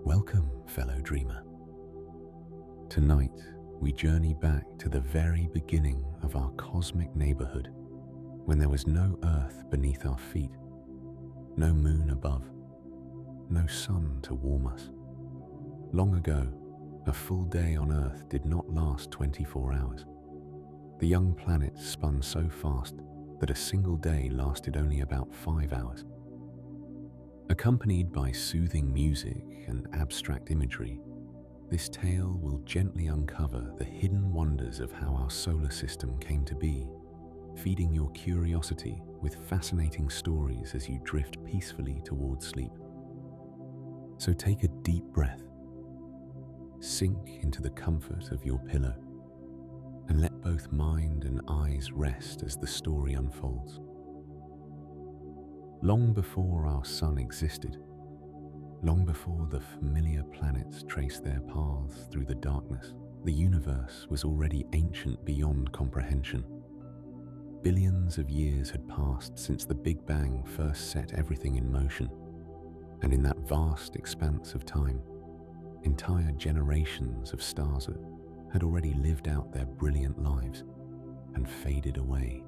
Welcome, fellow dreamer. Tonight, we journey back to the very beginning of our cosmic neighborhood, when there was no Earth beneath our feet, no moon above, no sun to warm us. Long ago, a full day on Earth did not last 24 hours. The young planet spun so fast that a single day lasted only about 5 hours. Accompanied by soothing music and abstract imagery, this tale will gently uncover the hidden wonders of how our solar system came to be, feeding your curiosity with fascinating stories as you drift peacefully towards sleep. So take a deep breath, sink into the comfort of your pillow, and let both mind and eyes rest as the story unfolds. Long before our sun existed, long before the familiar planets traced their paths through the darkness, the universe was already ancient beyond comprehension. Billions of years had passed since the Big Bang first set everything in motion, and in that vast expanse of time, entire generations of stars had already lived out their brilliant lives and faded away.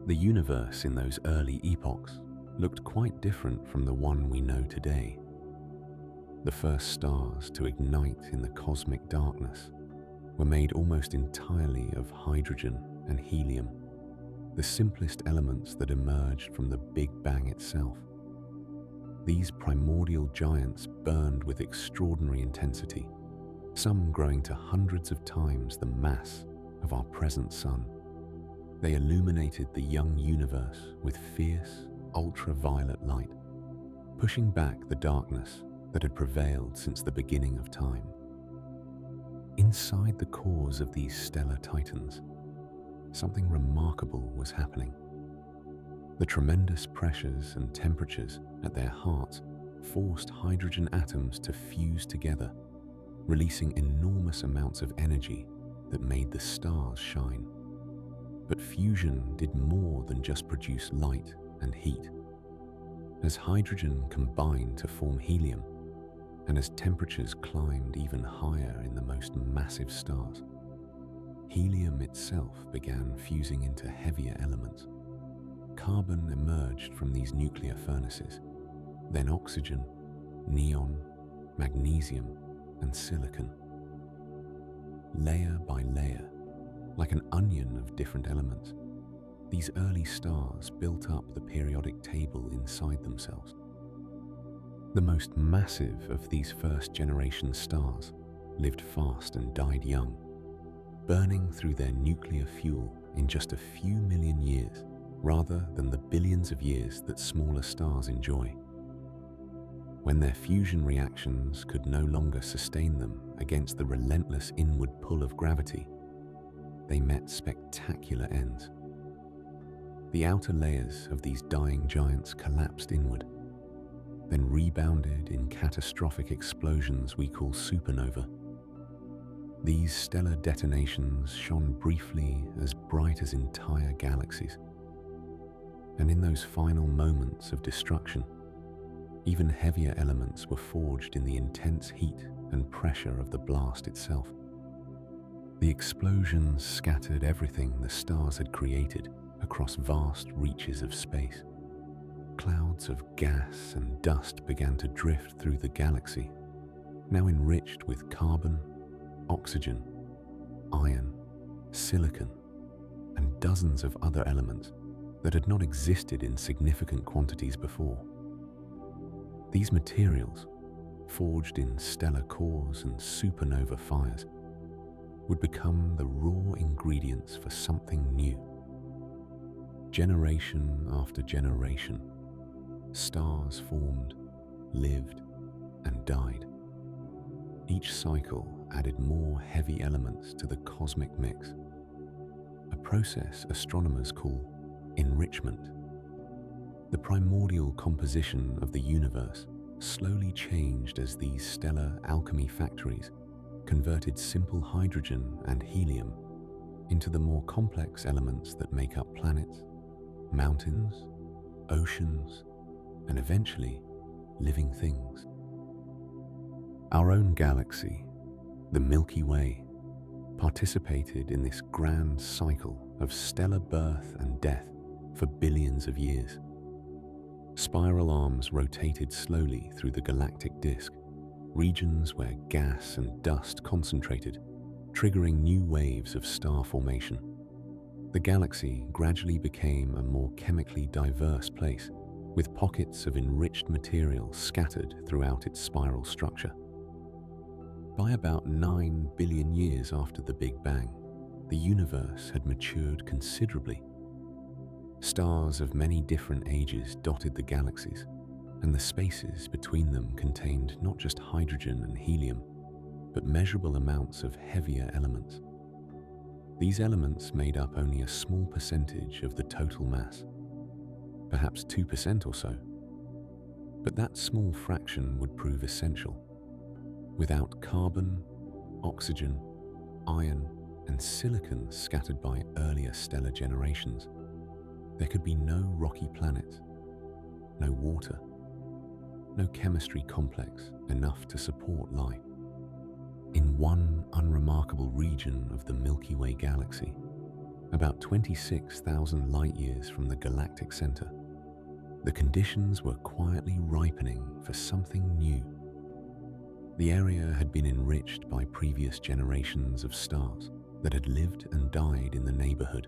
The universe in those early epochs looked quite different from the one we know today. The first stars to ignite in the cosmic darkness were made almost entirely of hydrogen and helium, the simplest elements that emerged from the Big Bang itself. These primordial giants burned with extraordinary intensity, some growing to hundreds of times the mass of our present sun. They illuminated the young universe with fierce, ultraviolet light, pushing back the darkness that had prevailed since the beginning of time. Inside the cores of these stellar titans, something remarkable was happening. The tremendous pressures and temperatures at their hearts forced hydrogen atoms to fuse together, releasing enormous amounts of energy that made the stars shine. But fusion did more than just produce light and heat. As hydrogen combined to form helium, and as temperatures climbed even higher in the most massive stars, helium itself began fusing into heavier elements. Carbon emerged from these nuclear furnaces, then oxygen, neon, magnesium, and silicon. Layer by layer, like an onion of different elements, these early stars built up the periodic table inside themselves. The most massive of these first-generation stars lived fast and died young, burning through their nuclear fuel in just a few million years, rather than the billions of years that smaller stars enjoy. When their fusion reactions could no longer sustain them against the relentless inward pull of gravity, they met spectacular ends. The outer layers of these dying giants collapsed inward, then rebounded in catastrophic explosions we call supernova. These stellar detonations shone briefly as bright as entire galaxies. And in those final moments of destruction, even heavier elements were forged in the intense heat and pressure of the blast itself. The explosions scattered everything the stars had created across vast reaches of space. Clouds of gas and dust began to drift through the galaxy, now enriched with carbon, oxygen, iron, silicon, and dozens of other elements that had not existed in significant quantities before. These materials, forged in stellar cores and supernova fires, would become the raw ingredients for something new. Generation after generation, stars formed, lived, and died. Each cycle added more heavy elements to the cosmic mix, a process astronomers call enrichment. The primordial composition of the universe slowly changed as these stellar alchemy factories converted simple hydrogen and helium into the more complex elements that make up planets, mountains, oceans, and eventually living things. Our own galaxy, the Milky Way, participated in this grand cycle of stellar birth and death for billions of years. Spiral arms rotated slowly through the galactic disk, regions where gas and dust concentrated, triggering new waves of star formation. The galaxy gradually became a more chemically diverse place, with pockets of enriched material scattered throughout its spiral structure. By about 9 billion years after the Big Bang, the universe had matured considerably. Stars of many different ages dotted the galaxies, and the spaces between them contained not just hydrogen and helium, but measurable amounts of heavier elements. These elements made up only a small percentage of the total mass, perhaps 2% or so. But that small fraction would prove essential. Without carbon, oxygen, iron, and silicon scattered by earlier stellar generations, there could be no rocky planet, no water, no chemistry complex enough to support life. In one unremarkable region of the Milky Way galaxy, about 26,000 light-years from the galactic center, the conditions were quietly ripening for something new. The area had been enriched by previous generations of stars that had lived and died in the neighborhood.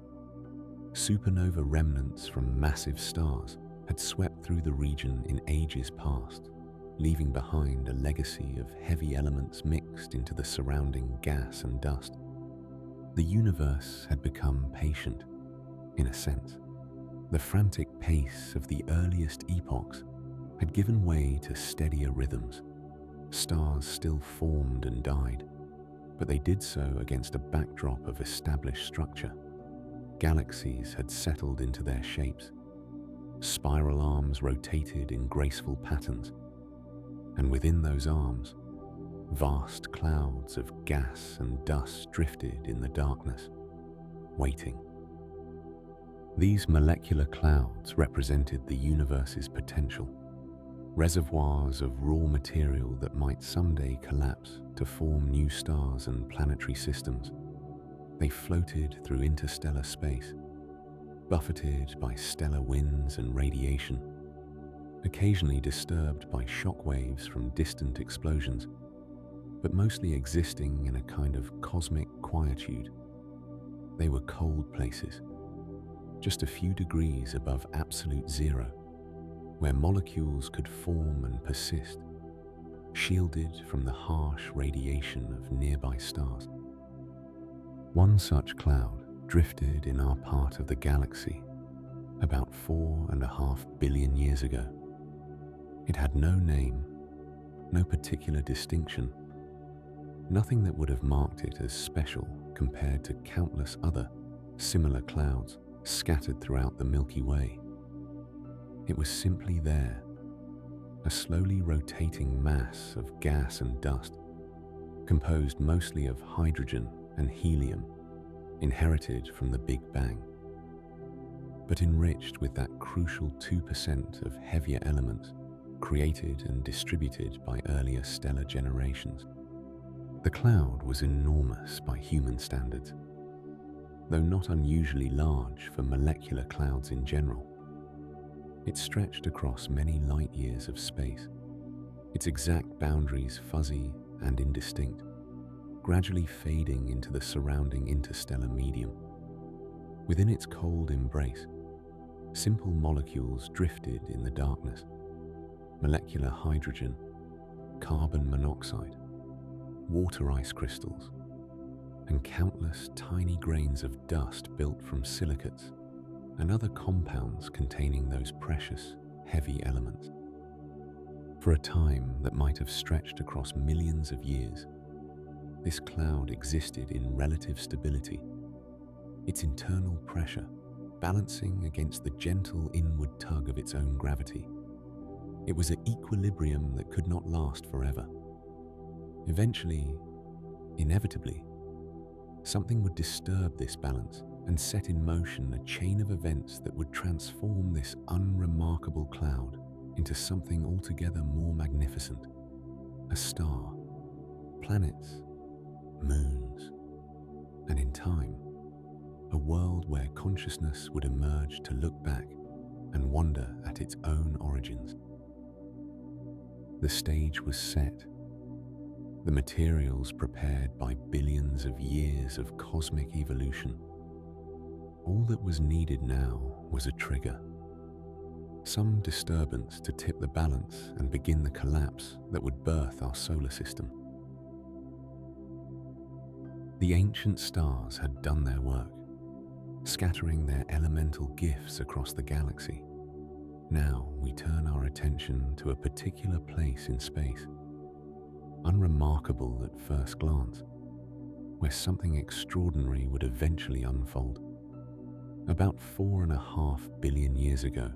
Supernova remnants from massive stars had swept through the region in ages past, leaving behind a legacy of heavy elements mixed into the surrounding gas and dust. The universe had become patient, in a sense. The frantic pace of the earliest epochs had given way to steadier rhythms. Stars still formed and died, but they did so against a backdrop of established structure. Galaxies had settled into their shapes. Spiral arms rotated in graceful patterns, and within those arms, vast clouds of gas and dust drifted in the darkness, waiting. These molecular clouds represented the universe's potential, reservoirs of raw material that might someday collapse to form new stars and planetary systems. They floated through interstellar space, buffeted by stellar winds and radiation, occasionally disturbed by shock waves from distant explosions, but mostly existing in a kind of cosmic quietude. They were cold places, just a few degrees above absolute zero, where molecules could form and persist, shielded from the harsh radiation of nearby stars. One such cloud drifted in our part of the galaxy about 4.5 billion years ago. It had no name, no particular distinction, nothing that would have marked it as special compared to countless other similar clouds scattered throughout the Milky Way. It was simply there, a slowly rotating mass of gas and dust, composed mostly of hydrogen and helium, inherited from the Big Bang, but enriched with that crucial 2% of heavier elements created and distributed by earlier stellar generations. The cloud was enormous by human standards, though not unusually large for molecular clouds in general. It stretched across many light years of space, its exact boundaries fuzzy and indistinct, gradually fading into the surrounding interstellar medium. Within its cold embrace, simple molecules drifted in the darkness: molecular hydrogen, carbon monoxide, water ice crystals, and countless tiny grains of dust built from silicates and other compounds containing those precious, heavy elements. For a time that might have stretched across millions of years, this cloud existed in relative stability, its internal pressure balancing against the gentle inward tug of its own gravity. It was an equilibrium that could not last forever. Eventually, inevitably, something would disturb this balance and set in motion a chain of events that would transform this unremarkable cloud into something altogether more magnificent: a star, planets, moons, and in time, a world where consciousness would emerge to look back and wonder at its own origins. The stage was set, the materials prepared by billions of years of cosmic evolution. All that was needed now was a trigger, some disturbance to tip the balance and begin the collapse that would birth our solar system. The ancient stars had done their work, scattering their elemental gifts across the galaxy. Now we turn our attention to a particular place in space, unremarkable at first glance, where something extraordinary would eventually unfold. About 4.5 billion years ago,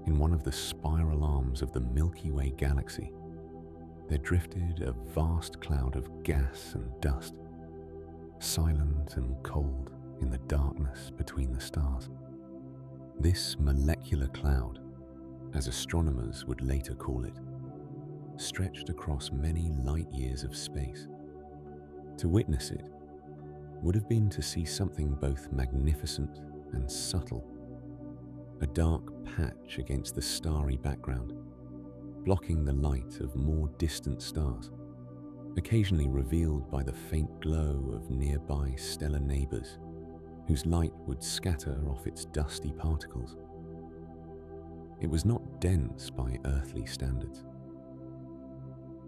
in one of the spiral arms of the Milky Way galaxy, there drifted a vast cloud of gas and dust, silent and cold in the darkness between the stars. This molecular cloud, as astronomers would later call it, stretched across many light years of space. To witness it would have been to see something both magnificent and subtle, a dark patch against the starry background, blocking the light of more distant stars, occasionally revealed by the faint glow of nearby stellar neighbors, whose light would scatter off its dusty particles. It was not dense by earthly standards.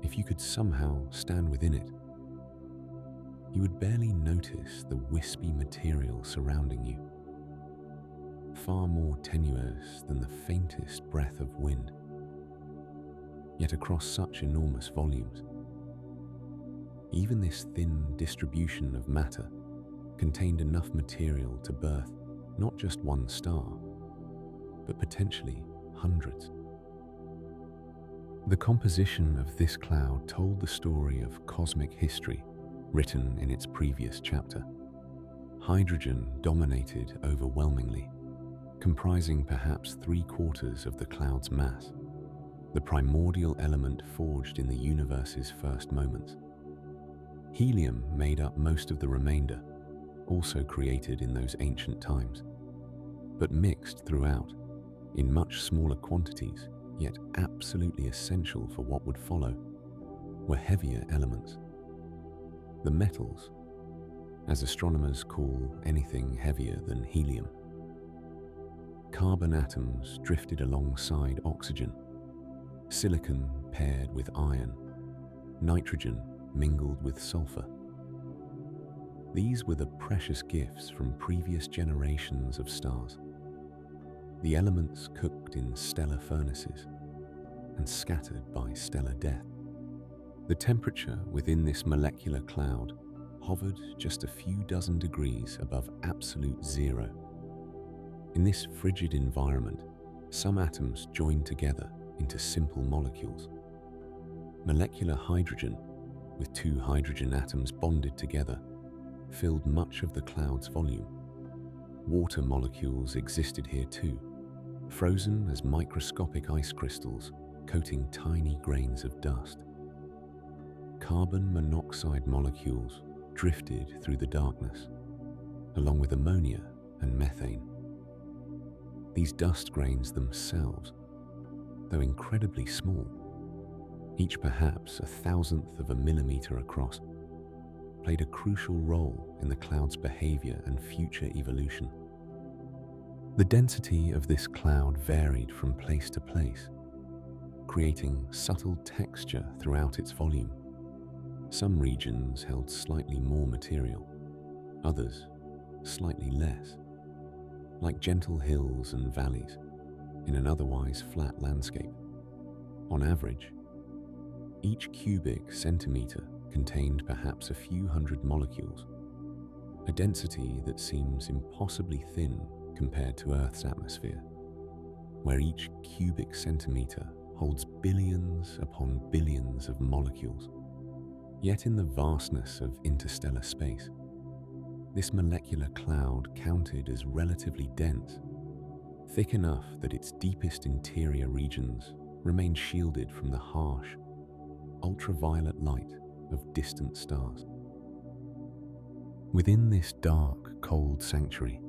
If you could somehow stand within it, you would barely notice the wispy material surrounding you, far more tenuous than the faintest breath of wind. Yet across such enormous volumes, even this thin distribution of matter contained enough material to birth not just one star, but potentially hundreds. The composition of this cloud told the story of cosmic history written in its previous chapter. Hydrogen dominated overwhelmingly, comprising perhaps 3/4 of the cloud's mass, the primordial element forged in the universe's first moments. Helium made up most of the remainder, also created in those ancient times, but mixed throughout, in much smaller quantities, yet absolutely essential for what would follow, were heavier elements. The metals, as astronomers call anything heavier than helium. Carbon atoms drifted alongside oxygen, silicon paired with iron, nitrogen mingled with sulfur. These were the precious gifts from previous generations of stars, the elements cooked in stellar furnaces and scattered by stellar death. The temperature within this molecular cloud hovered just a few dozen degrees above absolute zero. In this frigid environment, some atoms joined together into simple molecules. Molecular hydrogen, with 2 hydrogen atoms bonded together, filled much of the cloud's volume. Water molecules existed here too, frozen as microscopic ice crystals coating tiny grains of dust. Carbon monoxide molecules drifted through the darkness, along with ammonia and methane. These dust grains themselves, though incredibly small, each perhaps 1/1000th of a millimeter across, played a crucial role in the cloud's behavior and future evolution. The density of this cloud varied from place to place, creating subtle texture throughout its volume. Some regions held slightly more material, others slightly less, like gentle hills and valleys in an otherwise flat landscape. On average, each cubic centimeter contained perhaps a few hundred molecules, a density that seems impossibly thin compared to Earth's atmosphere, where each cubic centimeter holds billions upon billions of molecules. Yet in the vastness of interstellar space, this molecular cloud counted as relatively dense, thick enough that its deepest interior regions remained shielded from the harsh, ultraviolet light of distant stars. Within this dark, cold sanctuary,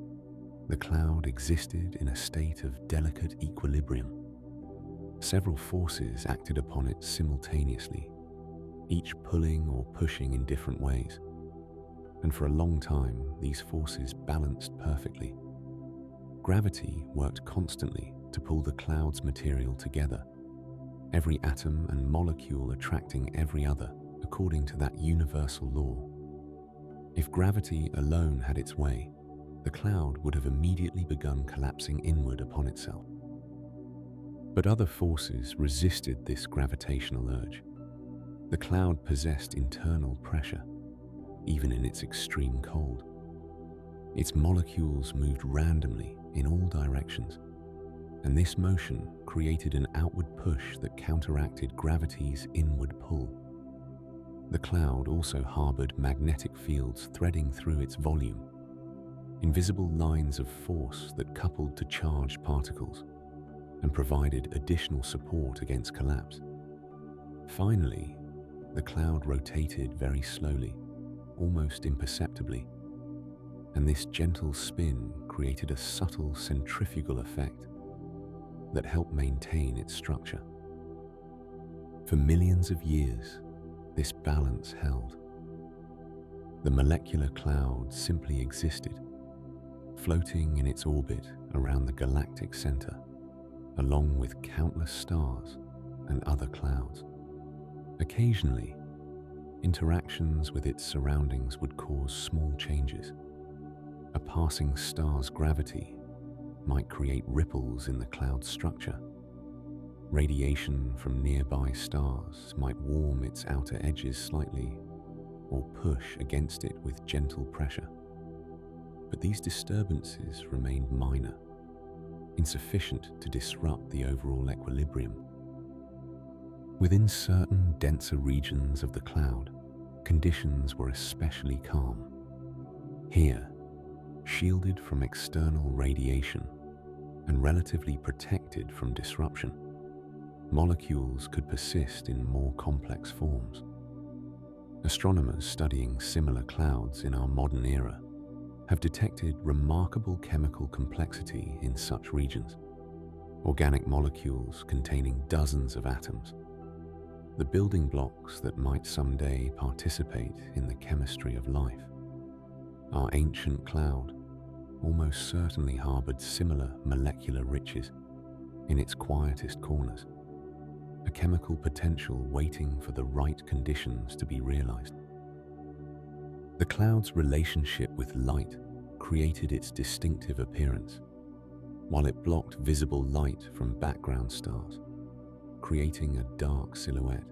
the cloud existed in a state of delicate equilibrium. Several forces acted upon it simultaneously, each pulling or pushing in different ways. And for a long time, these forces balanced perfectly. Gravity worked constantly to pull the cloud's material together, every atom and molecule attracting every other according to that universal law. If gravity alone had its way, the cloud would have immediately begun collapsing inward upon itself. But other forces resisted this gravitational urge. The cloud possessed internal pressure, even in its extreme cold. Its molecules moved randomly in all directions, and this motion created an outward push that counteracted gravity's inward pull. The cloud also harbored magnetic fields threading through its volume, invisible lines of force that coupled to charged particles and provided additional support against collapse. Finally, the cloud rotated very slowly, almost imperceptibly, and this gentle spin created a subtle centrifugal effect that helped maintain its structure. For millions of years, this balance held. The molecular cloud simply existed, floating in its orbit around the galactic center, along with countless stars and other clouds. Occasionally, interactions with its surroundings would cause small changes. A passing star's gravity might create ripples in the cloud's structure. Radiation from nearby stars might warm its outer edges slightly or push against it with gentle pressure. But these disturbances remained minor, insufficient to disrupt the overall equilibrium. Within certain denser regions of the cloud, conditions were especially calm. Here, shielded from external radiation and relatively protected from disruption, molecules could persist in more complex forms. Astronomers studying similar clouds in our modern era have detected remarkable chemical complexity in such regions. Organic molecules containing dozens of atoms, the building blocks that might someday participate in the chemistry of life. Our ancient cloud almost certainly harbored similar molecular riches in its quietest corners, a chemical potential waiting for the right conditions to be realized. The cloud's relationship with light created its distinctive appearance, while it blocked visible light from background stars, creating a dark silhouette.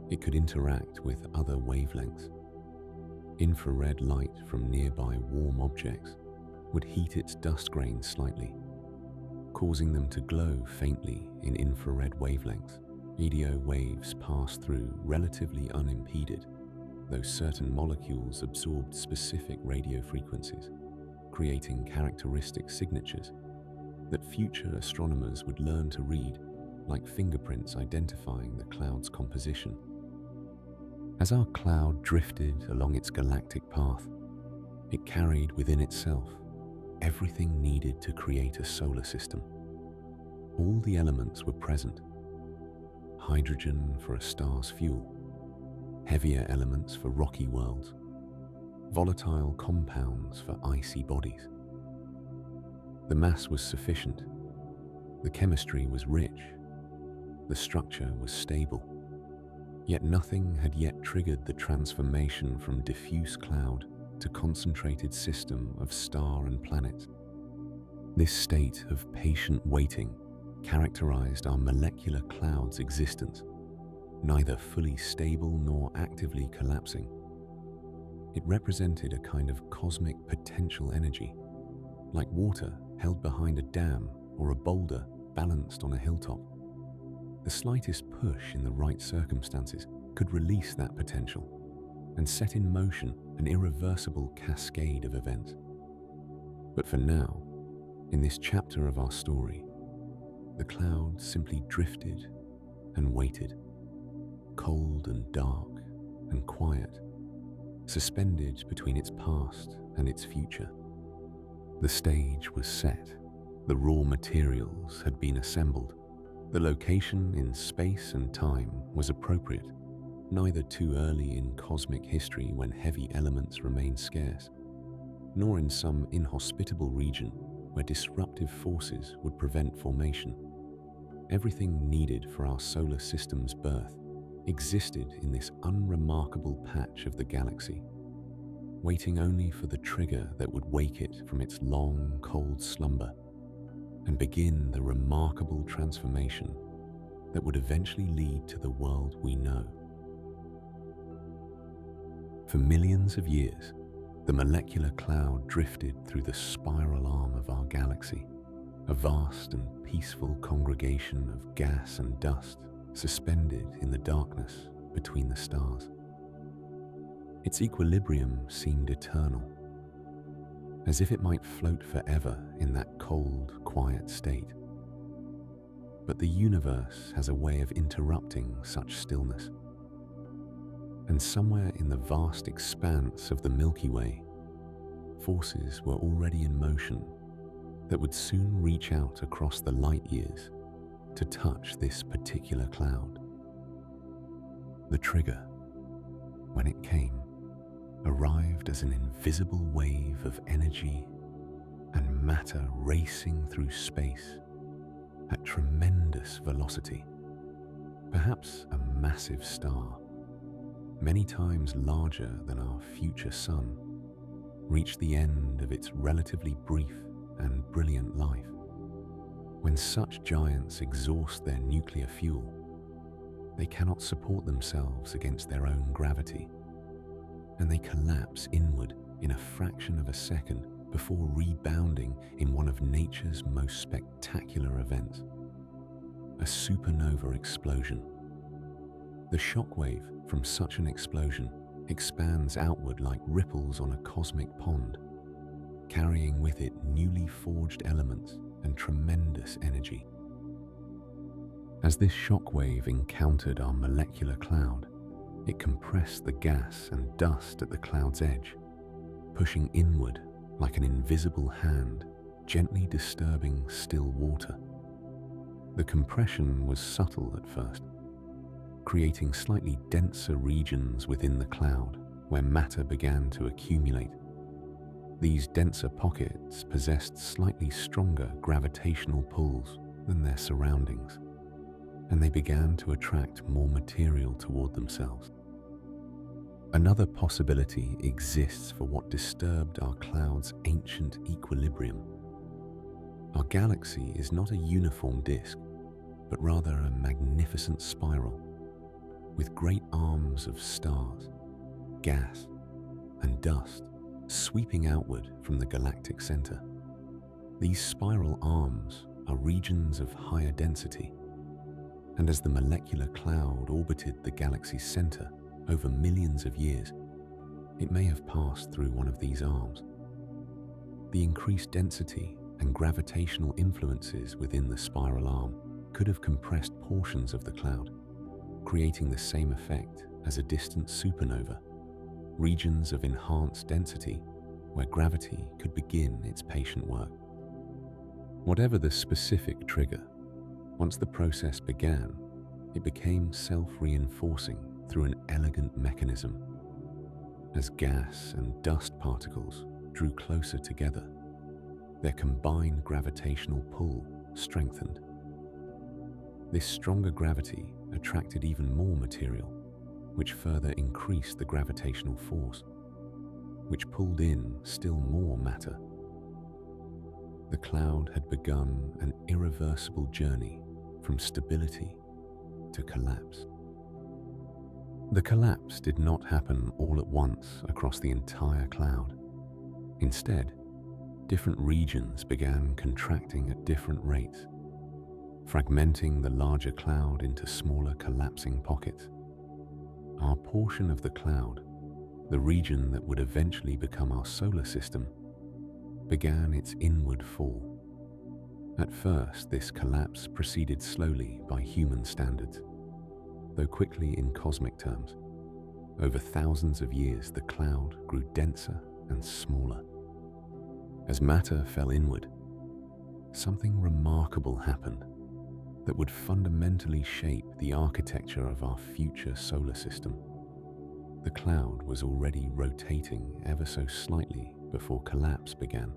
It could interact with other wavelengths. Infrared light from nearby warm objects would heat its dust grains slightly, causing them to glow faintly in infrared wavelengths. EDO waves passed through relatively unimpeded, though certain molecules absorbed specific radio frequencies, creating characteristic signatures that future astronomers would learn to read, like fingerprints identifying the cloud's composition. As our cloud drifted along its galactic path, it carried within itself everything needed to create a solar system. All the elements were present: hydrogen for a star's fuel, heavier elements for rocky worlds, volatile compounds for icy bodies. The mass was sufficient, the chemistry was rich, the structure was stable. Yet nothing had yet triggered the transformation from diffuse cloud to concentrated system of star and planets. This state of patient waiting characterized our molecular cloud's existence, neither fully stable nor actively collapsing. It represented a kind of cosmic potential energy, like water held behind a dam or a boulder balanced on a hilltop. The slightest push in the right circumstances could release that potential and set in motion an irreversible cascade of events. But for now, in this chapter of our story, the cloud simply drifted and waited, cold and dark, and quiet, suspended between its past and its future. The stage was set, the raw materials had been assembled, the location in space and time was appropriate, neither too early in cosmic history when heavy elements remained scarce, nor in some inhospitable region where disruptive forces would prevent formation. Everything needed for our solar system's birth existed in this unremarkable patch of the galaxy, waiting only for the trigger that would wake it from its long, cold slumber and begin the remarkable transformation that would eventually lead to the world we know. For millions of years, the molecular cloud drifted through the spiral arm of our galaxy, a vast and peaceful congregation of gas and dust suspended in the darkness between the stars. Its equilibrium seemed eternal, as if it might float forever in that cold, quiet state. But the universe has a way of interrupting such stillness. And somewhere in the vast expanse of the Milky Way, forces were already in motion that would soon reach out across the light years to touch this particular cloud. The trigger, when it came, arrived as an invisible wave of energy and matter racing through space at tremendous velocity. Perhaps a massive star, many times larger than our future sun, reached the end of its relatively brief and brilliant life. When such giants exhaust their nuclear fuel, they cannot support themselves against their own gravity, and they collapse inward in a fraction of a second before rebounding in one of nature's most spectacular events, a supernova explosion. The shockwave from such an explosion expands outward like ripples on a cosmic pond, carrying with it newly forged elements and tremendous energy. As this shockwave encountered our molecular cloud, it compressed the gas and dust at the cloud's edge, pushing inward like an invisible hand gently disturbing still water. The compression was subtle at first, creating slightly denser regions within the cloud where matter began to accumulate. These denser pockets possessed slightly stronger gravitational pulls than their surroundings, and they began to attract more material toward themselves. Another possibility exists for what disturbed our cloud's ancient equilibrium. Our galaxy is not a uniform disk, but rather a magnificent spiral, with great arms of stars, gas, and dust sweeping outward from the galactic center. These spiral arms are regions of higher density, and as the molecular cloud orbited the galaxy's center over millions of years, it may have passed through one of these arms. The increased density and gravitational influences within the spiral arm could have compressed portions of the cloud, creating the same effect as a distant supernova, regions of enhanced density where gravity could begin its patient work. Whatever the specific trigger, once the process began, it became self-reinforcing through an elegant mechanism. As gas and dust particles drew closer together, their combined gravitational pull strengthened. This stronger gravity attracted even more material, which further increased the gravitational force, which pulled in still more matter. The cloud had begun an irreversible journey from stability to collapse. The collapse did not happen all at once across the entire cloud. Instead, different regions began contracting at different rates, fragmenting the larger cloud into smaller collapsing pockets. Our portion of the cloud, the region that would eventually become our solar system, began its inward fall. At first, this collapse proceeded slowly by human standards, though quickly in cosmic terms. Over thousands of years, the cloud grew denser and smaller. As matter fell inward, something remarkable happened that would fundamentally shape the architecture of our future solar system. The cloud was already rotating ever so slightly before collapse began,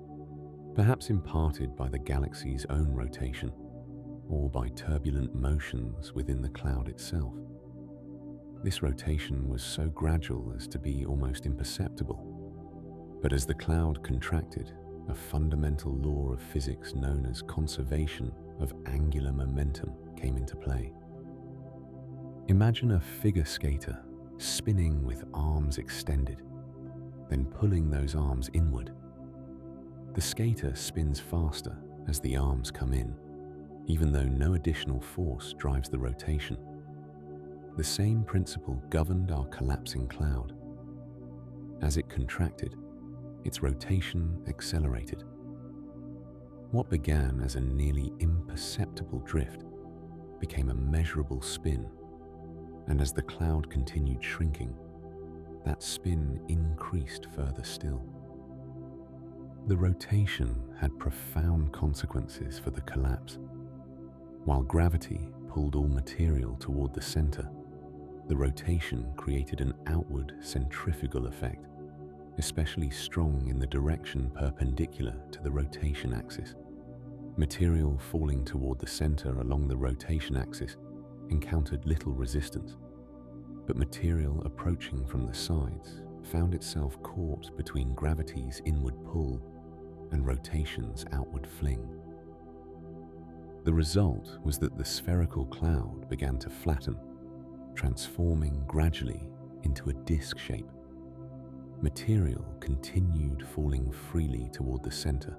perhaps imparted by the galaxy's own rotation or by turbulent motions within the cloud itself. This rotation was so gradual as to be almost imperceptible. But as the cloud contracted, a fundamental law of physics known as conservation of angular momentum came into play. Imagine a figure skater spinning with arms extended, then pulling those arms inward. The skater spins faster as the arms come in, even though no additional force drives the rotation. The same principle governed our collapsing cloud. As it contracted, its rotation accelerated. What began as a nearly imperceptible drift became a measurable spin, and as the cloud continued shrinking, that spin increased further still. The rotation had profound consequences for the collapse. While gravity pulled all material toward the center, the rotation created an outward centrifugal effect, especially strong in the direction perpendicular to the rotation axis. Material falling toward the center along the rotation axis encountered little resistance, but material approaching from the sides found itself caught between gravity's inward pull and rotation's outward fling. The result was that the spherical cloud began to flatten, transforming gradually into a disk shape. Material continued falling freely toward the center,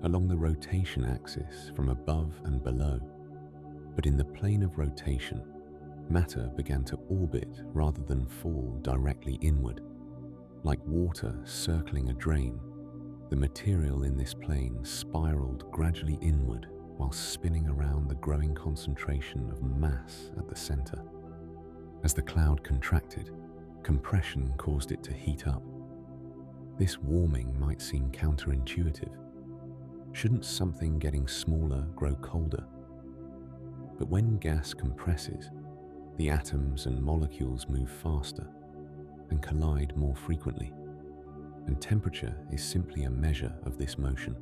along the rotation axis from above and below. But in the plane of rotation, matter began to orbit rather than fall directly inward. Like water circling a drain, the material in this plane spiraled gradually inward while spinning around the growing concentration of mass at the center. As the cloud contracted, compression caused it to heat up. This warming might seem counterintuitive. Shouldn't something getting smaller grow colder? But when gas compresses, the atoms and molecules move faster and collide more frequently, and temperature is simply a measure of this motion.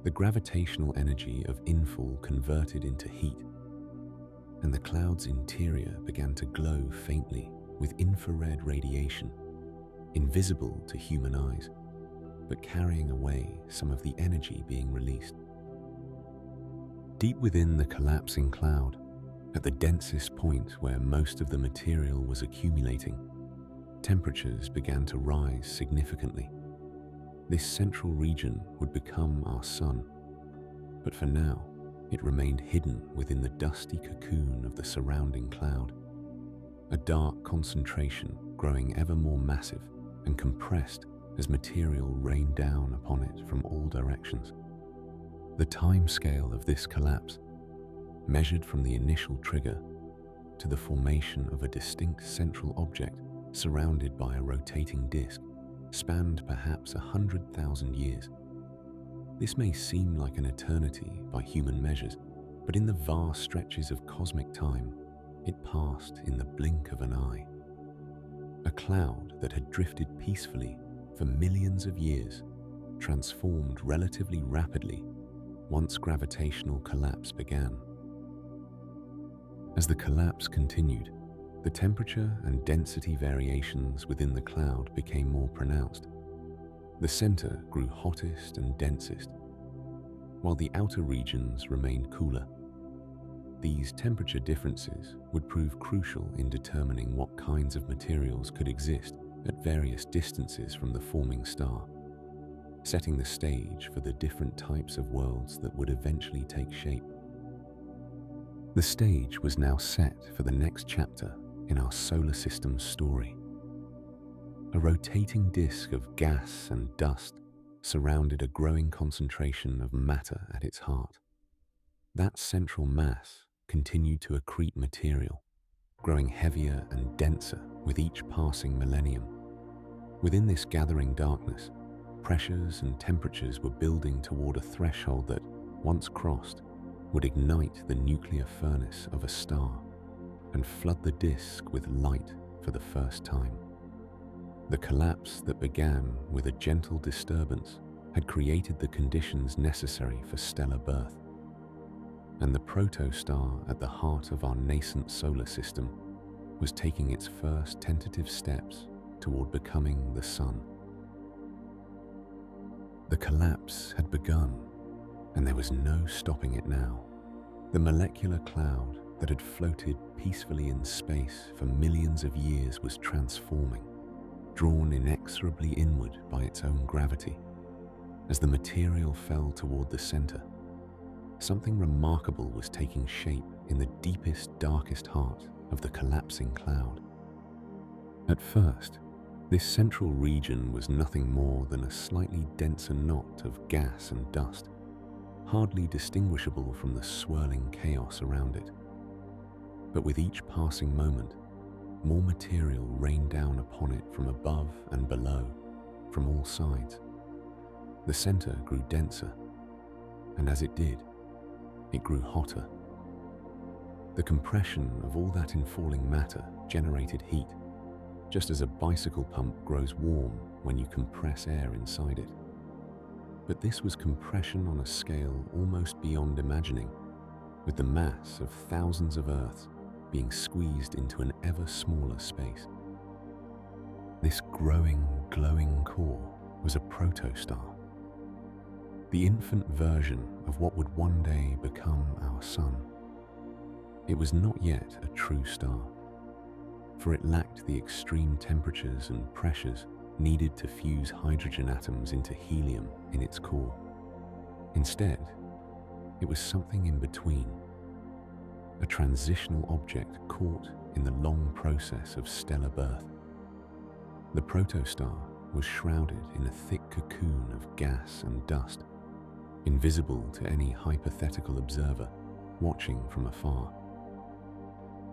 The gravitational energy of infall converted into heat, and the cloud's interior began to glow faintly with infrared radiation, invisible to human eyes, but carrying away some of the energy being released. Deep within the collapsing cloud, at the densest point where most of the material was accumulating, temperatures began to rise significantly. This central region would become our sun, but for now, it remained hidden within the dusty cocoon of the surrounding cloud, a dark concentration growing ever more massive and compressed as material rained down upon it from all directions. The time scale of this collapse, measured from the initial trigger to the formation of a distinct central object surrounded by a rotating disk, spanned perhaps 100,000 years. This may seem like an eternity by human measures, but in the vast stretches of cosmic time, it passed in the blink of an eye. A cloud that had drifted peacefully for millions of years transformed relatively rapidly once gravitational collapse began. As the collapse continued, the temperature and density variations within the cloud became more pronounced. The center grew hottest and densest, while the outer regions remained cooler. These temperature differences would prove crucial in determining what kinds of materials could exist at various distances from the forming star, setting the stage for the different types of worlds that would eventually take shape. The stage was now set for the next chapter in our solar system's story. A rotating disk of gas and dust surrounded a growing concentration of matter at its heart. That central mass continued to accrete material, growing heavier and denser with each passing millennium. Within this gathering darkness, pressures and temperatures were building toward a threshold that, once crossed, would ignite the nuclear furnace of a star and flood the disk with light for the first time. The collapse that began with a gentle disturbance had created the conditions necessary for stellar birth, and the protostar at the heart of our nascent solar system was taking its first tentative steps toward becoming the Sun. The collapse had begun, and there was no stopping it now. The molecular cloud that had floated peacefully in space for millions of years was transforming, drawn inexorably inward by its own gravity. As the material fell toward the center, something remarkable was taking shape in the deepest, darkest heart of the collapsing cloud. At first, this central region was nothing more than a slightly denser knot of gas and dust, hardly distinguishable from the swirling chaos around it. But with each passing moment, more material rained down upon it from above and below, from all sides. The center grew denser, and as it did, it grew hotter. The compression of all that infalling matter generated heat, just as a bicycle pump grows warm when you compress air inside it. But this was compression on a scale almost beyond imagining, with the mass of thousands of Earths being squeezed into an ever smaller space. This growing, glowing core was a protostar, the infant version of what would one day become our Sun. It was not yet a true star, for it lacked the extreme temperatures and pressures needed to fuse hydrogen atoms into helium in its core. Instead, it was something in between, a transitional object caught in the long process of stellar birth. The protostar was shrouded in a thick cocoon of gas and dust, invisible to any hypothetical observer watching from afar.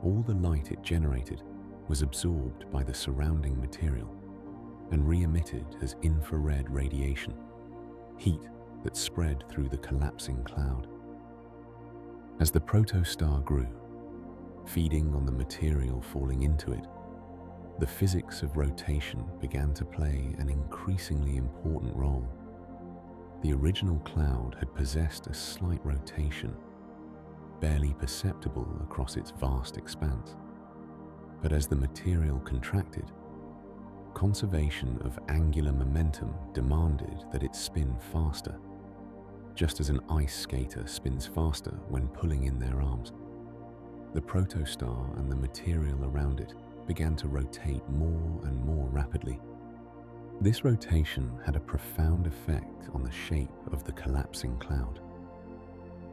All the light it generated was absorbed by the surrounding material and re-emitted as infrared radiation, heat that spread through the collapsing cloud. As the protostar grew, feeding on the material falling into it, the physics of rotation began to play an increasingly important role. The original cloud had possessed a slight rotation, barely perceptible across its vast expanse. But as the material contracted, conservation of angular momentum demanded that it spin faster, just as an ice skater spins faster when pulling in their arms. The protostar and the material around it began to rotate more and more rapidly. This rotation had a profound effect on the shape of the collapsing cloud.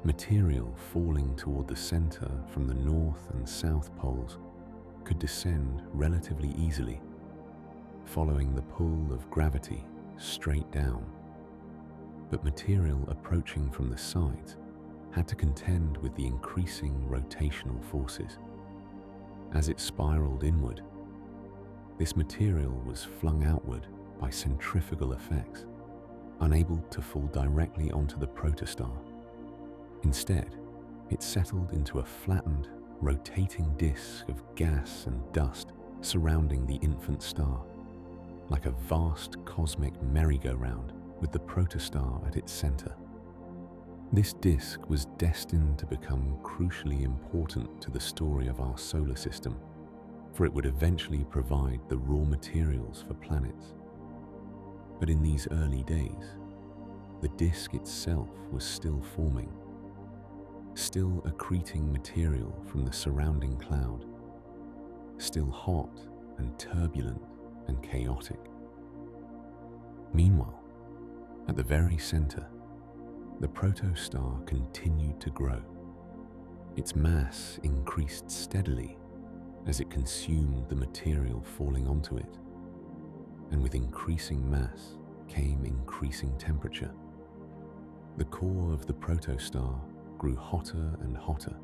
Material falling toward the center from the north and south poles could descend relatively easily, following the pull of gravity straight down. But material approaching from the sides had to contend with the increasing rotational forces. As it spiraled inward, this material was flung outward by centrifugal effects, unable to fall directly onto the protostar. Instead, it settled into a flattened, rotating disk of gas and dust surrounding the infant star, like a vast cosmic merry-go-round with the protostar at its center. This disk was destined to become crucially important to the story of our solar system, for it would eventually provide the raw materials for planets. But in these early days, the disk itself was still forming, still accreting material from the surrounding cloud, still hot and turbulent and chaotic. Meanwhile, at the very center, the protostar continued to grow. Its mass increased steadily as it consumed the material falling onto it, and with increasing mass came increasing temperature. The core of the protostar grew hotter and hotter,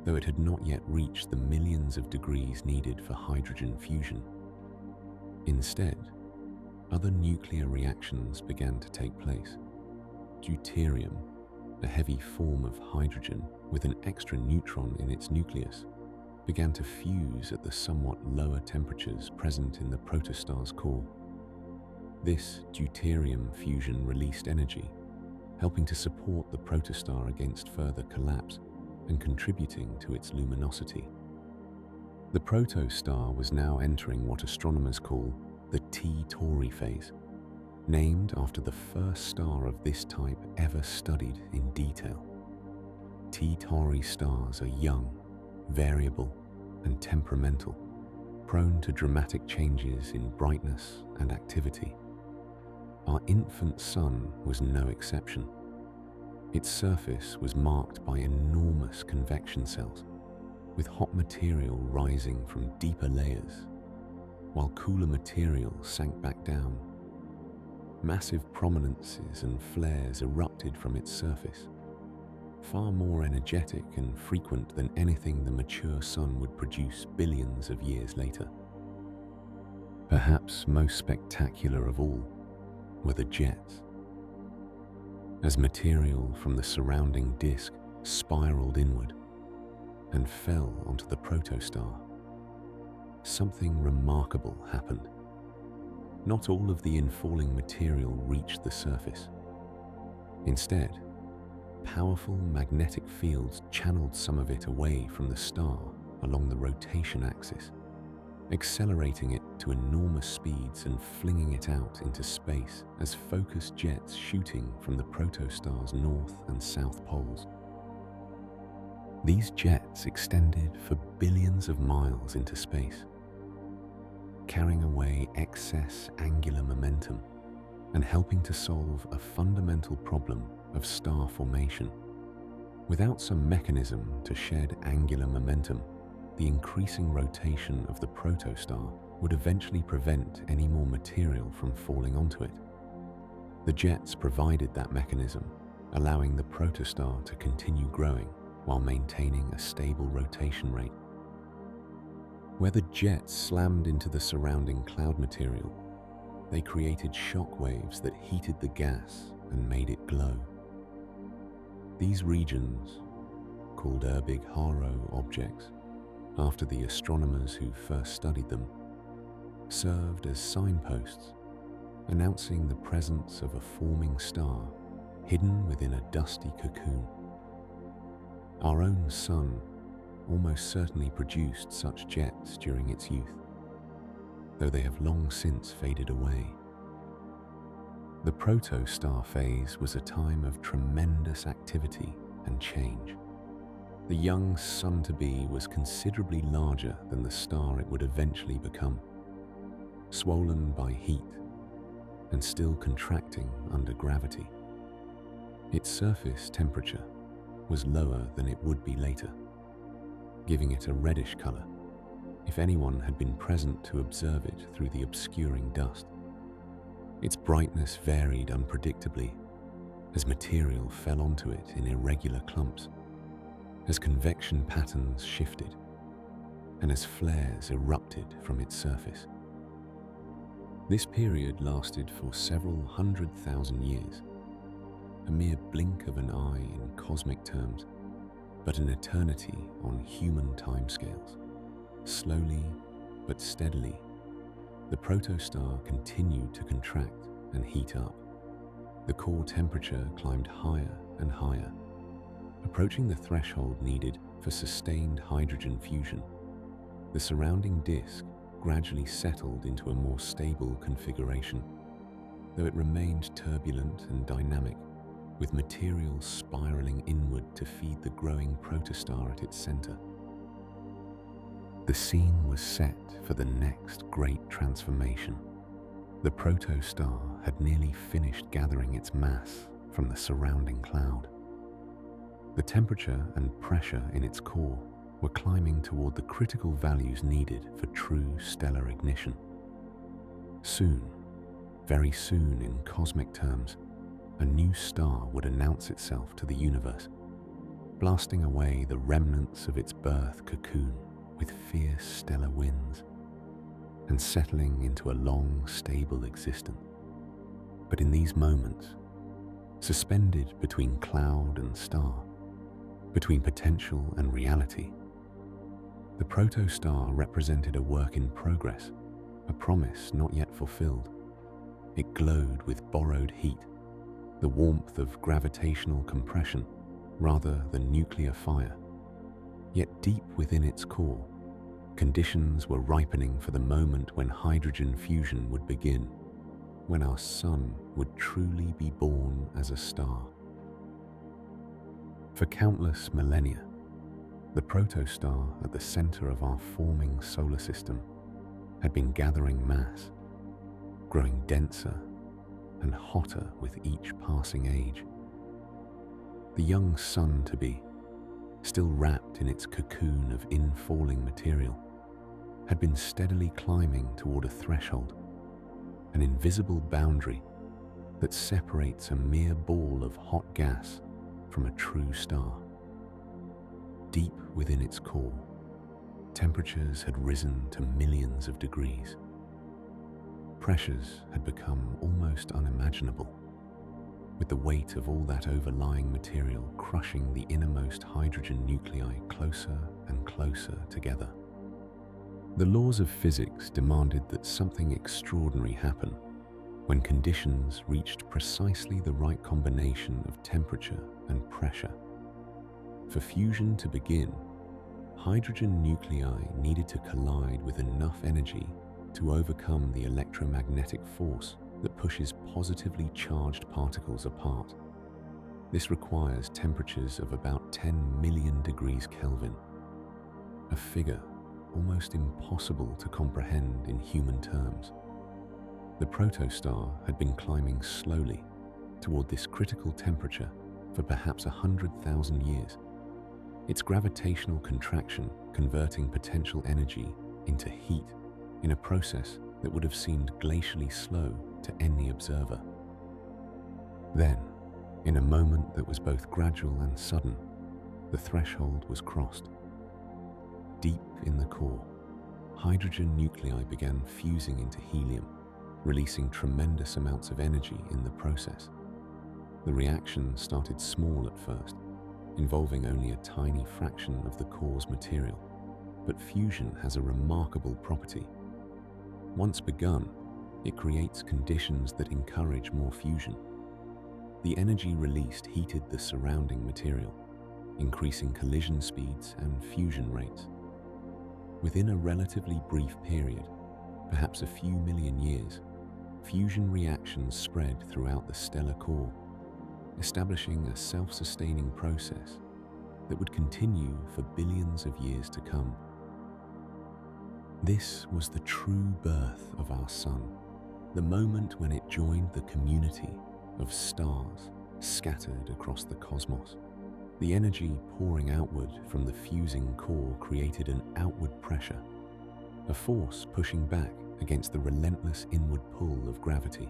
though it had not yet reached the millions of degrees needed for hydrogen fusion. Instead, other nuclear reactions began to take place. Deuterium, a heavy form of hydrogen with an extra neutron in its nucleus, began to fuse at the somewhat lower temperatures present in the protostar's core. This deuterium fusion released energy, helping to support the protostar against further collapse and contributing to its luminosity. The protostar was now entering what astronomers call the T-Tauri phase, named after the first star of this type ever studied in detail. T-Tauri stars are young, variable, and temperamental, prone to dramatic changes in brightness and activity. Our infant sun was no exception. Its surface was marked by enormous convection cells, with hot material rising from deeper layers, while cooler material sank back down. Massive prominences and flares erupted from its surface, far more energetic and frequent than anything the mature sun would produce billions of years later. Perhaps most spectacular of all were the jets. As material from the surrounding disk spiraled inward and fell onto the protostar, something remarkable happened. Not all of the infalling material reached the surface. Instead, powerful magnetic fields channeled some of it away from the star along the rotation axis, accelerating it to enormous speeds and flinging it out into space as focused jets shooting from the protostar's north and south poles. These jets extended for billions of miles into space, carrying away excess angular momentum and helping to solve a fundamental problem of star formation. Without some mechanism to shed angular momentum, the increasing rotation of the protostar would eventually prevent any more material from falling onto it. The jets provided that mechanism, allowing the protostar to continue growing while maintaining a stable rotation rate. Where the jets slammed into the surrounding cloud material, they created shock waves that heated the gas and made it glow. These regions, called Herbig-Haro objects, after the astronomers who first studied them, served as signposts, announcing the presence of a forming star hidden within a dusty cocoon. Our own sun almost certainly produced such jets during its youth, though they have long since faded away. The protostar phase was a time of tremendous activity and change. The young sun-to-be was considerably larger than the star it would eventually become, swollen by heat and still contracting under gravity. Its surface temperature was lower than it would be later, giving it a reddish color if anyone had been present to observe it through the obscuring dust. Its brightness varied unpredictably as material fell onto it in irregular clumps, as convection patterns shifted, and as flares erupted from its surface. This period lasted for several 100,000 years, a mere blink of an eye in cosmic terms, but an eternity on human timescales. Slowly but steadily, the protostar continued to contract and heat up. The core temperature climbed higher and higher, approaching the threshold needed for sustained hydrogen fusion. The surrounding disk gradually settled into a more stable configuration, though it remained turbulent and dynamic, with material spiraling inward to feed the growing protostar at its center. The scene was set for the next great transformation. The protostar had nearly finished gathering its mass from the surrounding cloud. The temperature and pressure in its core were climbing toward the critical values needed for true stellar ignition. Soon, very soon in cosmic terms, a new star would announce itself to the universe, blasting away the remnants of its birth cocoon with fierce stellar winds, and settling into a long, stable existence. But in these moments, suspended between cloud and star, between potential and reality, the Protostar represented a work in progress, a promise not yet fulfilled. It glowed with borrowed heat, the warmth of gravitational compression rather than nuclear fire. Yet deep within its core, conditions were ripening for the moment when hydrogen fusion would begin, when our sun would truly be born as a star. For countless millennia, the Protostar at the center of our forming solar system had been gathering mass, growing denser and hotter with each passing age. The young sun-to-be, still wrapped in its cocoon of infalling material, had been steadily climbing toward a threshold, an invisible boundary that separates a mere ball of hot gas from a true star. Deep within its core, temperatures had risen to millions of degrees. Pressures had become almost unimaginable, with the weight of all that overlying material crushing the innermost hydrogen nuclei closer and closer together. The laws of physics demanded that something extraordinary happen when conditions reached precisely the right combination of temperature and pressure. For fusion to begin, hydrogen nuclei needed to collide with enough energy to overcome the electromagnetic force that pushes positively charged particles apart. This requires temperatures of about 10 million degrees Kelvin, a figure almost impossible to comprehend in human terms. The Protostar had been climbing slowly toward this critical temperature for perhaps 100,000 years, its gravitational contraction converting potential energy into heat in a process that would have seemed glacially slow to any observer. Then, in a moment that was both gradual and sudden, the threshold was crossed. Deep in the core, hydrogen nuclei began fusing into helium, releasing tremendous amounts of energy in the process. The reaction started small at first, involving only a tiny fraction of the core's material, but fusion has a remarkable property. Once begun, it creates conditions that encourage more fusion. The energy released heated the surrounding material, increasing collision speeds and fusion rates. Within a relatively brief period, perhaps a few million years, fusion reactions spread throughout the stellar core, establishing a self-sustaining process that would continue for billions of years to come. This was the true birth of our sun, the moment when it joined the community of stars scattered across the cosmos. The energy pouring outward from the fusing core created an outward pressure, a force pushing back against the relentless inward pull of gravity.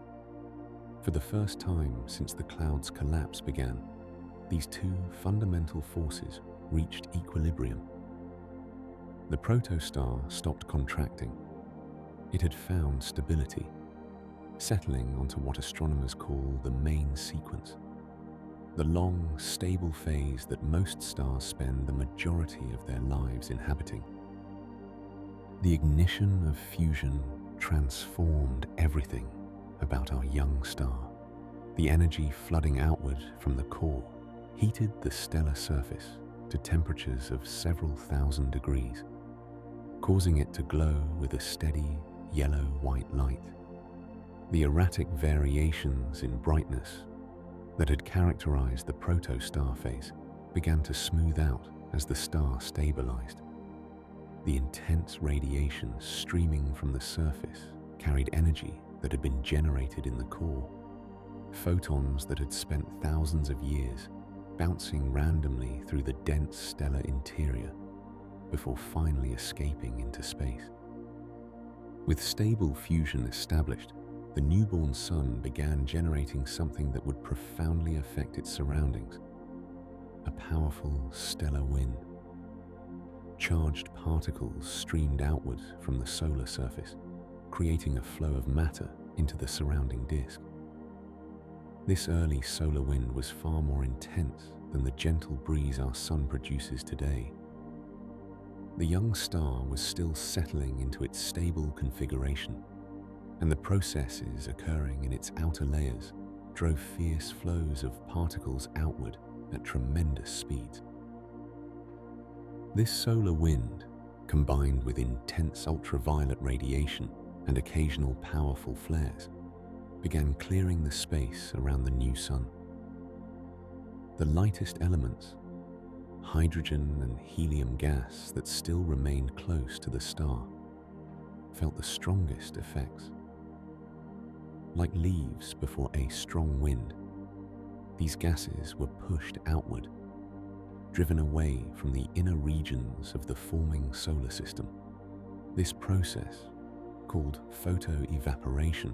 For the first time since the cloud's collapse began, these two fundamental forces reached equilibrium. The Protostar stopped contracting. It had found stability, settling onto what astronomers call the main sequence, the long, stable phase that most stars spend the majority of their lives inhabiting. The ignition of fusion transformed everything about our young star. The energy flooding outward from the core heated the stellar surface to temperatures of several thousand degrees, causing it to glow with a steady yellow-white light. The erratic variations in brightness that had characterized the Protostar phase began to smooth out as the star stabilized. The intense radiation streaming from the surface carried energy that had been generated in the core, photons that had spent thousands of years bouncing randomly through the dense stellar interior before finally escaping into space. With stable fusion established, the newborn sun began generating something that would profoundly affect its surroundings. a powerful stellar wind. Charged particles streamed outward from the solar surface, creating a flow of matter into the surrounding disk. This early solar wind was far more intense than the gentle breeze our sun produces today. The young star was still settling into its stable configuration, and the processes occurring in its outer layers drove fierce flows of particles outward at tremendous speeds. This solar wind, combined with intense ultraviolet radiation and occasional powerful flares, began clearing the space around the new sun. The lightest elements, hydrogen and helium gas that still remained close to the star, felt the strongest effects. Like leaves before a strong wind, these gases were pushed outward, driven away from the inner regions of the forming solar system. This process, called photoevaporation,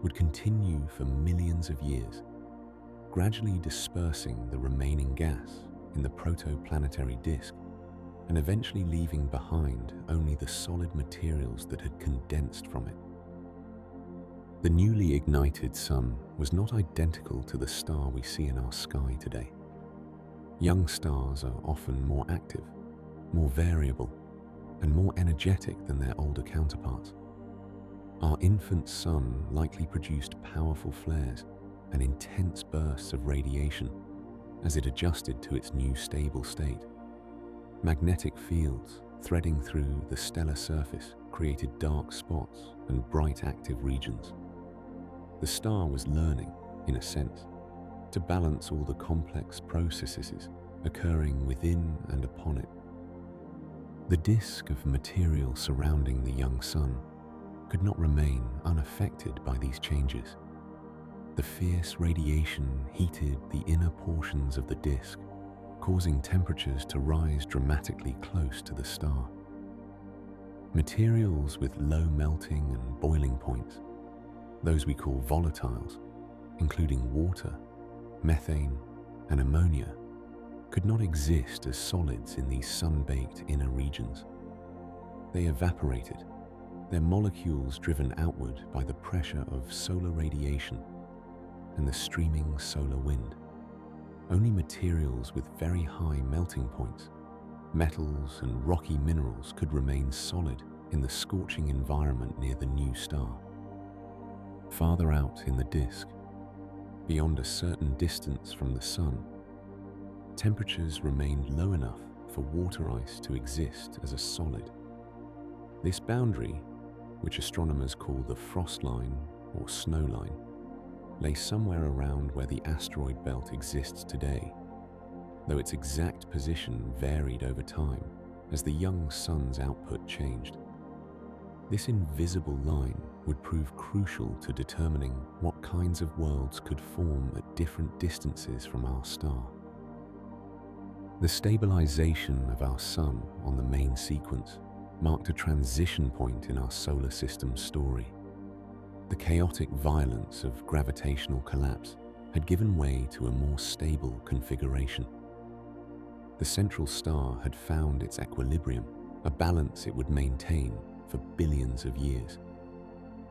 would continue for millions of years, gradually dispersing the remaining gas in the protoplanetary disk and eventually leaving behind only the solid materials that had condensed from it. The newly ignited sun was not identical to the star we see in our sky today. Young stars are often more active, more variable, and more energetic than their older counterparts. Our infant sun likely produced powerful flares and intense bursts of radiation as it adjusted to its new stable state. Magnetic fields threading through the stellar surface created dark spots and bright active regions. The star was learning, in a sense, to balance all the complex processes occurring within and upon it. The disk of material surrounding the young sun could not remain unaffected by these changes. The fierce radiation heated the inner portions of the disk, causing temperatures to rise dramatically close to the star. Materials with low melting and boiling points, those we call volatiles, including water, methane, and ammonia, could not exist as solids in these sun-baked inner regions. They evaporated, their molecules driven outward by the pressure of solar radiation and the streaming solar wind. Only materials with very high melting points, metals and rocky minerals could remain solid in the scorching environment near the new star. Farther out in the disk, beyond a certain distance from the sun, temperatures remained low enough for water ice to exist as a solid. This boundary, which astronomers call the frost line or snow line, lay somewhere around where the asteroid belt exists today, though its exact position varied over time as the young sun's output changed. This invisible line would prove crucial to determining what kinds of worlds could form at different distances from our star. The stabilization of our sun on the main sequence marked a transition point in our solar system story. The chaotic violence of gravitational collapse had given way to a more stable configuration. The central star had found its equilibrium, a balance it would maintain for billions of years.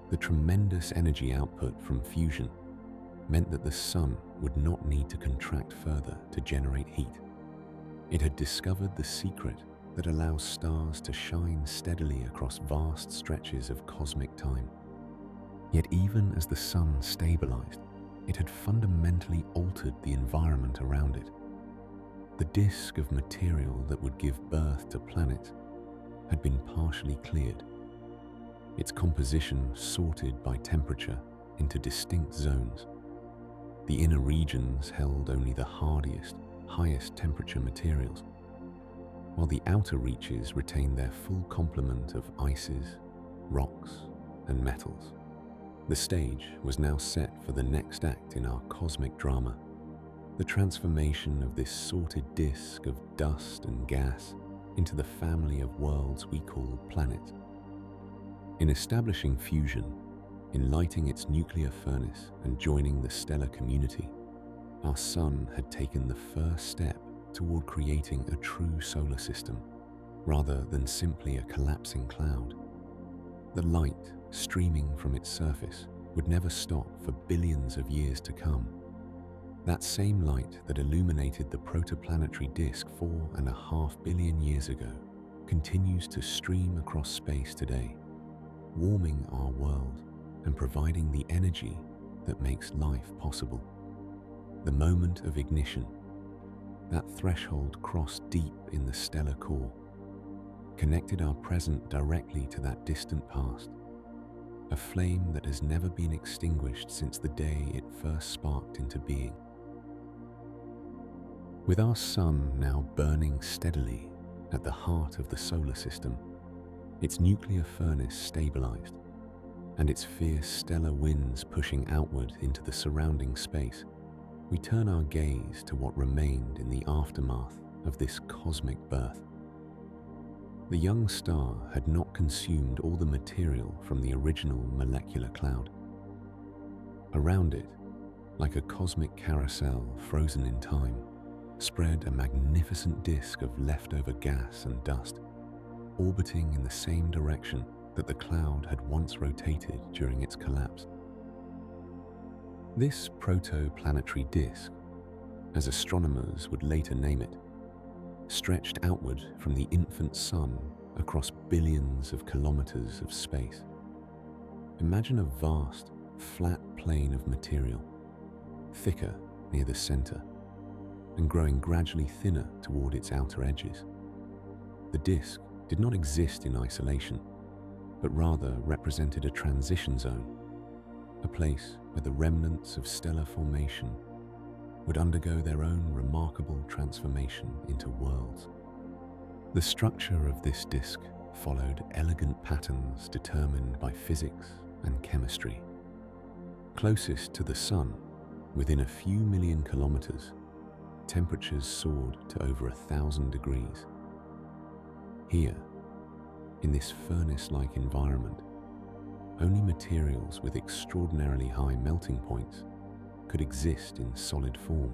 The tremendous energy output from fusion meant that the sun would not need to contract further to generate heat. It had discovered the secret that allows stars to shine steadily across vast stretches of cosmic time. Yet even as the sun stabilized, it had fundamentally altered the environment around it. The disk of material that would give birth to planets had been partially cleared, its composition sorted by temperature into distinct zones. The inner regions held only the hardiest, highest temperature materials, while the outer reaches retained their full complement of ices, rocks, and metals. The stage was now set for the next act in our cosmic drama, the transformation of this sorted disk of dust and gas into the family of worlds we call planets. In establishing fusion, in lighting its nuclear furnace and joining the stellar community, our sun had taken the first step toward creating a true solar system, rather than simply a collapsing cloud. The light streaming from its surface would never stop for billions of years to come. That same light that illuminated the protoplanetary disk 4.5 billion years ago continues to stream across space today, warming our world and providing the energy that makes life possible. The moment of ignition, that threshold crossed deep in the stellar core, connected our present directly to that distant past, a flame that has never been extinguished since the day it first sparked into being. With our sun now burning steadily at the heart of the solar system, its nuclear furnace stabilized, and its fierce stellar winds pushing outward into the surrounding space, we turn our gaze to what remained in the aftermath of this cosmic birth. The young star had not consumed all the material from the original molecular cloud. Around it, like a cosmic carousel frozen in time, spread a magnificent disk of leftover gas and dust, orbiting in the same direction that the cloud had once rotated during its collapse. This protoplanetary disk, as astronomers would later name it, stretched outward from the infant sun across billions of kilometers of space. Imagine a vast, flat plane of material, thicker near the center, and growing gradually thinner toward its outer edges. The disk did not exist in isolation, but rather represented a transition zone, a place where the remnants of stellar formation would undergo their own remarkable transformation into worlds. The structure of this disk followed elegant patterns determined by physics and chemistry. Closest to the sun, within a few million kilometers, temperatures soared to over 1,000 degrees. Here, in this furnace-like environment, only materials with extraordinarily high melting points could exist in solid form.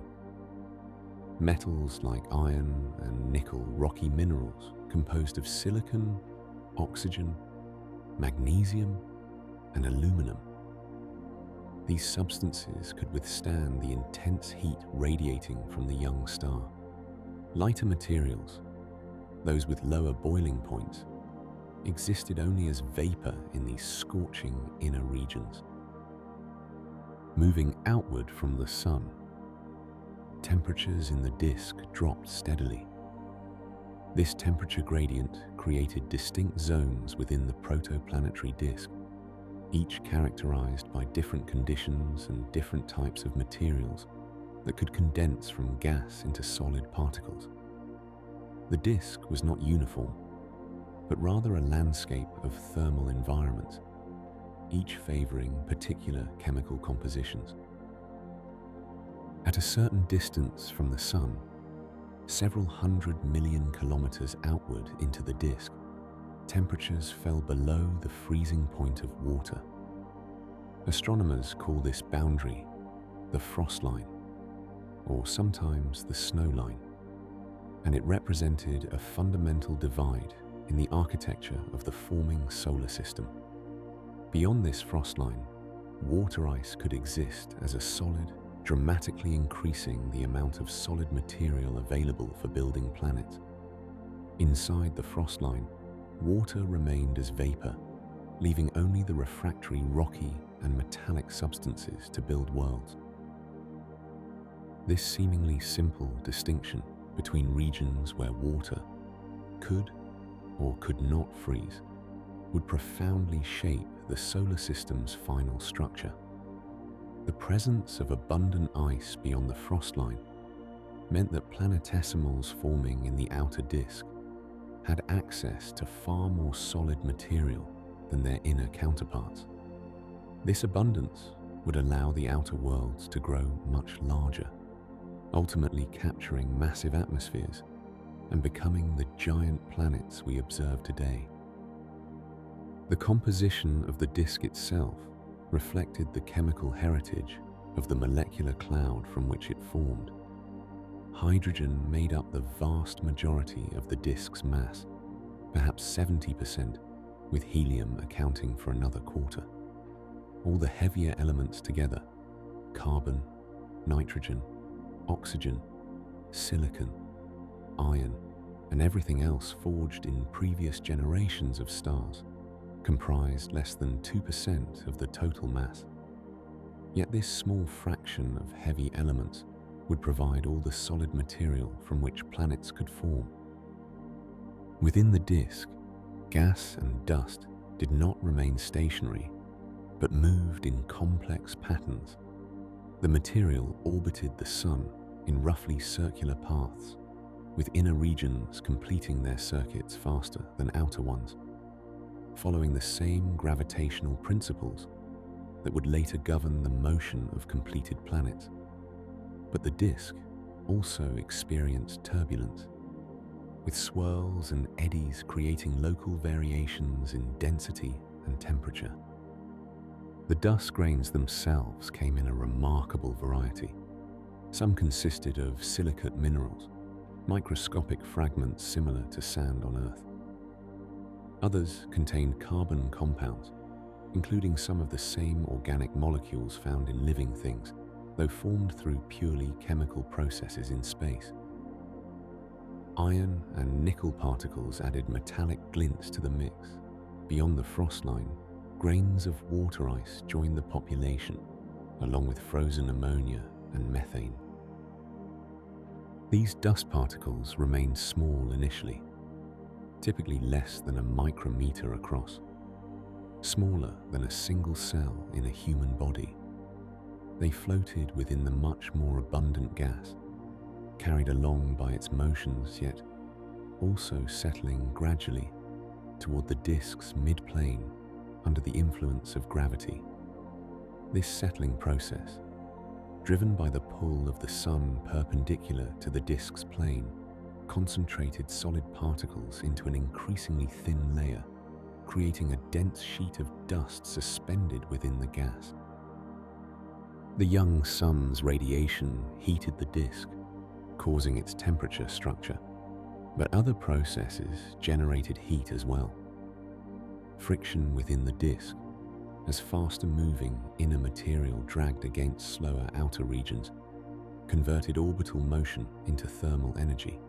Metals like iron and nickel, rocky minerals composed of silicon, oxygen, magnesium, and aluminum. These substances could withstand the intense heat radiating from the young star. Lighter materials, those with lower boiling points, existed only as vapor in these scorching inner regions. Moving outward from the sun, temperatures in the disk dropped steadily. This temperature gradient created distinct zones within the protoplanetary disk, each characterized by different conditions and different types of materials that could condense from gas into solid particles. The disk was not uniform, but rather a landscape of thermal environments, each favoring particular chemical compositions. At a certain distance from the sun, several 100 million kilometers outward into the disk, temperatures fell below the freezing point of water. Astronomers call this boundary the frost line, or sometimes the snow line, and it represented a fundamental divide in the architecture of the forming solar system. Beyond this frost line, water ice could exist as a solid, dramatically increasing the amount of solid material available for building planets. Inside the frost line, water remained as vapor, leaving only the refractory rocky and metallic substances to build worlds. This seemingly simple distinction between regions where water could or could not freeze would profoundly shape the solar system's final structure. The presence of abundant ice beyond the frost line meant that planetesimals forming in the outer disk had access to far more solid material than their inner counterparts. This abundance would allow the outer worlds to grow much larger, ultimately capturing massive atmospheres and becoming the giant planets we observe today. The composition of the disk itself reflected the chemical heritage of the molecular cloud from which it formed. hydrogen made up the vast majority of the disk's mass, perhaps 70%, with helium accounting for another quarter. All the heavier elements together, carbon, nitrogen, oxygen, silicon, iron, and everything else forged in previous generations of stars, comprised less than 2% of the total mass. Yet this small fraction of heavy elements would provide all the solid material from which planets could form. Within the disk, gas and dust did not remain stationary, but moved in complex patterns. The material orbited the Sun in roughly circular paths, with inner regions completing their circuits faster than outer ones, following the same gravitational principles that would later govern the motion of completed planets. But the disk also experienced turbulence, with swirls and eddies creating local variations in density and temperature. The dust grains themselves came in a remarkable variety. Some consisted of silicate minerals, microscopic fragments similar to sand on Earth. Others contained carbon compounds, including some of the same organic molecules found in living things, though formed through purely chemical processes in space. Iron and nickel particles added metallic glints to the mix. Beyond the frost line, grains of water ice joined the population, along with frozen ammonia and methane. These dust particles remained small initially, typically less than a micrometer across, smaller than a single cell in a human body. They floated within the much more abundant gas, carried along by its motions, yet also settling gradually toward the disk's mid-plane under the influence of gravity. This settling process, driven by the pull of the Sun perpendicular to the disk's plane, concentrated solid particles into an increasingly thin layer, creating a dense sheet of dust suspended within the gas. The young Sun's radiation heated the disk, causing its temperature structure, but other processes generated heat as well. Friction within the disk, as faster-moving inner material dragged against slower outer regions, converted orbital motion into thermal energy.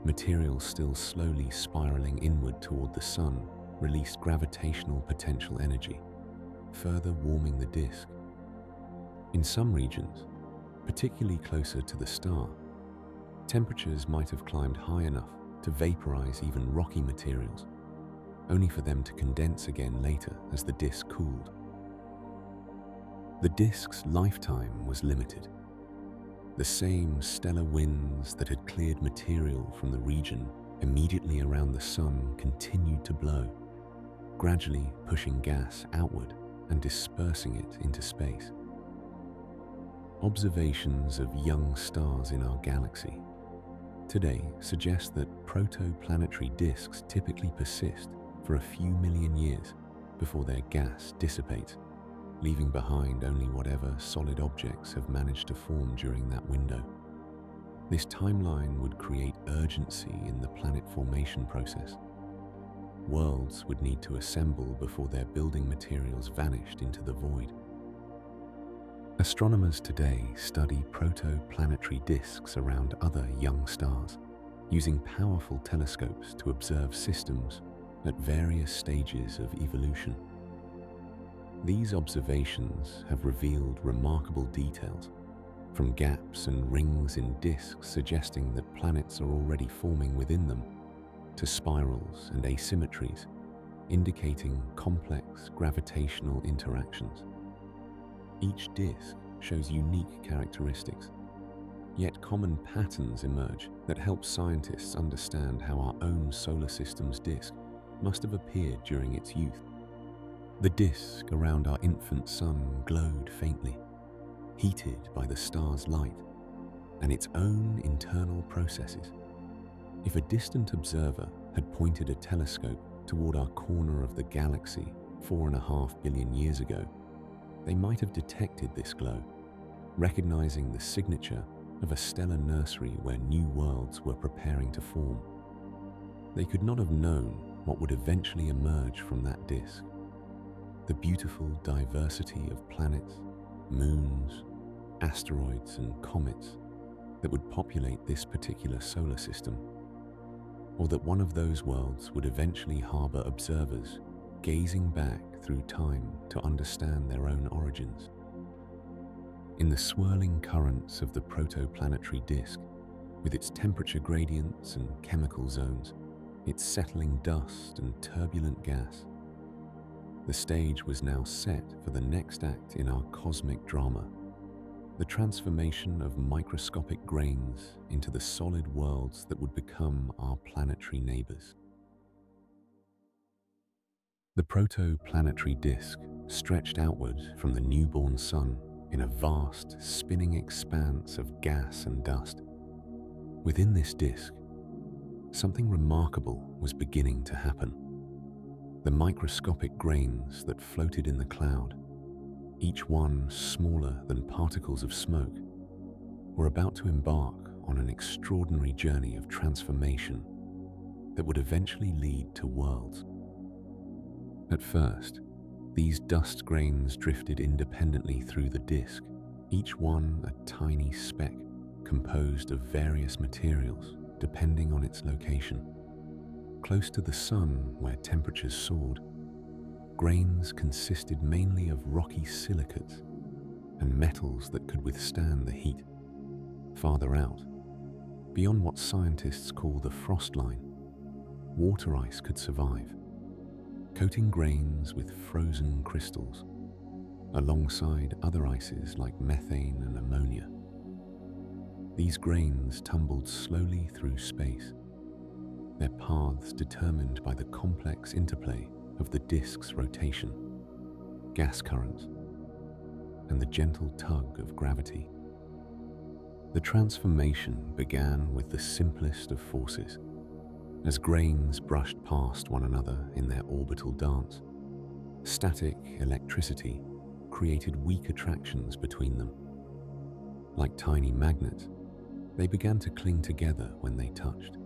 Material still slowly spiraling inward toward the Sun released gravitational potential energy, further warming the disk. In some regions, particularly closer to the star, temperatures might have climbed high enough to vaporize even rocky materials, only for them to condense again later as the disk cooled. The disk's lifetime was limited. The same stellar winds that had cleared material from the region immediately around the Sun continued to blow, gradually pushing gas outward and dispersing it into space. Observations of young stars in our galaxy today suggest that protoplanetary disks typically persist for a few million years before their gas dissipates, leaving behind only whatever solid objects have managed to form during that window. This timeline would create urgency in the planet formation process. Worlds would need to assemble before their building materials vanished into the void. Astronomers today study protoplanetary disks around other young stars, using powerful telescopes to observe systems at various stages of evolution. These observations have revealed remarkable details, from gaps and rings in disks suggesting that planets are already forming within them, to spirals and asymmetries, indicating complex gravitational interactions. Each disk shows unique characteristics, yet common patterns emerge that help scientists understand how our own solar system's disk must have appeared during its youth. The disk around our infant Sun glowed faintly, heated by the star's light and its own internal processes. If a distant observer had pointed a telescope toward our corner of the galaxy 4.5 billion years ago, they might have detected this glow, recognizing the signature of a stellar nursery where new worlds were preparing to form. They could not have known what would eventually emerge from that disk: the beautiful diversity of planets, moons, asteroids, and comets that would populate this particular solar system, or that one of those worlds would eventually harbor observers gazing back through time to understand their own origins. In the swirling currents of the protoplanetary disk, with its temperature gradients and chemical zones, its settling dust and turbulent gas, the stage was now set for the next act in our cosmic drama: the transformation of microscopic grains into the solid worlds that would become our planetary neighbors. The protoplanetary disk stretched outward from the newborn sun in a vast, spinning expanse of gas and dust. Within this disk, something remarkable was beginning to happen. The microscopic grains that floated in the cloud, each one smaller than particles of smoke, were about to embark on an extraordinary journey of transformation that would eventually lead to worlds. At first, these dust grains drifted independently through the disk, each one a tiny speck composed of various materials depending on its location. Close to the sun, where temperatures soared, grains consisted mainly of rocky silicates and metals that could withstand the heat. Farther out, beyond what scientists call the frost line, water ice could survive, coating grains with frozen crystals, alongside other ices like methane and ammonia. These grains tumbled slowly through space, their paths determined by the complex interplay of the disk's rotation, gas currents, and the gentle tug of gravity. The transformation began with the simplest of forces. As grains brushed past one another in their orbital dance, static electricity created weak attractions between them. Like tiny magnets, they began to cling together when they touched.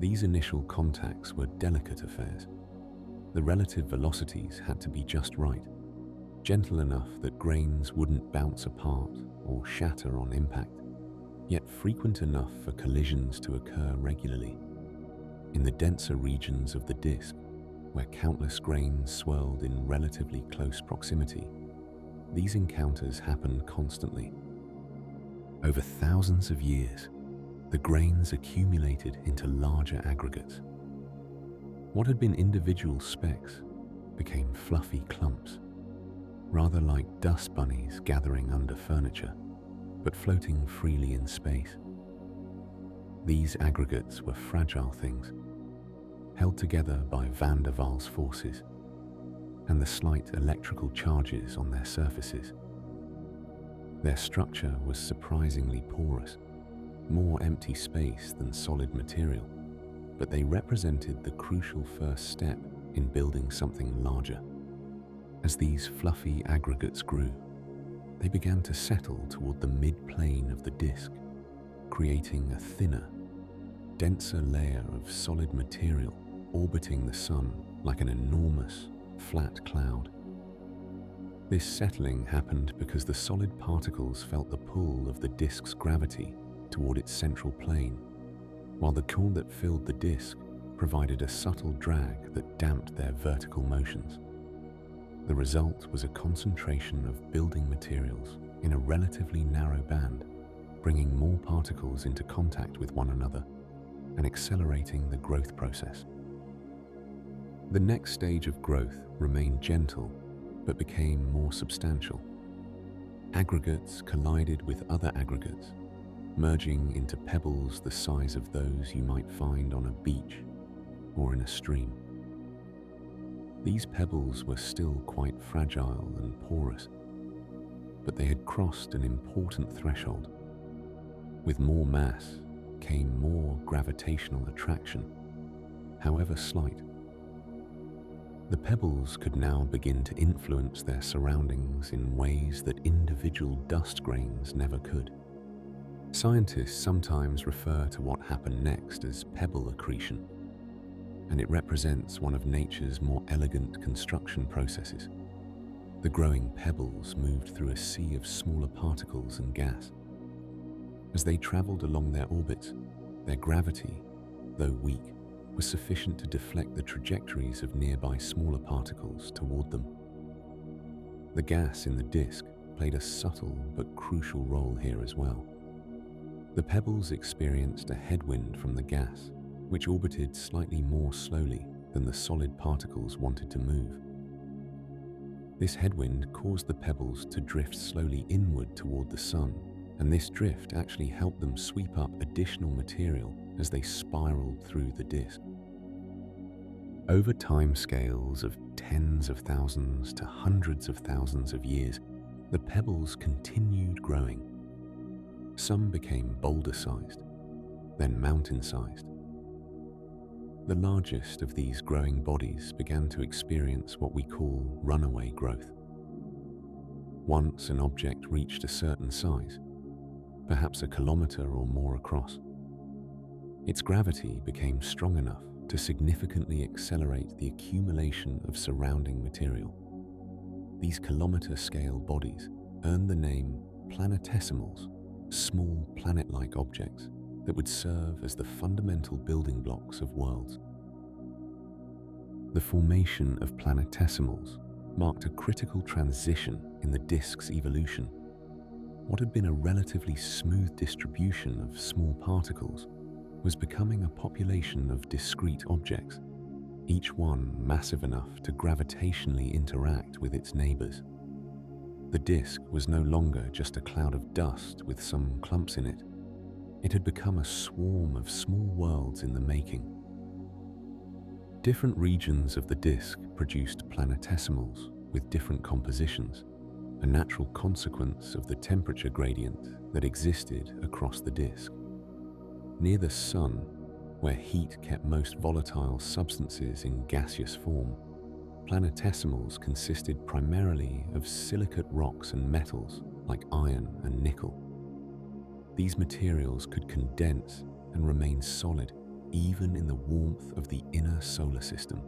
These initial contacts were delicate affairs. The relative velocities had to be just right, gentle enough that grains wouldn't bounce apart or shatter on impact, yet frequent enough for collisions to occur regularly. In the denser regions of the disk, where countless grains swirled in relatively close proximity, these encounters happened constantly. Over thousands of years, the grains accumulated into larger aggregates. What had been individual specks became fluffy clumps, rather like dust bunnies gathering under furniture, but floating freely in space. These aggregates were fragile things, held together by van der Waals forces and the slight electrical charges on their surfaces. Their structure was surprisingly porous, more empty space than solid material, but they represented the crucial first step in building something larger. As these fluffy aggregates grew, they began to settle toward the mid-plane of the disk, creating a thinner, denser layer of solid material orbiting the sun like an enormous, flat cloud. This settling happened because the solid particles felt the pull of the disk's gravity toward its central plane, while the core that filled the disk provided a subtle drag that damped their vertical motions. The result was a concentration of building materials in a relatively narrow band, bringing more particles into contact with one another and accelerating the growth process. The next stage of growth remained gentle, but became more substantial. Aggregates collided with other aggregates, merging into pebbles the size of those you might find on a beach or in a stream. These pebbles were still quite fragile and porous, but they had crossed an important threshold. With more mass came more gravitational attraction, however slight. The pebbles could now begin to influence their surroundings in ways that individual dust grains never could. Scientists sometimes refer to what happened next as pebble accretion, and it represents one of nature's more elegant construction processes. The growing pebbles moved through a sea of smaller particles and gas. As they traveled along their orbits, their gravity, though weak, was sufficient to deflect the trajectories of nearby smaller particles toward them. The gas in the disk played a subtle but crucial role here as well. The pebbles experienced a headwind from the gas, which orbited slightly more slowly than the solid particles wanted to move. This headwind caused the pebbles to drift slowly inward toward the sun, and this drift actually helped them sweep up additional material as they spiraled through the disk. Over timescales of tens of thousands to hundreds of thousands of years, the pebbles continued growing. Some became boulder-sized, then mountain-sized. The largest of these growing bodies began to experience what we call runaway growth. Once an object reached a certain size, perhaps a kilometer or more across, its gravity became strong enough to significantly accelerate the accumulation of surrounding material. These kilometer-scale bodies earned the name planetesimals, small planet-like objects that would serve as the fundamental building blocks of worlds. The formation of planetesimals marked a critical transition in the disk's evolution. What had been a relatively smooth distribution of small particles was becoming a population of discrete objects, each one massive enough to gravitationally interact with its neighbors. The disk was no longer just a cloud of dust with some clumps in it. It had become a swarm of small worlds in the making. Different regions of the disk produced planetesimals with different compositions, a natural consequence of the temperature gradient that existed across the disk. Near the sun, where heat kept most volatile substances in gaseous form, planetesimals consisted primarily of silicate rocks and metals like iron and nickel. These materials could condense and remain solid even in the warmth of the inner solar system.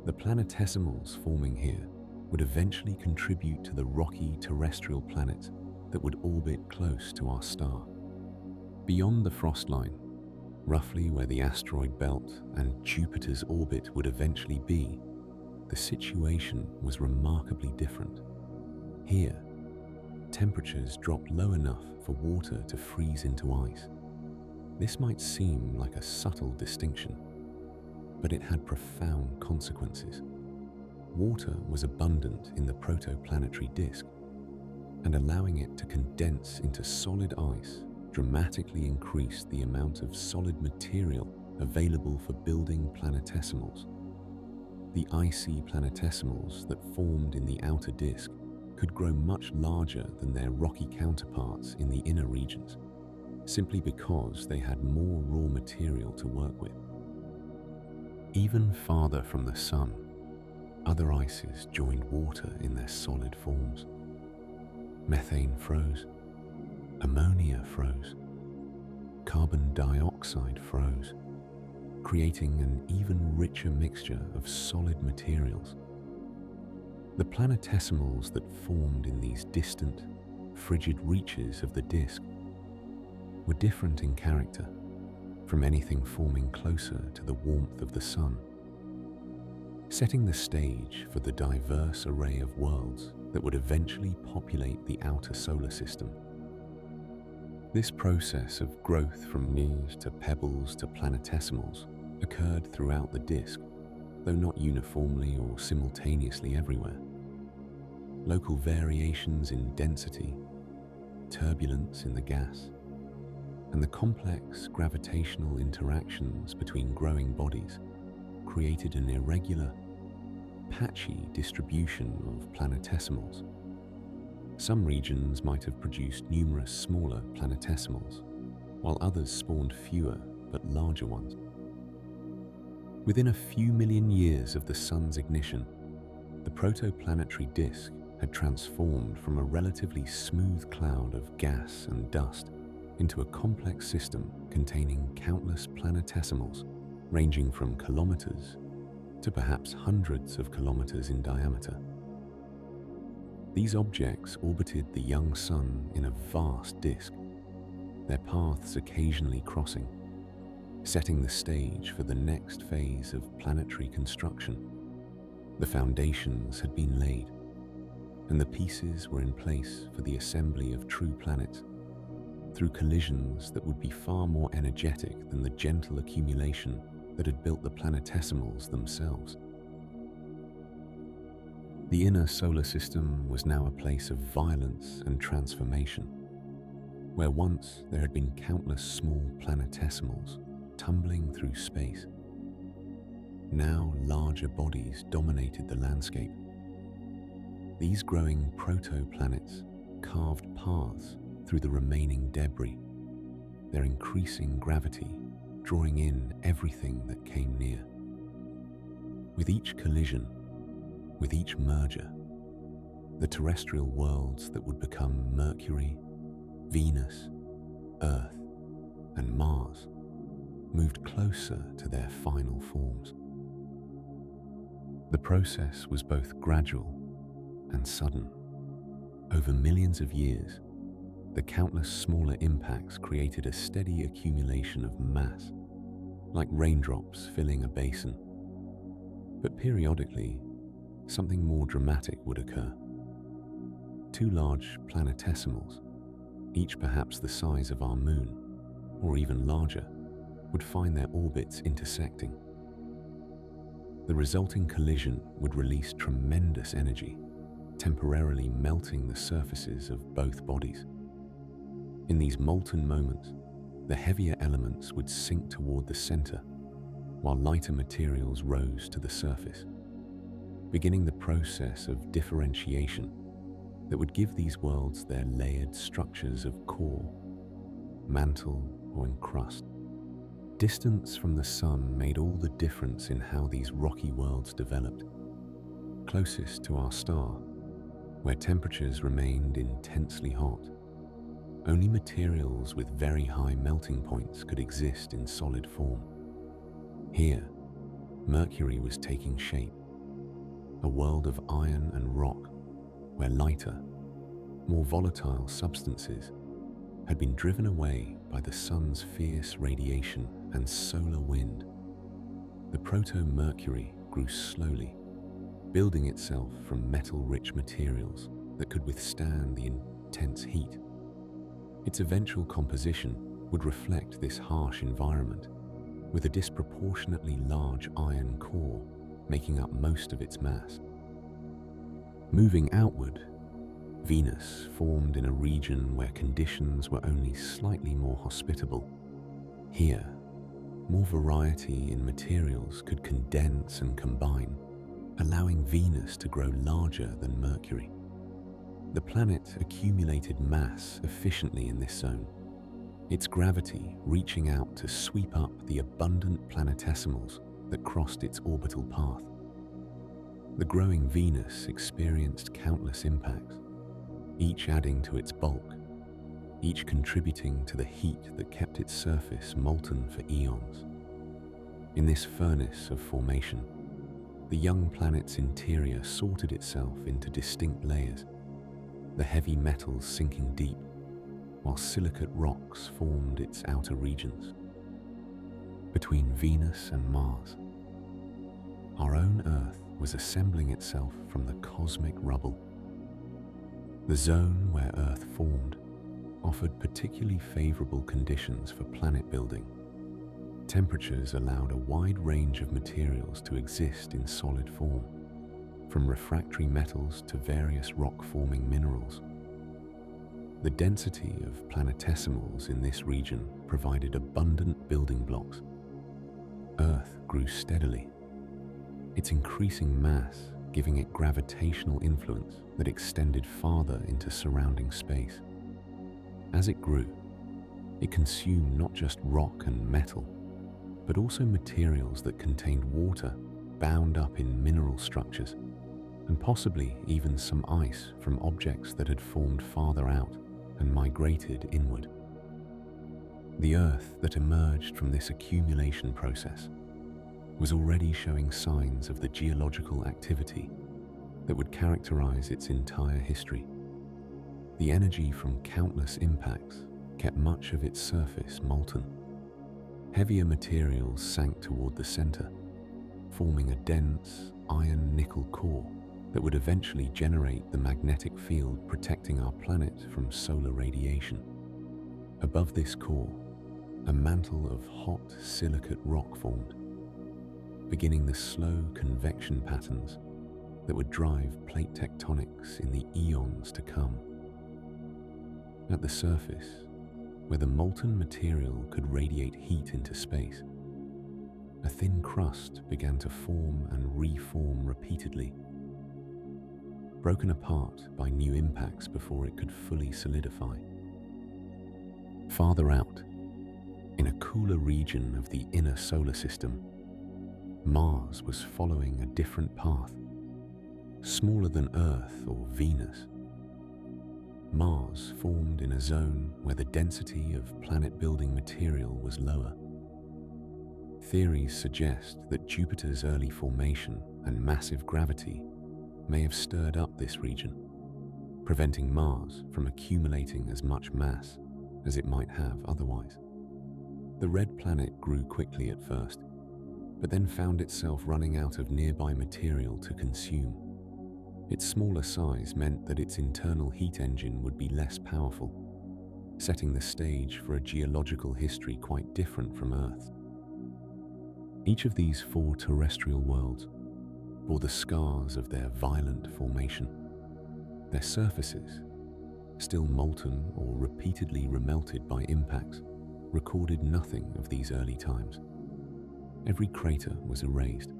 The planetesimals forming here would eventually contribute to the rocky terrestrial planets that would orbit close to our star. Beyond the frost line, roughly where the asteroid belt and Jupiter's orbit would eventually be, the situation was remarkably different. Here, temperatures dropped low enough for water to freeze into ice. This might seem like a subtle distinction, but it had profound consequences. Water was abundant in the protoplanetary disk, and allowing it to condense into solid ice dramatically increased the amount of solid material available for building planetesimals. The icy planetesimals that formed in the outer disk could grow much larger than their rocky counterparts in the inner regions, simply because they had more raw material to work with. Even farther from the sun, other ices joined water in their solid forms. Methane froze, ammonia froze, carbon dioxide froze, creating an even richer mixture of solid materials. The planetesimals that formed in these distant, frigid reaches of the disk were different in character from anything forming closer to the warmth of the sun, setting the stage for the diverse array of worlds that would eventually populate the outer solar system. This process of growth from nears to pebbles to planetesimals occurred throughout the disk, though not uniformly or simultaneously everywhere. Local variations in density, turbulence in the gas, and the complex gravitational interactions between growing bodies created an irregular, patchy distribution of planetesimals. Some regions might have produced numerous smaller planetesimals, while others spawned fewer but larger ones. Within a few million years of the sun's ignition, the protoplanetary disk had transformed from a relatively smooth cloud of gas and dust into a complex system containing countless planetesimals ranging from kilometers to perhaps hundreds of kilometers in diameter. These objects orbited the young sun in a vast disk, their paths occasionally crossing, setting the stage for the next phase of planetary construction. The foundations had been laid, and the pieces were in place for the assembly of true planets through collisions that would be far more energetic than the gentle accumulation that had built the planetesimals themselves. The inner solar system was now a place of violence and transformation, where once there had been countless small planetesimals tumbling through space. Now larger bodies dominated the landscape. These growing protoplanets carved paths through the remaining debris, their increasing gravity drawing in everything that came near. With each collision, with each merger, the terrestrial worlds that would become Mercury, Venus, Earth, and Mars moved closer to their final forms. The process was both gradual and sudden. Over millions of years, the countless smaller impacts created a steady accumulation of mass, like raindrops filling a basin. But periodically, something more dramatic would occur. Two large planetesimals, each perhaps the size of our moon, or even larger, would find their orbits intersecting. The resulting collision would release tremendous energy, temporarily melting the surfaces of both bodies. In these molten moments, the heavier elements would sink toward the center, while lighter materials rose to the surface, beginning the process of differentiation that would give these worlds their layered structures of core, mantle, or encrust. Distance from the sun made all the difference in how these rocky worlds developed. Closest to our star, where temperatures remained intensely hot, only materials with very high melting points could exist in solid form. Here, Mercury was taking shape, a world of iron and rock, where lighter, more volatile substances had been driven away by the sun's fierce radiation and solar wind. The proto-Mercury grew slowly, building itself from metal-rich materials that could withstand the intense heat. Its eventual composition would reflect this harsh environment, with a disproportionately large iron core making up most of its mass. Moving outward, Venus formed in a region where conditions were only slightly more hospitable. Here, more variety in materials could condense and combine, allowing Venus to grow larger than Mercury. The planet accumulated mass efficiently in this zone, its gravity reaching out to sweep up the abundant planetesimals that crossed its orbital path. The growing Venus experienced countless impacts, each adding to its bulk, each contributing to the heat that kept its surface molten for eons. In this furnace of formation, the young planet's interior sorted itself into distinct layers, the heavy metals sinking deep, while silicate rocks formed its outer regions. Between Venus and Mars, our own Earth was assembling itself from the cosmic rubble. The zone where Earth formed offered particularly favorable conditions for planet building. Temperatures allowed a wide range of materials to exist in solid form, from refractory metals to various rock-forming minerals. The density of planetesimals in this region provided abundant building blocks. Earth grew steadily, its increasing mass giving it gravitational influence that extended farther into surrounding space. As it grew, it consumed not just rock and metal, but also materials that contained water bound up in mineral structures, and possibly even some ice from objects that had formed farther out and migrated inward. The Earth that emerged from this accumulation process was already showing signs of the geological activity that would characterize its entire history. The energy from countless impacts kept much of its surface molten. Heavier materials sank toward the center, forming a dense iron-nickel core that would eventually generate the magnetic field protecting our planet from solar radiation. Above this core, a mantle of hot silicate rock formed, beginning the slow convection patterns that would drive plate tectonics in the eons to come. At the surface, where the molten material could radiate heat into space, a thin crust began to form and reform repeatedly, broken apart by new impacts before it could fully solidify. Farther out, in a cooler region of the inner solar system, Mars was following a different path, smaller than Earth or Venus. Mars formed in a zone where the density of planet-building material was lower. Theories suggest that Jupiter's early formation and massive gravity may have stirred up this region, preventing Mars from accumulating as much mass as it might have otherwise. The red planet grew quickly at first, but then found itself running out of nearby material to consume. Its smaller size meant that its internal heat engine would be less powerful, setting the stage for a geological history quite different from Earth. Each of these 4 terrestrial worlds bore the scars of their violent formation. Their surfaces, still molten or repeatedly remelted by impacts, recorded nothing of these early times. Every crater was erased,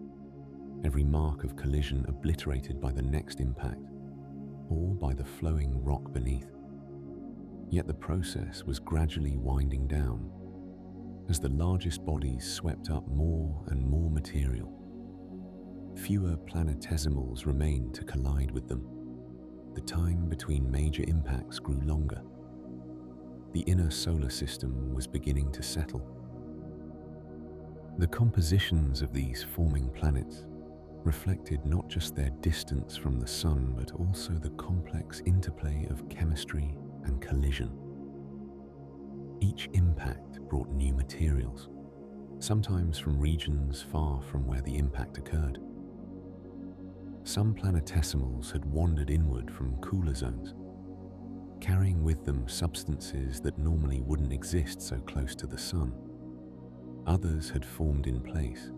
every mark of collision obliterated by the next impact, or by the flowing rock beneath. Yet the process was gradually winding down as the largest bodies swept up more and more material. Fewer planetesimals remained to collide with them. The time between major impacts grew longer. The inner solar system was beginning to settle. The compositions of these forming planets reflected not just their distance from the Sun, but also the complex interplay of chemistry and collision. Each impact brought new materials, sometimes from regions far from where the impact occurred. Some planetesimals had wandered inward from cooler zones, carrying with them substances that normally wouldn't exist so close to the Sun. Others had formed in place,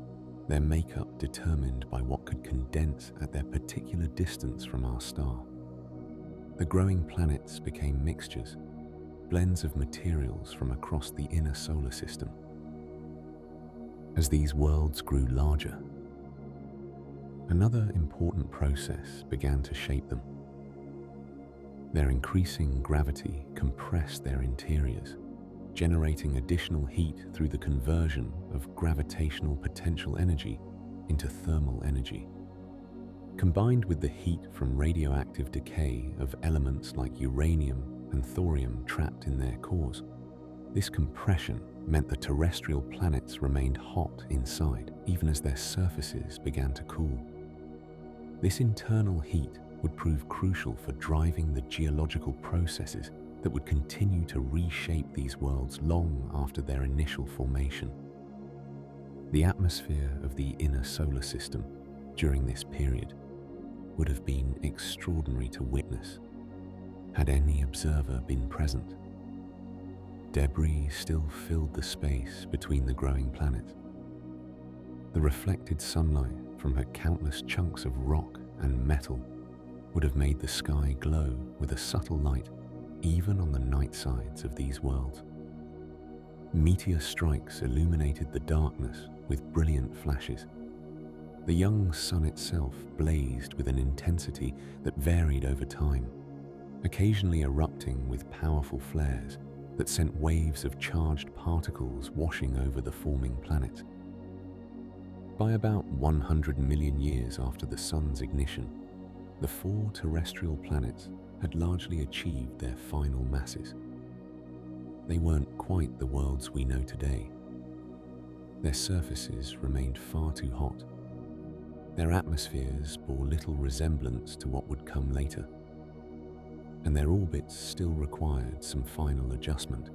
their makeup determined by what could condense at their particular distance from our star. The growing planets became mixtures, blends of materials from across the inner solar system. As these worlds grew larger, another important process began to shape them. Their increasing gravity compressed their interiors, generating additional heat through the conversion of gravitational potential energy into thermal energy. Combined with the heat from radioactive decay of elements like uranium and thorium trapped in their cores, this compression meant the terrestrial planets remained hot inside, even as their surfaces began to cool. This internal heat would prove crucial for driving the geological processes that would continue to reshape these worlds long after their initial formation. The atmosphere of the inner solar system during this period would have been extraordinary to witness, had any observer been present. Debris still filled the space between the growing planets. The reflected sunlight from her countless chunks of rock and metal would have made the sky glow with a subtle light even on the night sides of these worlds. Meteor strikes illuminated the darkness with brilliant flashes. The young sun itself blazed with an intensity that varied over time, occasionally erupting with powerful flares that sent waves of charged particles washing over the forming planet. By about 100 million years after the sun's ignition, the 4 terrestrial planets had largely achieved their final masses. they weren't quite the worlds we know today. Their surfaces remained far too hot. Their atmospheres bore little resemblance to what would come later, and their orbits still required some final adjustment.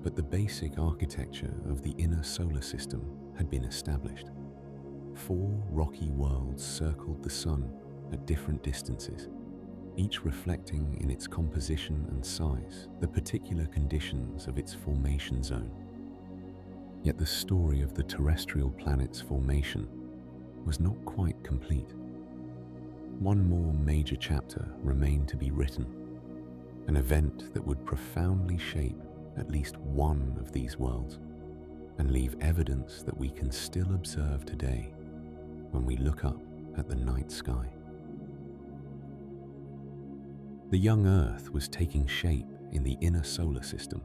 But the basic architecture of the inner solar system had been established. 4 rocky worlds circled the Sun at different distances, each reflecting in its composition and size the particular conditions of its formation zone. Yet the story of the terrestrial planet's formation was not quite complete. One more major chapter remained to be written, an event that would profoundly shape at least one of these worlds and leave evidence that we can still observe today when we look up at the night sky. The young Earth was taking shape in the inner solar system,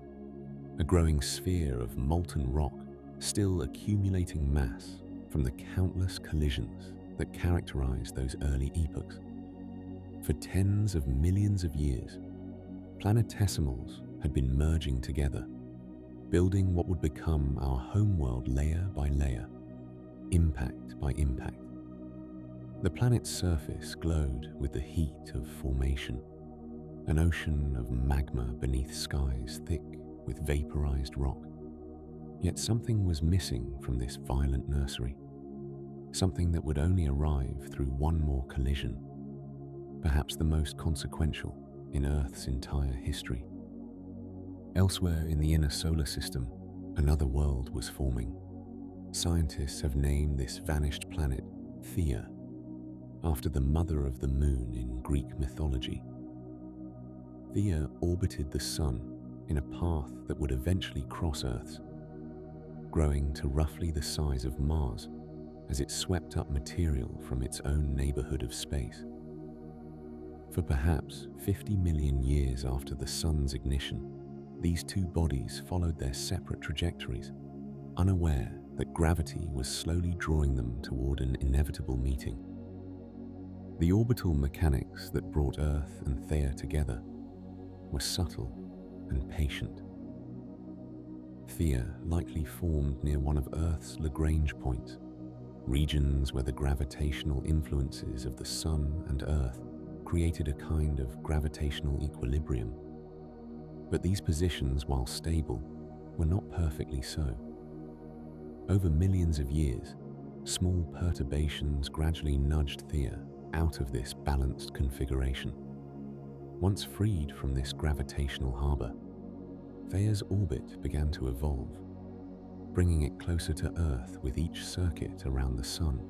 a growing sphere of molten rock still accumulating mass from the countless collisions that characterized those early epochs. For tens of millions of years, planetesimals had been merging together, building what would become our homeworld layer by layer, impact by impact. The planet's surface glowed with the heat of formation, an ocean of magma beneath skies thick with vaporized rock. Yet something was missing from this violent nursery, something that would only arrive through one more collision, perhaps the most consequential in Earth's entire history. Elsewhere in the inner solar system, another world was forming. Scientists have named this vanished planet Theia, after the mother of the moon in Greek mythology. Theia orbited the Sun in a path that would eventually cross Earth's, growing to roughly the size of Mars as it swept up material from its own neighborhood of space. For perhaps 50 million years after the Sun's ignition, these two bodies followed their separate trajectories, unaware that gravity was slowly drawing them toward an inevitable meeting. The orbital mechanics that brought Earth and Theia together were subtle and patient. Theia likely formed near one of Earth's Lagrange points, regions where the gravitational influences of the Sun and Earth created a kind of gravitational equilibrium. But these positions, while stable, were not perfectly so. Over millions of years, small perturbations gradually nudged Theia out of this balanced configuration. Once freed from this gravitational harbor, Theia's orbit began to evolve, bringing it closer to Earth with each circuit around the Sun.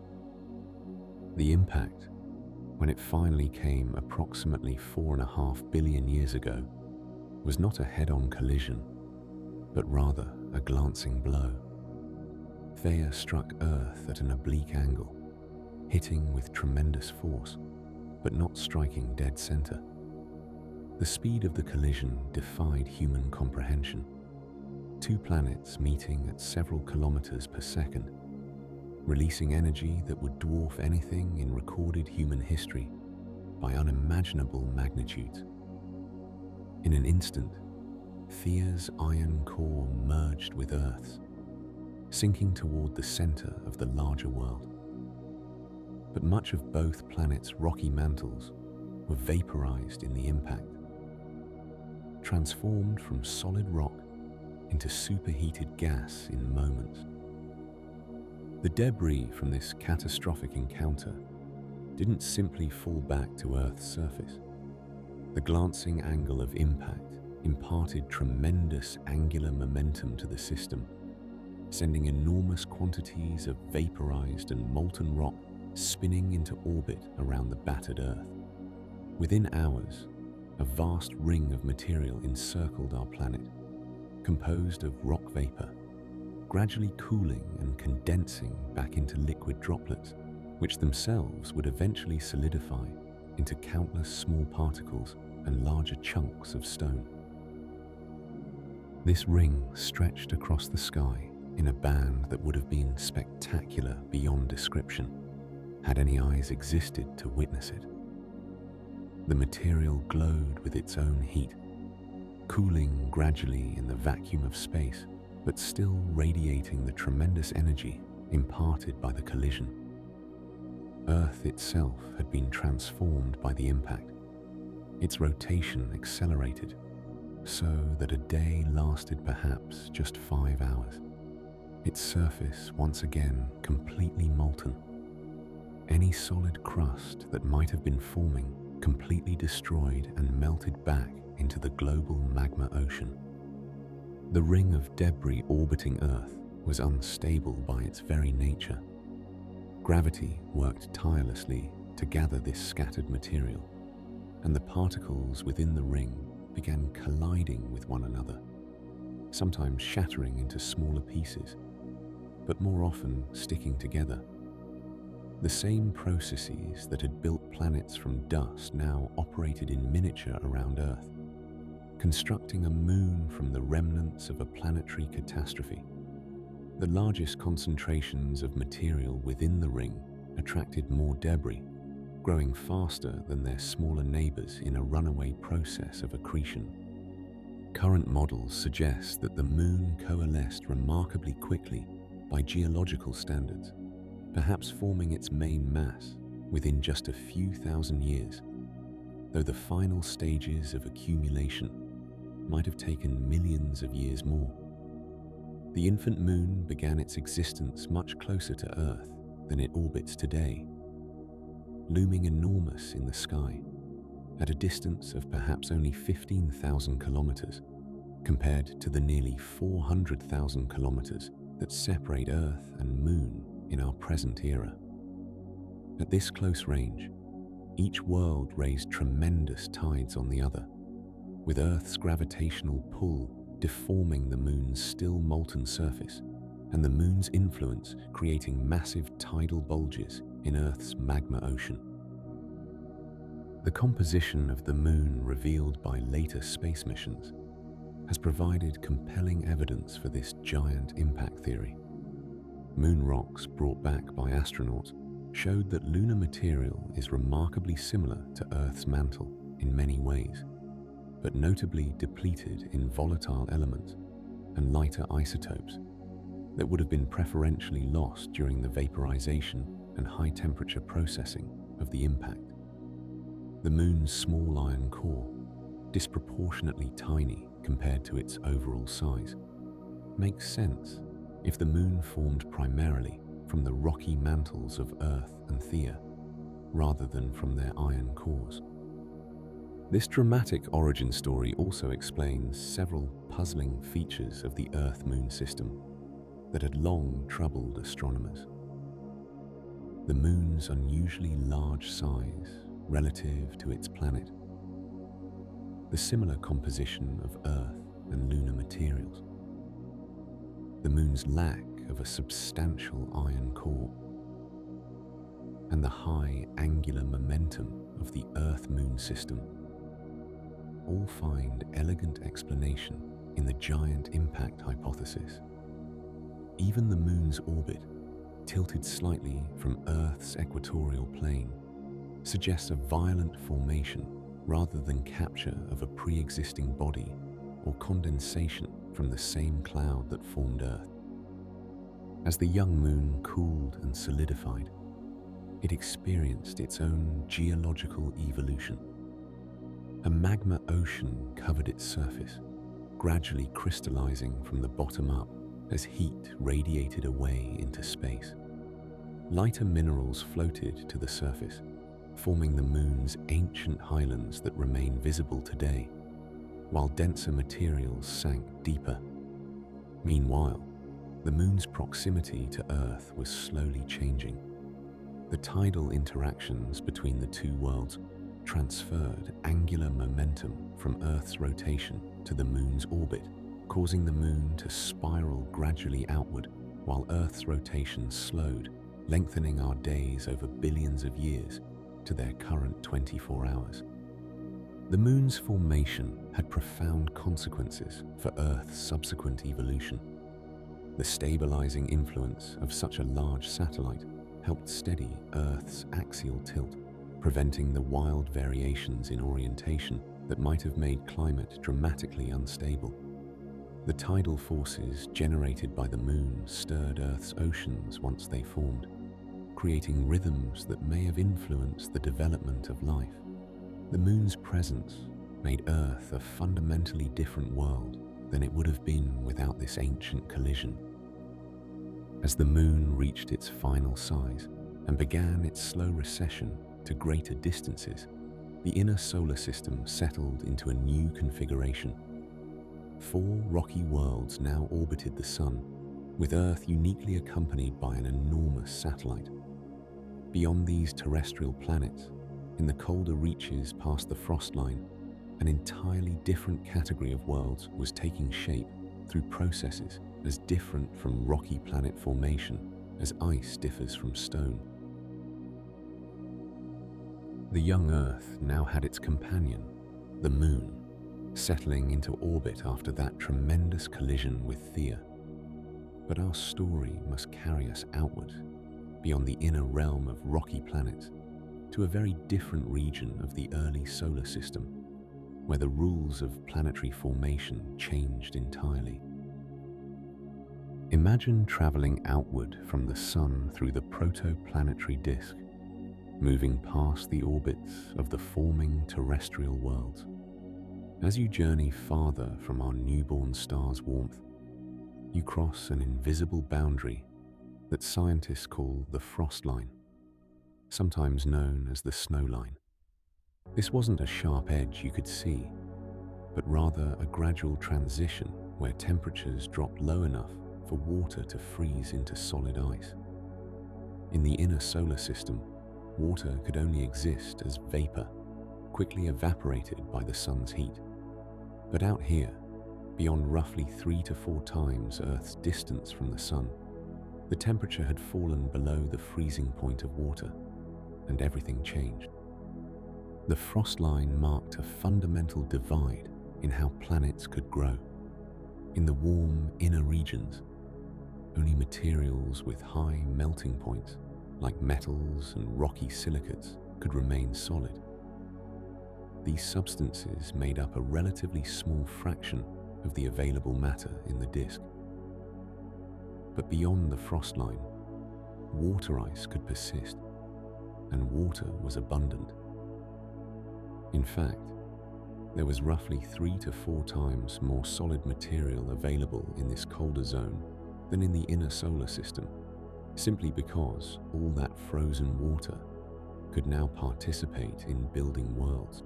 The impact, when it finally came approximately 4.5 billion years ago, was not a head-on collision, but rather a glancing blow. Theia struck Earth at an oblique angle, hitting with tremendous force, but not striking dead center. The speed of the collision defied human comprehension. 2 planets meeting at several kilometers per second, releasing energy that would dwarf anything in recorded human history by unimaginable magnitudes. In an instant, Theia's iron core merged with Earth's, sinking toward the center of the larger world. But much of both planets' rocky mantles were vaporized in the impact, transformed from solid rock into superheated gas in moments. The debris from this catastrophic encounter didn't simply fall back to Earth's surface. The glancing angle of impact imparted tremendous angular momentum to the system, sending enormous quantities of vaporized and molten rock spinning into orbit around the battered Earth. Within hours, a vast ring of material encircled our planet, composed of rock vapor, gradually cooling and condensing back into liquid droplets, which themselves would eventually solidify into countless small particles and larger chunks of stone. This ring stretched across the sky in a band that would have been spectacular beyond description, had any eyes existed to witness it. The material glowed with its own heat, cooling gradually in the vacuum of space, but still radiating the tremendous energy imparted by the collision. Earth itself had been transformed by the impact. Its rotation accelerated, so that a day lasted perhaps just 5 hours. Its surface once again completely molten. Any solid crust that might have been forming completely destroyed and melted back into the global magma ocean. The ring of debris orbiting Earth was unstable by its very nature. Gravity worked tirelessly to gather this scattered material, and the particles within the ring began colliding with one another, sometimes shattering into smaller pieces, but more often sticking together. The same processes that had built planets from dust now operated in miniature around Earth, constructing a moon from the remnants of a planetary catastrophe. The largest concentrations of material within the ring attracted more debris, growing faster than their smaller neighbors in a runaway process of accretion. Current models suggest that the moon coalesced remarkably quickly by geological standards, perhaps forming its main mass within just a few thousand years, though the final stages of accumulation might have taken millions of years more. The infant moon began its existence much closer to Earth than it orbits today, looming enormous in the sky, at a distance of perhaps only 15,000 kilometers, compared to the nearly 400,000 kilometers that separate Earth and Moon in our present era. At this close range, each world raised tremendous tides on the other, with Earth's gravitational pull deforming the Moon's still molten surface, and the Moon's influence creating massive tidal bulges in Earth's magma ocean. The composition of the Moon revealed by later space missions has provided compelling evidence for this giant impact theory. Moon rocks brought back by astronauts showed that lunar material is remarkably similar to Earth's mantle in many ways, but notably depleted in volatile elements and lighter isotopes that would have been preferentially lost during the vaporization and high-temperature processing of the impact. The Moon's small iron core, disproportionately tiny compared to its overall size, makes sense if the Moon formed primarily from the rocky mantles of Earth and Theia, rather than from their iron cores. This dramatic origin story also explains several puzzling features of the Earth-Moon system that had long troubled astronomers. The Moon's unusually large size relative to its planet, the similar composition of Earth and lunar materials, the Moon's lack of a substantial iron core, and the high angular momentum of the Earth-Moon system all find elegant explanation in the giant impact hypothesis. Even the Moon's orbit, tilted slightly from Earth's equatorial plane, suggests a violent formation rather than capture of a pre-existing body or condensation from the same cloud that formed Earth. As the young Moon cooled and solidified, it experienced its own geological evolution. A magma ocean covered its surface, gradually crystallizing from the bottom up as heat radiated away into space. Lighter minerals floated to the surface, forming the Moon's ancient highlands that remain visible today, while denser materials sank deeper. Meanwhile, the Moon's proximity to Earth was slowly changing. The tidal interactions between the two worlds transferred angular momentum from Earth's rotation to the Moon's orbit, causing the Moon to spiral gradually outward while Earth's rotation slowed, lengthening our days over billions of years to their current 24 hours. The Moon's formation had profound consequences for Earth's subsequent evolution. The stabilizing influence of such a large satellite helped steady Earth's axial tilt, preventing the wild variations in orientation that might have made climate dramatically unstable. The tidal forces generated by the moon stirred Earth's oceans once they formed, creating rhythms that may have influenced the development of life. The moon's presence made Earth a fundamentally different world than it would have been without this ancient collision. As the moon reached its final size and began its slow recession to greater distances, the inner solar system settled into a new configuration. 4 rocky worlds now orbited the Sun, with Earth uniquely accompanied by an enormous satellite. Beyond these terrestrial planets, in the colder reaches past the frost line, an entirely different category of worlds was taking shape through processes as different from rocky planet formation as ice differs from stone. The young Earth now had its companion, the Moon, settling into orbit after that tremendous collision with Theia. But our story must carry us outward, beyond the inner realm of rocky planets, to a very different region of the early solar system, where the rules of planetary formation changed entirely. Imagine traveling outward from the Sun through the Protoplanetary Disk, moving past the orbits of the forming terrestrial worlds. As you journey farther from our newborn star's warmth, you cross an invisible boundary that scientists call the frost line, sometimes known as the snow line. This wasn't a sharp edge you could see, but rather a gradual transition where temperatures dropped low enough for water to freeze into solid ice. In the inner solar system, water could only exist as vapor, quickly evaporated by the sun's heat. But out here, beyond roughly 3 to 4 times Earth's distance from the sun, the temperature had fallen below the freezing point of water, and everything changed. The frost line marked a fundamental divide in how planets could grow. In the warm inner regions, only materials with high melting points, like metals and rocky silicates, could remain solid. These substances made up a relatively small fraction of the available matter in the disk. But beyond the frost line, water ice could persist, and water was abundant. In fact, there was roughly 3 to 4 times more solid material available in this colder zone than in the inner solar system, simply because all that frozen water could now participate in building worlds.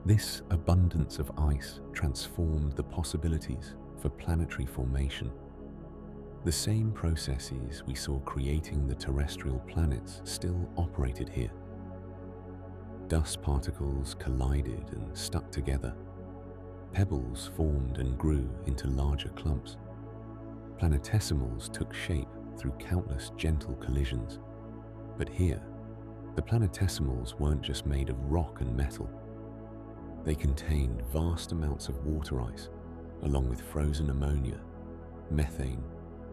This abundance of ice transformed the possibilities for planetary formation. The same processes we saw creating the terrestrial planets still operated here. Dust particles collided and stuck together. Pebbles formed and grew into larger clumps. Planetesimals took shape through countless gentle collisions. But here, the planetesimals weren't just made of rock and metal. They contained vast amounts of water ice, along with frozen ammonia, methane,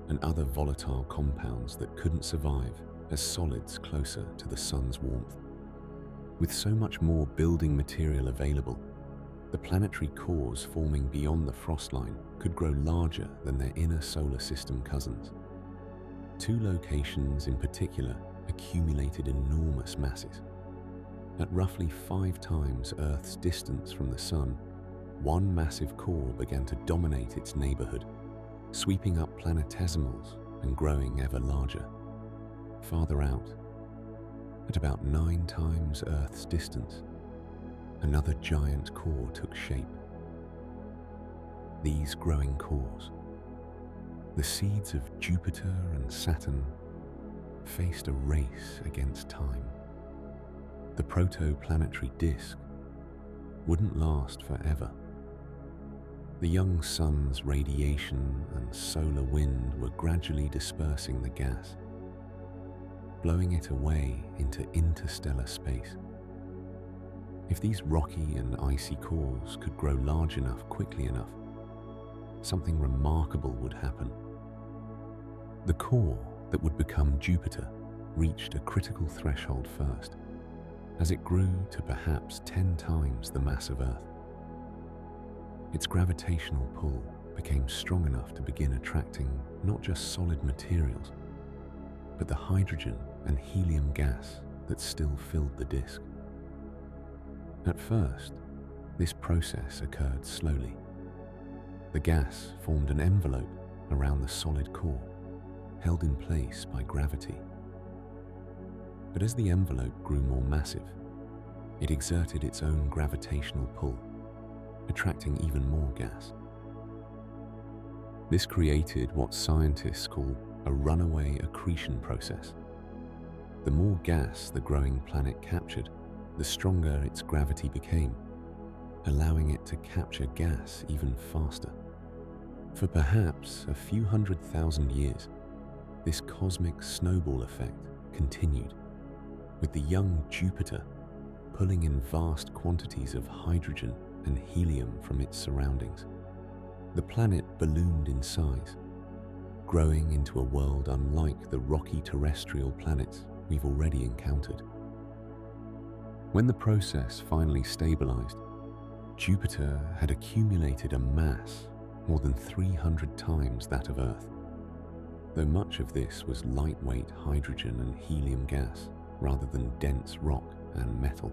and other volatile compounds that couldn't survive as solids closer to the sun's warmth. With so much more building material available, the planetary cores forming beyond the frost line could grow larger than their inner solar system cousins. 2 locations in particular accumulated enormous masses. At roughly 5 times Earth's distance from the sun, one massive core began to dominate its neighborhood, sweeping up planetesimals and growing ever larger. Farther out, at about 9 times Earth's distance, another giant core took shape. These growing cores, the seeds of Jupiter and Saturn, faced a race against time. The Protoplanetary Disk wouldn't last forever. The young sun's radiation and solar wind were gradually dispersing the gas, blowing it away into interstellar space. If these rocky and icy cores could grow large enough quickly enough, something remarkable would happen. The core that would become Jupiter reached a critical threshold first, as it grew to perhaps 10 times the mass of Earth. Its gravitational pull became strong enough to begin attracting not just solid materials, but the hydrogen and helium gas that still filled the disk. At first, this process occurred slowly. The gas formed an envelope around the solid core, held in place by gravity. But as the envelope grew more massive, it exerted its own gravitational pull, attracting even more gas. This created what scientists call a runaway accretion process. The more gas the growing planet captured, the stronger its gravity became, allowing it to capture gas even faster. For perhaps a few 100,000 years, this cosmic snowball effect continued, with the young Jupiter pulling in vast quantities of hydrogen and helium from its surroundings. The planet ballooned in size, growing into a world unlike the rocky terrestrial planets we've already encountered. When the process finally stabilized, Jupiter had accumulated a mass more than 300 times that of Earth, though much of this was lightweight hydrogen and helium gas rather than dense rock and metal.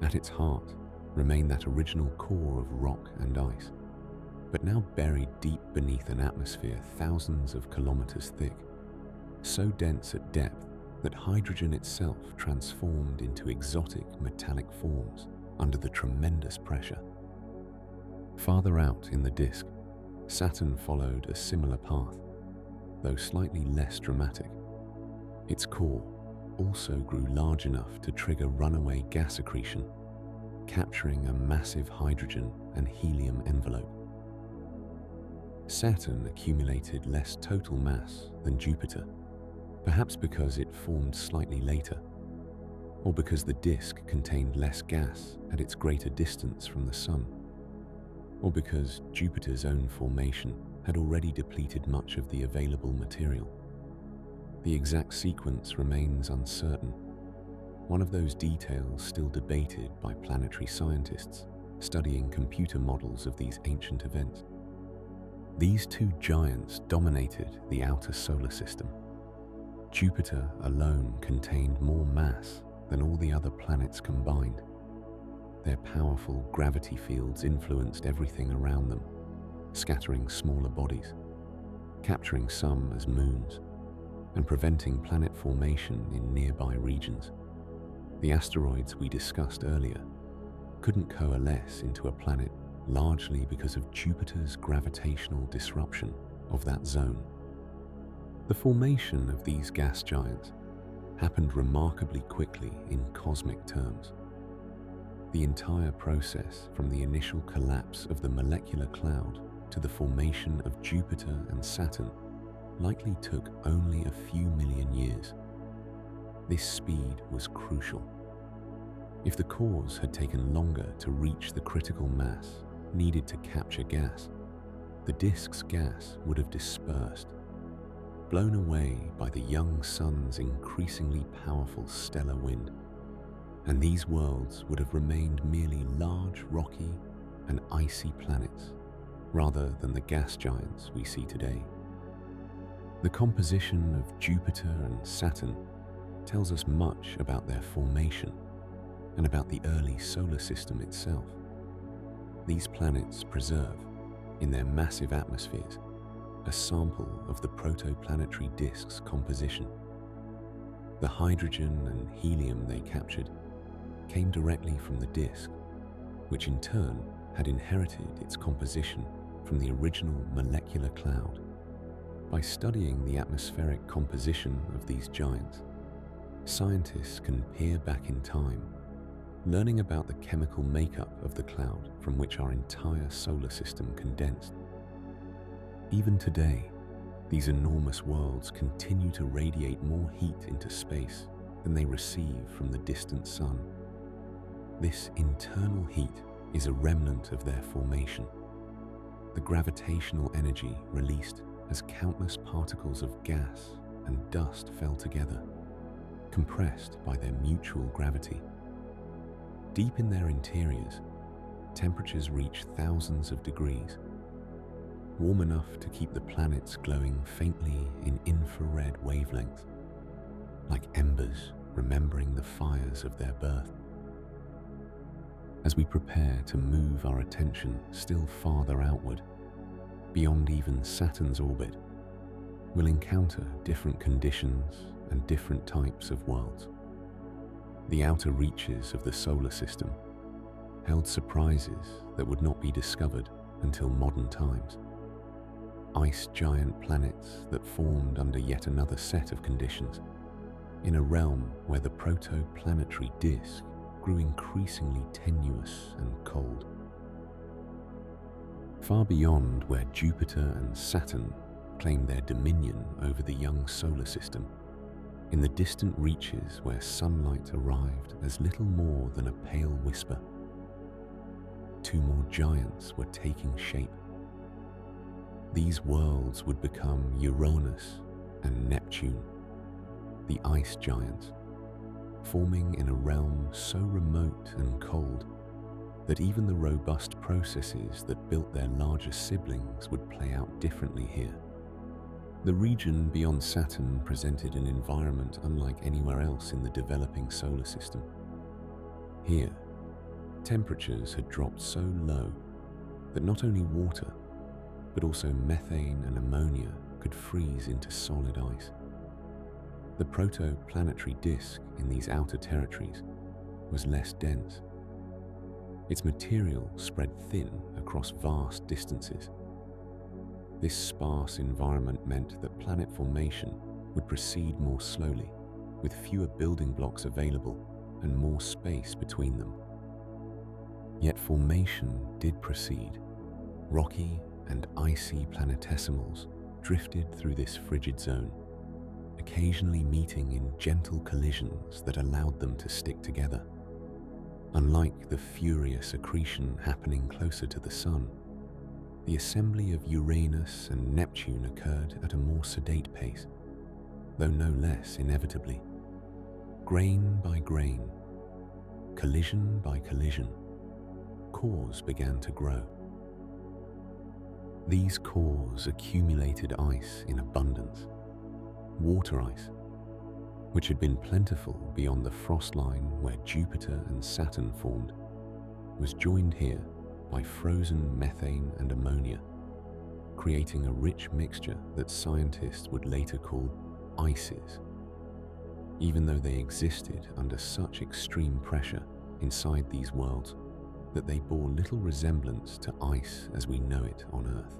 At its heart remained that original core of rock and ice, but now buried deep beneath an atmosphere thousands of kilometers thick, so dense at depth that hydrogen itself transformed into exotic metallic forms under the tremendous pressure. Farther out in the disk, Saturn followed a similar path, though slightly less dramatic. Its core also grew large enough to trigger runaway gas accretion, capturing a massive hydrogen and helium envelope. Saturn accumulated less total mass than Jupiter, perhaps because it formed slightly later, or because the disk contained less gas at its greater distance from the Sun, or because Jupiter's own formation had already depleted much of the available material. The exact sequence remains uncertain, one of those details still debated by planetary scientists studying computer models of these ancient events. These two giants dominated the outer solar system. Jupiter alone contained more mass than all the other planets combined. Their powerful gravity fields influenced everything around them, scattering smaller bodies, capturing some as moons, and preventing planet formation in nearby regions. The asteroids we discussed earlier couldn't coalesce into a planet largely because of Jupiter's gravitational disruption of that zone. The formation of these gas giants happened remarkably quickly in cosmic terms. The entire process from the initial collapse of the molecular cloud to the formation of Jupiter and Saturn likely took only a few million years. This speed was crucial. If the cores had taken longer to reach the critical mass needed to capture gas, the disk's gas would have dispersed, blown away by the young sun's increasingly powerful stellar wind, and these worlds would have remained merely large, rocky, and icy planets, rather than the gas giants we see today. The composition of Jupiter and Saturn tells us much about their formation and about the early solar system itself. These planets preserve, in their massive atmospheres, a sample of the Protoplanetary Disk's composition. The hydrogen and helium they captured came directly from the disk, which in turn had inherited its composition from the original molecular cloud. By studying the atmospheric composition of these giants, scientists can peer back in time, learning about the chemical makeup of the cloud from which our entire solar system condensed. Even today, these enormous worlds continue to radiate more heat into space than they receive from the distant sun. This internal heat is a remnant of their formation. The gravitational energy released as countless particles of gas and dust fell together, compressed by their mutual gravity. Deep in their interiors, temperatures reach thousands of degrees, warm enough to keep the planets glowing faintly in infrared wavelengths, like embers remembering the fires of their birth. As we prepare to move our attention still farther outward, beyond even Saturn's orbit, we'll encounter different conditions and different types of worlds. The outer reaches of the solar system held surprises that would not be discovered until modern times. Ice giant planets that formed under yet another set of conditions, in a realm where the Protoplanetary Disk grew increasingly tenuous and cold. Far beyond where Jupiter and Saturn claimed their dominion over the young solar system, in the distant reaches where sunlight arrived as little more than a pale whisper, two more giants were taking shape. These worlds would become Uranus and Neptune, the ice giants, forming in a realm so remote and cold that even the robust processes that built their larger siblings would play out differently here. The region beyond Saturn presented an environment unlike anywhere else in the developing solar system. Here, temperatures had dropped so low that not only water, but also methane and ammonia could freeze into solid ice. The protoplanetary disk in these outer territories was less dense. Its material spread thin across vast distances. This sparse environment meant that planet formation would proceed more slowly, with fewer building blocks available and more space between them. Yet formation did proceed. Rocky and icy planetesimals drifted through this frigid zone, occasionally meeting in gentle collisions that allowed them to stick together. Unlike the furious accretion happening closer to the Sun, the assembly of Uranus and Neptune occurred at a more sedate pace, though no less inevitably. Grain by grain, collision by collision, cores began to grow. These cores accumulated ice in abundance. Water ice, which had been plentiful beyond the frost line where Jupiter and Saturn formed, was joined here by frozen methane and ammonia, creating a rich mixture that scientists would later call ices. Even though they existed under such extreme pressure inside these worlds that they bore little resemblance to ice as we know it on Earth.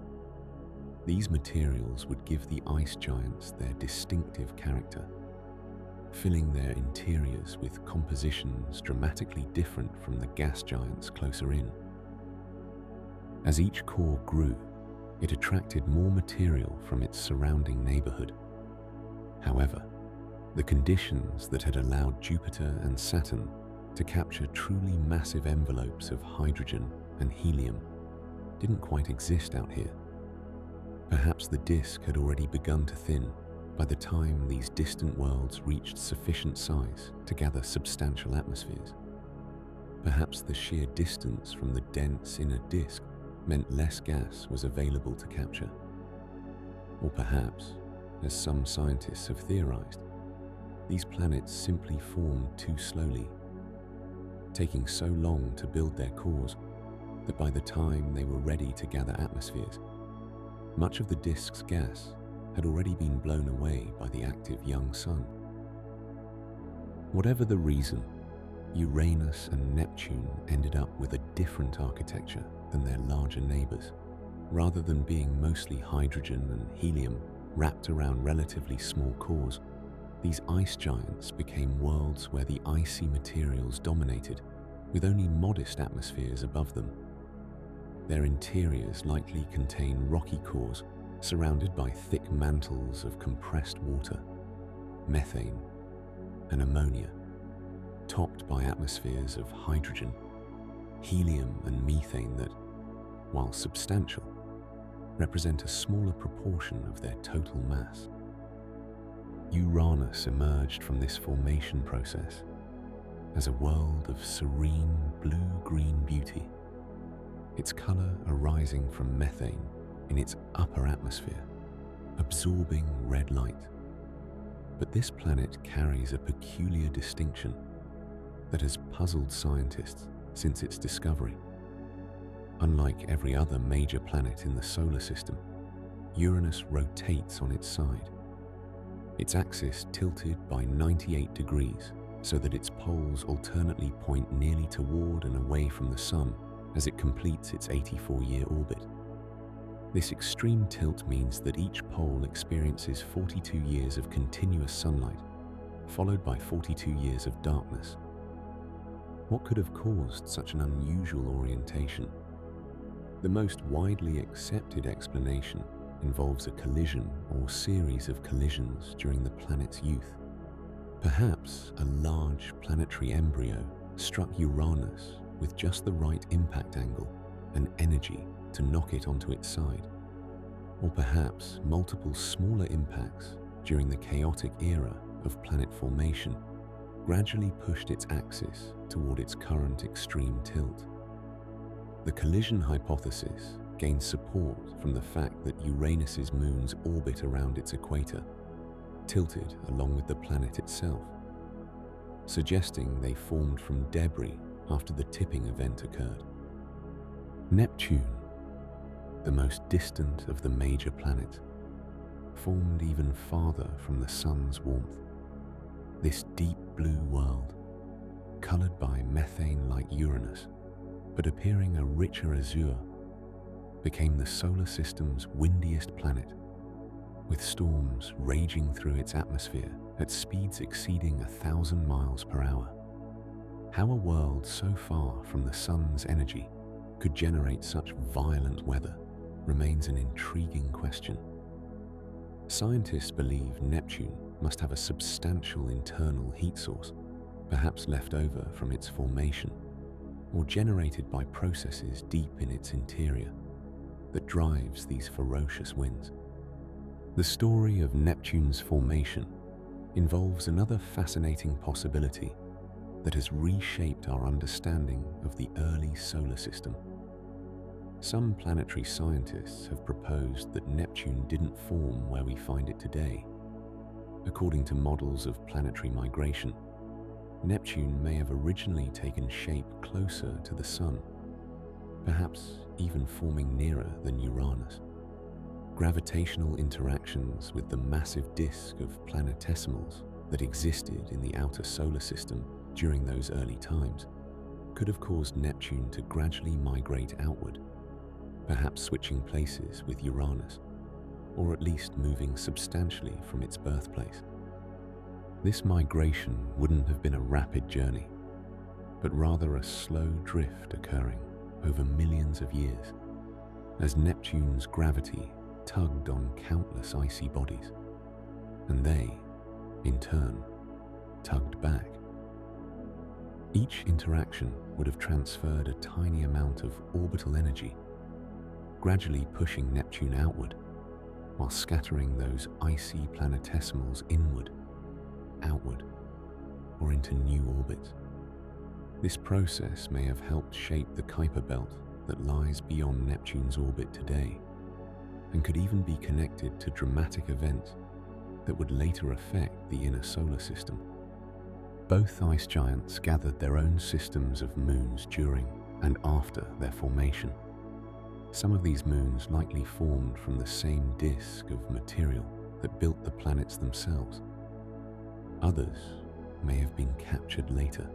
These materials would give the ice giants their distinctive character, filling their interiors with compositions dramatically different from the gas giants closer in. As each core grew, it attracted more material from its surrounding neighborhood. However, the conditions that had allowed Jupiter and Saturn to capture truly massive envelopes of hydrogen and helium didn't quite exist out here. Perhaps the disk had already begun to thin by the time these distant worlds reached sufficient size to gather substantial atmospheres. Perhaps the sheer distance from the dense inner disk meant less gas was available to capture. Or perhaps, as some scientists have theorized, these planets simply formed too slowly, taking so long to build their cores that by the time they were ready to gather atmospheres, much of the disk's gas had already been blown away by the active young sun. Whatever the reason, Uranus and Neptune ended up with a different architecture than their larger neighbors. Rather than being mostly hydrogen and helium wrapped around relatively small cores, these ice giants became worlds where the icy materials dominated, with only modest atmospheres above them. Their interiors likely contain rocky cores surrounded by thick mantles of compressed water, methane, and ammonia, topped by atmospheres of hydrogen, helium, and methane that, while substantial, represent a smaller proportion of their total mass. Uranus emerged from this formation process as a world of serene blue-green beauty, its color arising from methane in its upper atmosphere, absorbing red light. But this planet carries a peculiar distinction that has puzzled scientists since its discovery. Unlike every other major planet in the solar system, Uranus rotates on its side, its axis tilted by 98 degrees so that its poles alternately point nearly toward and away from the Sun as it completes its 84-year orbit. This extreme tilt means that each pole experiences 42 years of continuous sunlight, followed by 42 years of darkness. What could have caused such an unusual orientation? The most widely accepted explanation involves a collision or series of collisions during the planet's youth. Perhaps a large planetary embryo struck Uranus with just the right impact angle and energy to knock it onto its side. Or perhaps multiple smaller impacts during the chaotic era of planet formation gradually pushed its axis toward its current extreme tilt. The collision hypothesis gains support from the fact that Uranus's moons orbit around its equator, tilted along with the planet itself, suggesting they formed from debris after the tipping event occurred. Neptune, the most distant of the major planets, formed even farther from the Sun's warmth. This deep blue world, colored by methane like Uranus, but appearing a richer azure, became the solar system's windiest planet, with storms raging through its atmosphere at speeds exceeding 1,000 miles per hour. How a world so far from the Sun's energy could generate such violent weather remains an intriguing question. Scientists believe Neptune must have a substantial internal heat source, perhaps left over from its formation, or generated by processes deep in its interior, that drives these ferocious winds. The story of Neptune's formation involves another fascinating possibility that has reshaped our understanding of the early solar system. Some planetary scientists have proposed that Neptune didn't form where we find it today. According to models of planetary migration, Neptune may have originally taken shape closer to the Sun, perhaps even forming nearer than Uranus. Gravitational interactions with the massive disk of planetesimals that existed in the outer solar system during those early times could have caused Neptune to gradually migrate outward, perhaps switching places with Uranus, or at least moving substantially from its birthplace. This migration wouldn't have been a rapid journey, but rather a slow drift occurring over millions of years, as Neptune's gravity tugged on countless icy bodies, and they, in turn, tugged back. Each interaction would have transferred a tiny amount of orbital energy, gradually pushing Neptune outward, while scattering those icy planetesimals inward, outward, or into new orbits. This process may have helped shape the Kuiper belt that lies beyond Neptune's orbit today, and could even be connected to dramatic events that would later affect the inner solar system. Both ice giants gathered their own systems of moons during and after their formation. Some of these moons likely formed from the same disk of material that built the planets themselves. Others may have been captured later.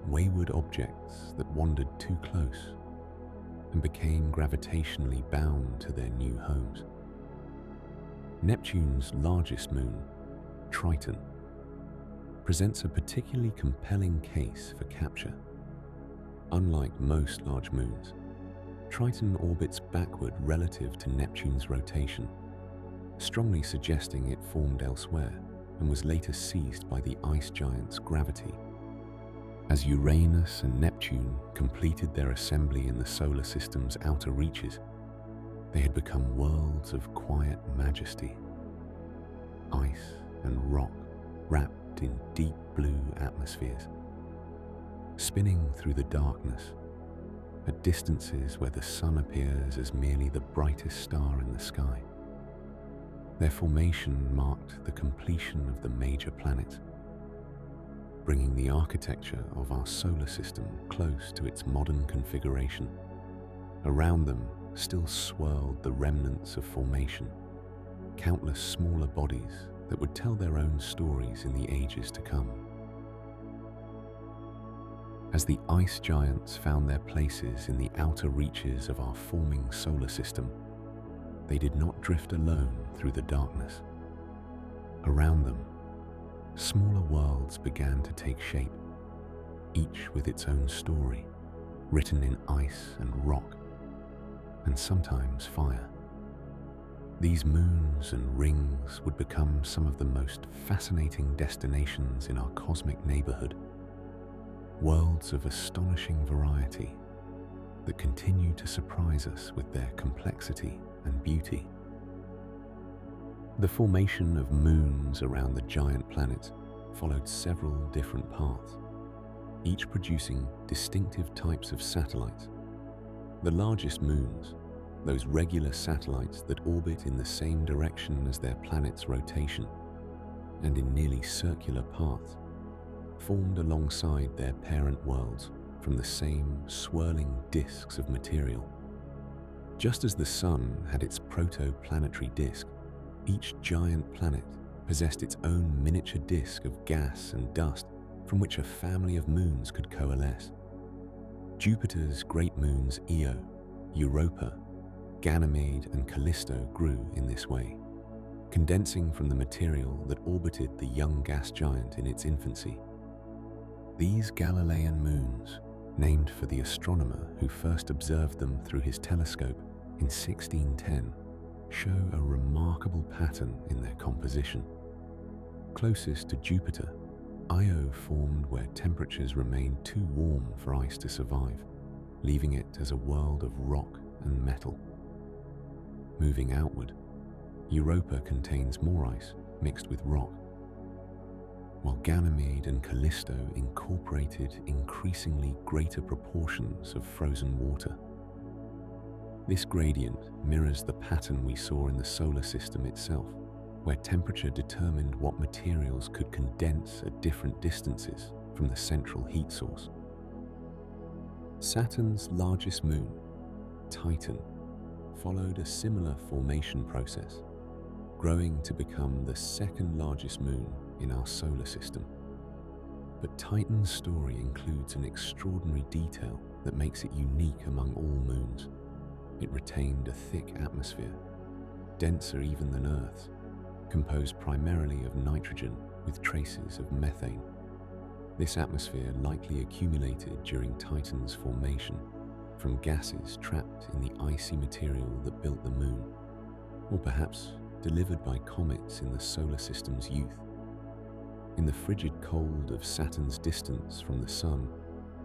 Wayward objects that wandered too close and became gravitationally bound to their new homes. Neptune's largest moon, Triton, presents a particularly compelling case for capture. Unlike most large moons, Triton orbits backward relative to Neptune's rotation, strongly suggesting it formed elsewhere and was later seized by the ice giant's gravity. As Uranus and Neptune completed their assembly in the solar system's outer reaches, they had become worlds of quiet majesty. ice and rock wrapped in deep blue atmospheres, spinning through the darkness at distances where the sun appears as merely the brightest star in the sky. Their formation marked the completion of the major planets, bringing the architecture of our solar system close to its modern configuration. Around them still swirled the remnants of formation, countless smaller bodies that would tell their own stories in the ages to come. As the ice giants found their places in the outer reaches of our forming solar system, they did not drift alone through the darkness. Around them, smaller worlds began to take shape, each with its own story, written in ice and rock, and sometimes fire. These moons and rings would become some of the most fascinating destinations in our cosmic neighborhood, worlds of astonishing variety that continue to surprise us with their complexity and beauty. The formation of moons around the giant planets followed several different paths, each producing distinctive types of satellites. The largest moons, those regular satellites that orbit in the same direction as their planet's rotation and in nearly circular paths, formed alongside their parent worlds from the same swirling disks of material. Just as the Sun had its Protoplanetary Disk, each giant planet possessed its own miniature disk of gas and dust from which a family of moons could coalesce. Jupiter's great moons Io, Europa, Ganymede and Callisto grew in this way, condensing from the material that orbited the young gas giant in its infancy. These Galilean moons, named for the astronomer who first observed them through his telescope in 1610, show a remarkable pattern in their composition. Closest to Jupiter, Io formed where temperatures remained too warm for ice to survive, leaving it as a world of rock and metal. Moving outward, Europa contains more ice mixed with rock, while Ganymede and Callisto incorporated increasingly greater proportions of frozen water. This gradient mirrors the pattern we saw in the solar system itself, where temperature determined what materials could condense at different distances from the central heat source. Saturn's largest moon, Titan, followed a similar formation process, growing to become the second largest moon in our solar system. But Titan's story includes an extraordinary detail that makes it unique among all moons. It retained a thick atmosphere, denser even than Earth's, composed primarily of nitrogen with traces of methane. This atmosphere likely accumulated during Titan's formation from gases trapped in the icy material that built the moon, or perhaps delivered by comets in the solar system's youth. In the frigid cold of Saturn's distance from the Sun,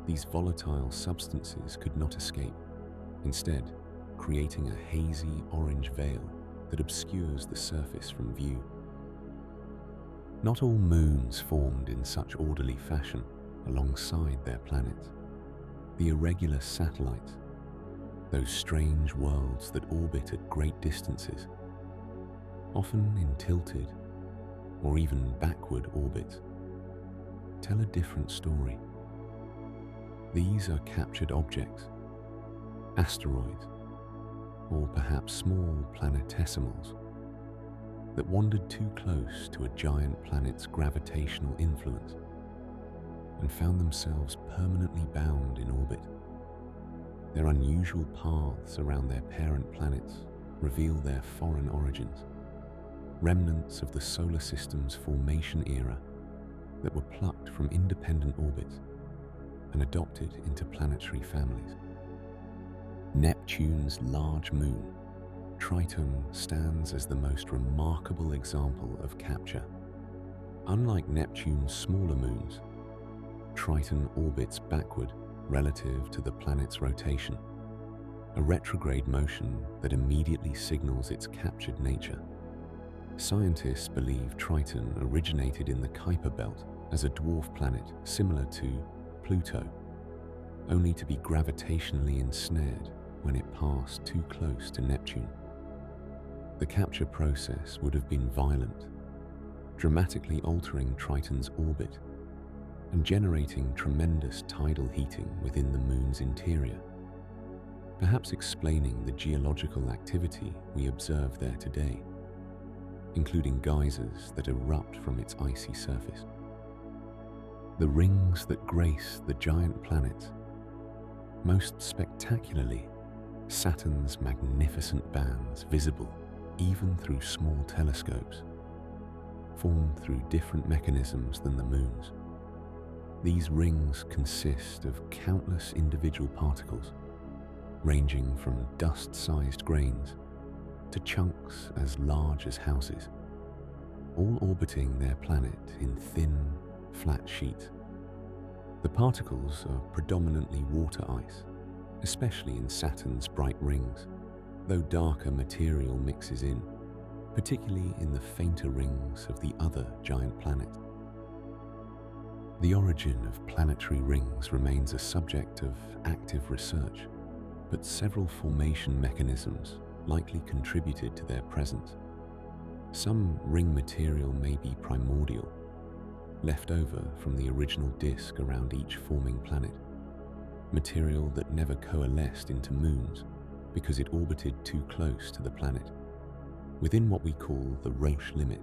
these volatile substances could not escape, instead creating a hazy orange veil that obscures the surface from view. Not all moons formed in such orderly fashion alongside their planets. The irregular satellites, those strange worlds that orbit at great distances, often in tilted or even backward orbits, tell a different story. These are captured objects, asteroids, or perhaps small planetesimals that wandered too close to a giant planet's gravitational influence and found themselves permanently bound in orbit. Their unusual paths around their parent planets reveal their foreign origins, remnants of the solar system's formation era that were plucked from independent orbits and adopted into planetary families. Neptune's large moon, Triton, stands as the most remarkable example of capture. Unlike Neptune's smaller moons, Triton orbits backward relative to the planet's rotation, a retrograde motion that immediately signals its captured nature. Scientists believe Triton originated in the Kuiper Belt as a dwarf planet similar to Pluto, only to be gravitationally ensnared when it passed too close to Neptune. The capture process would have been violent, dramatically altering Triton's orbit and generating tremendous tidal heating within the Moon's interior, perhaps explaining the geological activity we observe there today, including geysers that erupt from its icy surface. The rings that grace the giant planets, most spectacularly, Saturn's magnificent bands visible even through small telescopes, formed through different mechanisms than the Moon's. These rings consist of countless individual particles, ranging from dust-sized grains to chunks as large as houses, all orbiting their planet in thin, flat sheets. The particles are predominantly water ice, especially in Saturn's bright rings, though darker material mixes in, particularly in the fainter rings of the other giant planets. The origin of planetary rings remains a subject of active research, but several formation mechanisms likely contributed to their presence. Some ring material may be primordial, left over from the original disk around each forming planet, material that never coalesced into moons because it orbited too close to the planet, within what we call the Roche limit.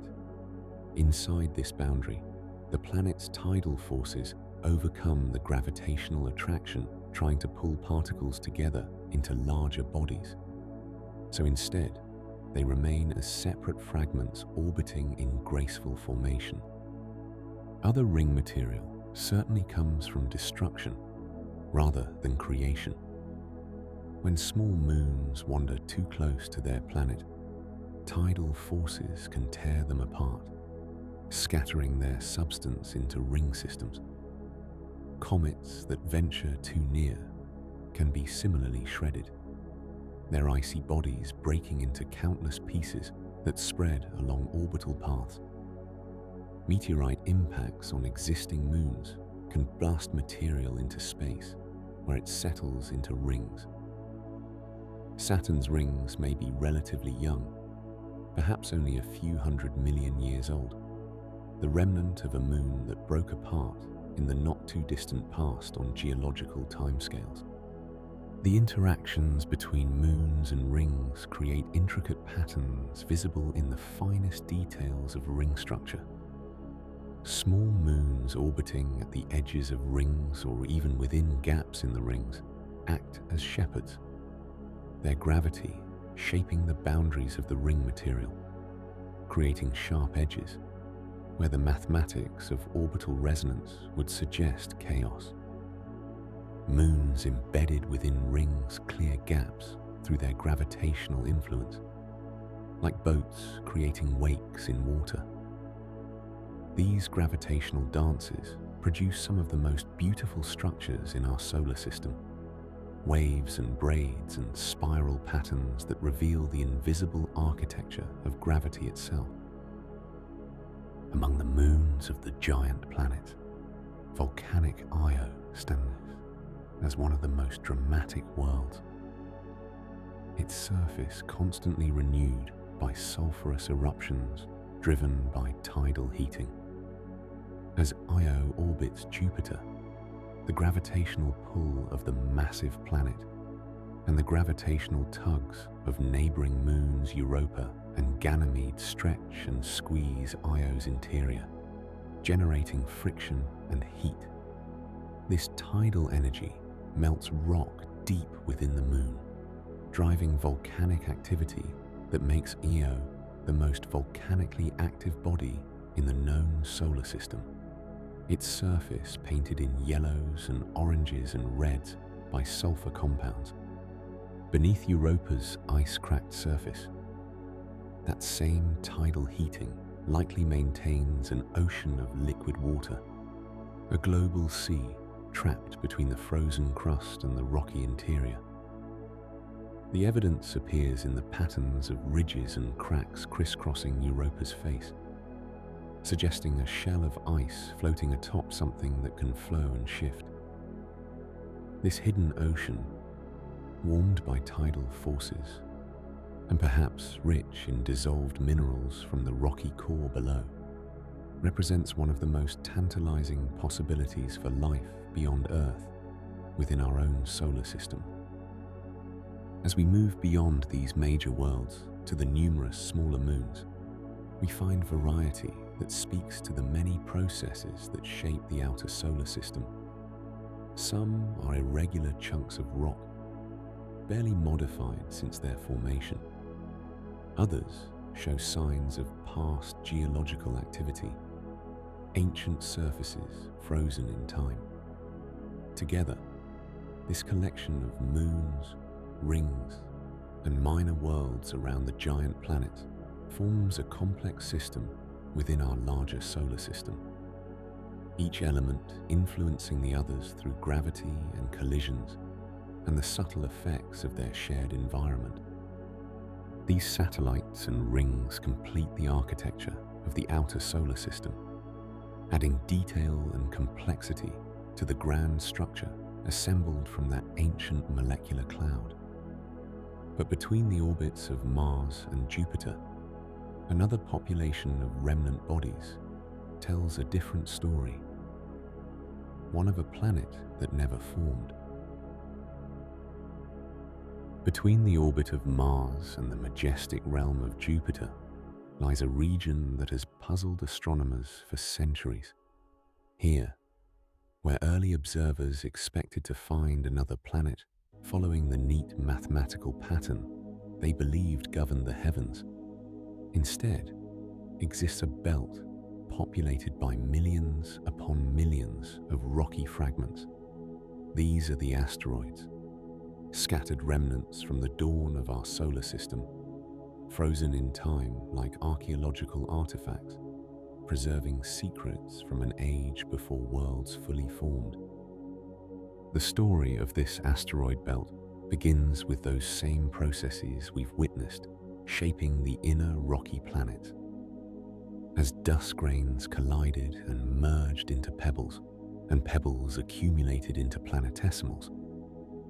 Inside this boundary, the planet's tidal forces overcome the gravitational attraction trying to pull particles together into larger bodies. So instead, they remain as separate fragments orbiting in graceful formation. Other ring material certainly comes from destruction rather than creation. When small moons wander too close to their planet, tidal forces can tear them apart, scattering their substance into ring systems. Comets that venture too near can be similarly shredded, their icy bodies breaking into countless pieces that spread along orbital paths. Meteorite impacts on existing moons can blast material into space, where it settles into rings. Saturn's rings may be relatively young, perhaps only a few 100 million years old, the remnant of a moon that broke apart in the not-too-distant past on geological timescales. The interactions between moons and rings create intricate patterns visible in the finest details of ring structure. Small moons orbiting at the edges of rings or even within gaps in the rings act as shepherds, their gravity shaping the boundaries of the ring material, creating sharp edges where the mathematics of orbital resonance would suggest chaos. Moons embedded within rings clear gaps through their gravitational influence, like boats creating wakes in water. These gravitational dances produce some of the most beautiful structures in our solar system, waves and braids and spiral patterns that reveal the invisible architecture of gravity itself. Among the moons of the giant planet, volcanic Io stands as one of the most dramatic worlds. Its surface constantly renewed by sulfurous eruptions driven by tidal heating. As Io orbits Jupiter, the gravitational pull of the massive planet and the gravitational tugs of neighboring moons Europa and Ganymede stretch and squeeze Io's interior, generating friction and heat. This tidal energy melts rock deep within the moon, driving volcanic activity that makes Io the most volcanically active body in the known solar system. Its surface painted in yellows and oranges and reds by sulfur compounds. Beneath Europa's ice-cracked surface, that same tidal heating likely maintains an ocean of liquid water, a global sea trapped between the frozen crust and the rocky interior. The evidence appears in the patterns of ridges and cracks crisscrossing Europa's face, suggesting a shell of ice floating atop something that can flow and shift. This hidden ocean, warmed by tidal forces, and perhaps rich in dissolved minerals from the rocky core below, represents one of the most tantalizing possibilities for life beyond Earth within our own solar system. As we move beyond these major worlds to the numerous smaller moons, we find variety that speaks to the many processes that shape the outer solar system. Some are irregular chunks of rock, barely modified since their formation. Others show signs of past geological activity, ancient surfaces frozen in time. Together, this collection of moons, rings, and minor worlds around the giant planet forms a complex system within our larger solar system, each element influencing the others through gravity and collisions and the subtle effects of their shared environment. These satellites and rings complete the architecture of the outer solar system, adding detail and complexity to the grand structure assembled from that ancient molecular cloud. But between the orbits of Mars and Jupiter, another population of remnant bodies tells a different story, one of a planet that never formed. Between the orbit of Mars and the majestic realm of Jupiter lies a region that has puzzled astronomers for centuries. Here, where early observers expected to find another planet following the neat mathematical pattern they believed governed the heavens, instead exists a belt populated by millions upon millions of rocky fragments. These are the asteroids, scattered remnants from the dawn of our solar system, frozen in time like archaeological artifacts, preserving secrets from an age before worlds fully formed. The story of this asteroid belt begins with those same processes we've witnessed shaping the inner rocky planet. As dust grains collided and merged into pebbles, and pebbles accumulated into planetesimals,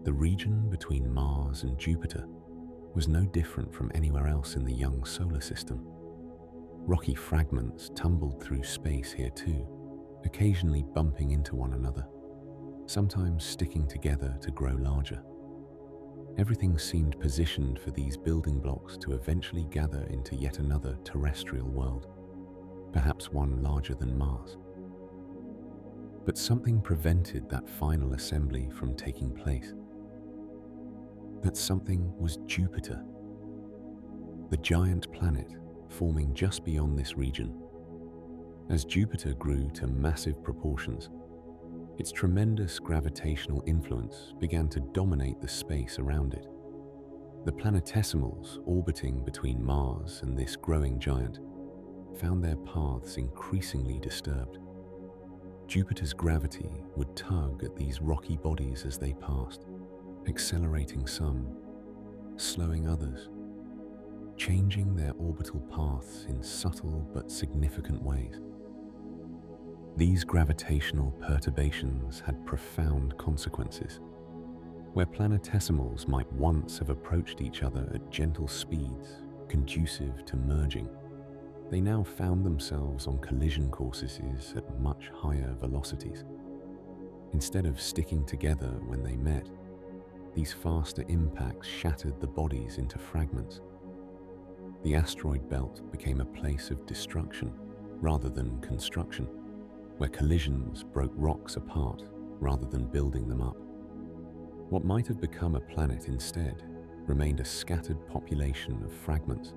the region between Mars and Jupiter was no different from anywhere else in the young solar system. Rocky fragments tumbled through space here too, occasionally bumping into one another, sometimes sticking together to grow larger. Everything seemed positioned for these building blocks to eventually gather into yet another terrestrial world, perhaps one larger than Mars. But something prevented that final assembly from taking place. That something was Jupiter, the giant planet forming just beyond this region. As Jupiter grew to massive proportions, its tremendous gravitational influence began to dominate the space around it. The planetesimals orbiting between Mars and this growing giant found their paths increasingly disturbed. Jupiter's gravity would tug at these rocky bodies as they passed, accelerating some, slowing others, changing their orbital paths in subtle but significant ways. These gravitational perturbations had profound consequences. Where planetesimals might once have approached each other at gentle speeds conducive to merging, they now found themselves on collision courses at much higher velocities. Instead of sticking together when they met, these faster impacts shattered the bodies into fragments. The asteroid belt became a place of destruction rather than construction, where collisions broke rocks apart rather than building them up. What might have become a planet instead remained a scattered population of fragments,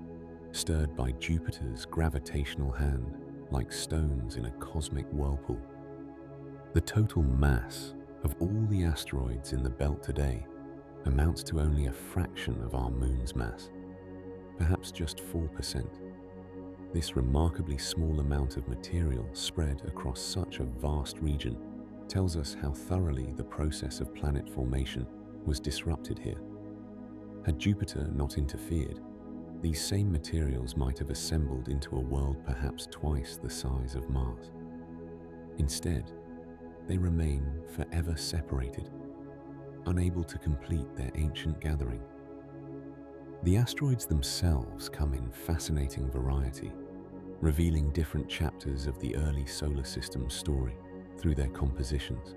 stirred by Jupiter's gravitational hand like stones in a cosmic whirlpool. The total mass of all the asteroids in the belt today amounts to only a fraction of our moon's mass, perhaps just 4%. This remarkably small amount of material spread across such a vast region tells us how thoroughly the process of planet formation was disrupted here. Had Jupiter not interfered, these same materials might have assembled into a world perhaps twice the size of Mars. Instead, they remain forever separated, unable to complete their ancient gathering. The asteroids themselves come in fascinating variety, revealing different chapters of the early solar system story through their compositions.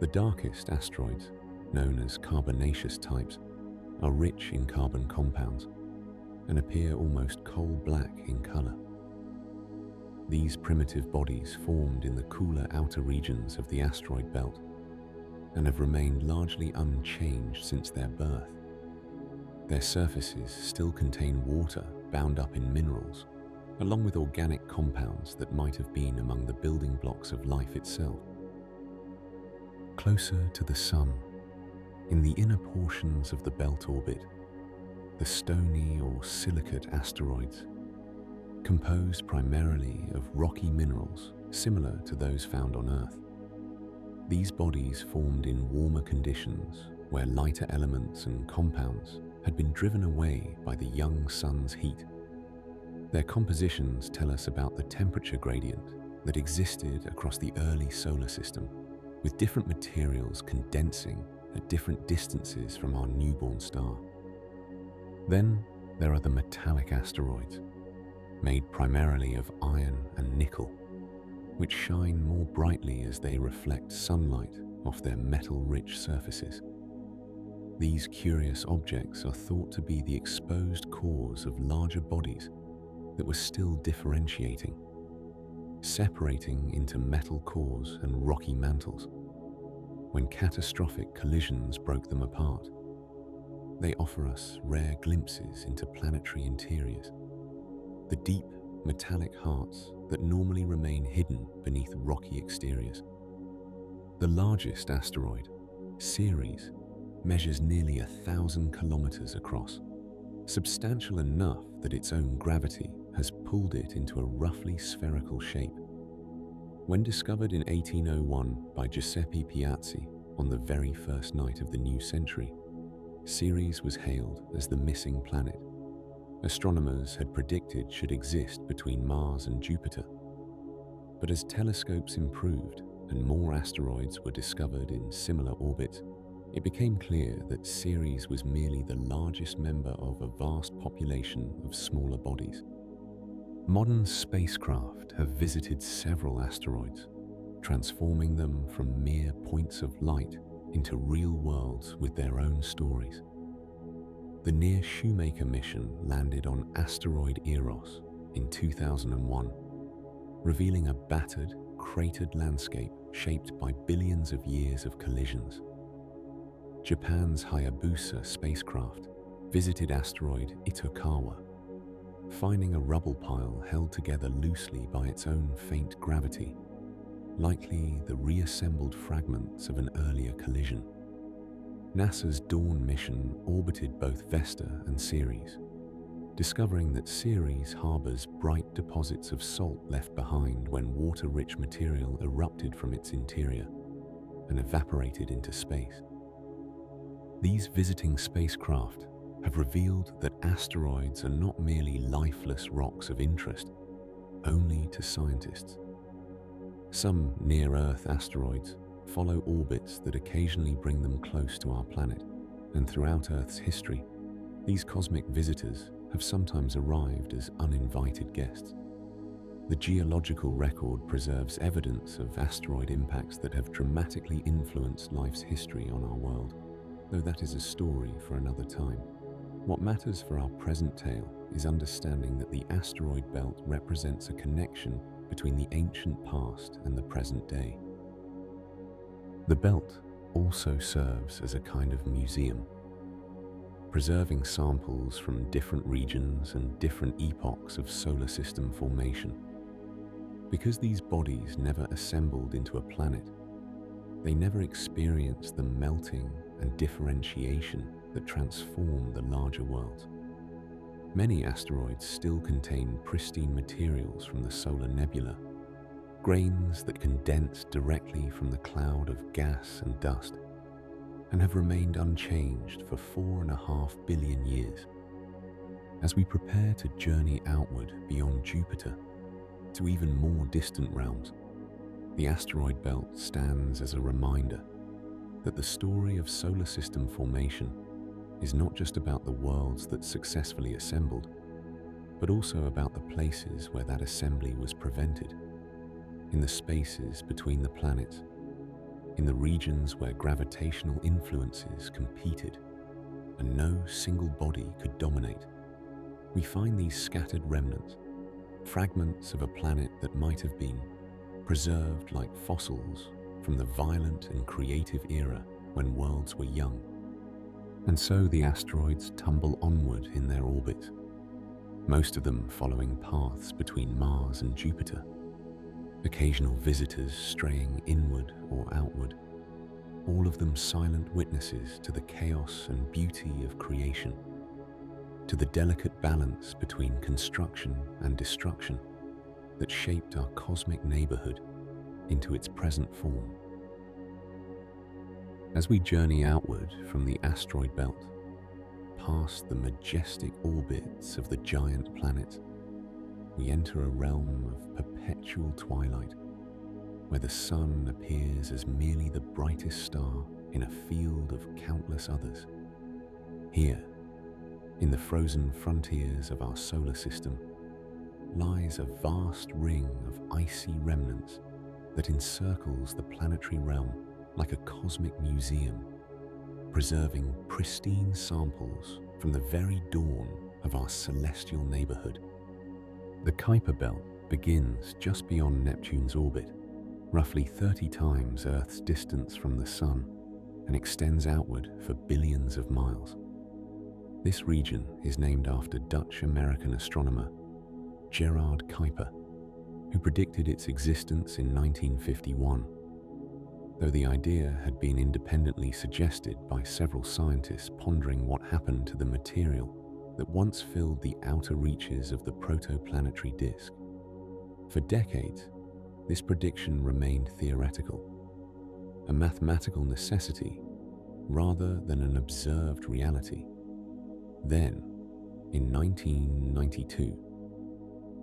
The darkest asteroids, known as carbonaceous types, are rich in carbon compounds and appear almost coal black in color. These primitive bodies formed in the cooler outer regions of the asteroid belt and have remained largely unchanged since their birth. Their surfaces still contain water bound up in minerals, along with organic compounds that might have been among the building blocks of life itself. Closer to the Sun, in the inner portions of the belt orbit, the stony or silicate asteroids, composed primarily of rocky minerals similar to those found on Earth. These bodies formed in warmer conditions where lighter elements and compounds had been driven away by the young sun's heat. Their compositions tell us about the temperature gradient that existed across the early solar system, with different materials condensing at different distances from our newborn star. Then there are the metallic asteroids, made primarily of iron and nickel, which shine more brightly as they reflect sunlight off their metal-rich surfaces. These curious objects are thought to be the exposed cores of larger bodies that were still differentiating, separating into metal cores and rocky mantles. When catastrophic collisions broke them apart, they offer us rare glimpses into planetary interiors, the deep metallic hearts that normally remain hidden beneath rocky exteriors. The largest asteroid, Ceres, measures nearly 1,000 kilometers across, substantial enough that its own gravity has pulled it into a roughly spherical shape. When discovered in 1801 by Giuseppe Piazzi on the very first night of the new century, Ceres was hailed as the missing planet astronomers had predicted should exist between Mars and Jupiter. But as telescopes improved and more asteroids were discovered in similar orbits, it became clear that Ceres was merely the largest member of a vast population of smaller bodies. Modern spacecraft have visited several asteroids, transforming them from mere points of light into real worlds with their own stories. The Near Shoemaker mission landed on asteroid Eros in 2001, revealing a battered, cratered landscape shaped by billions of years of collisions. Japan's Hayabusa spacecraft visited asteroid Itokawa, finding a rubble pile held together loosely by its own faint gravity, likely the reassembled fragments of an earlier collision. NASA's Dawn mission orbited both Vesta and Ceres, discovering that Ceres harbors bright deposits of salt left behind when water-rich material erupted from its interior and evaporated into space. These visiting spacecraft have revealed that asteroids are not merely lifeless rocks of interest only to scientists. Some near-Earth asteroids follow orbits that occasionally bring them close to our planet, and throughout Earth's history, these cosmic visitors have sometimes arrived as uninvited guests. The geological record preserves evidence of asteroid impacts that have dramatically influenced life's history on our world, though that is a story for another time. What matters for our present tale is understanding that the asteroid belt represents a connection between the ancient past and the present day. The belt also serves as a kind of museum, preserving samples from different regions and different epochs of solar system formation. Because these bodies never assembled into a planet, they never experienced the melting and differentiation that transform the larger world. Many asteroids still contain pristine materials from the solar nebula, grains that condense directly from the cloud of gas and dust. and have remained unchanged for 4.5 billion years. As we prepare to journey outward beyond Jupiter to even more distant realms, the asteroid belt stands as a reminder that the story of solar system formation is not just about the worlds that successfully assembled, but also about the places where that assembly was prevented, in the spaces between the planets, in the regions where gravitational influences competed and no single body could dominate. We find these scattered remnants, fragments of a planet that might have been, preserved like fossils from the violent and creative era when worlds were young. And so the asteroids tumble onward in their orbit, most of them following paths between Mars and Jupiter, occasional visitors straying inward or outward, all of them silent witnesses to the chaos and beauty of creation, to the delicate balance between construction and destruction that shaped our cosmic neighborhood into its present form. As we journey outward from the asteroid belt, past the majestic orbits of the giant planets, we enter a realm of perpetual twilight, where the sun appears as merely the brightest star in a field of countless others. Here, in the frozen frontiers of our solar system, lies a vast ring of icy remnants that encircles the planetary realm like a cosmic museum, preserving pristine samples from the very dawn of our celestial neighborhood. The Kuiper Belt begins just beyond Neptune's orbit, roughly 30 times Earth's distance from the Sun, and extends outward for billions of miles. This region is named after Dutch-American astronomer Gerard Kuiper, who predicted its existence in 1951, though the idea had been independently suggested by several scientists pondering what happened to the material that once filled the outer reaches of the Protoplanetary Disk. For decades, this prediction remained theoretical, a mathematical necessity rather than an observed reality. Then, in 1992,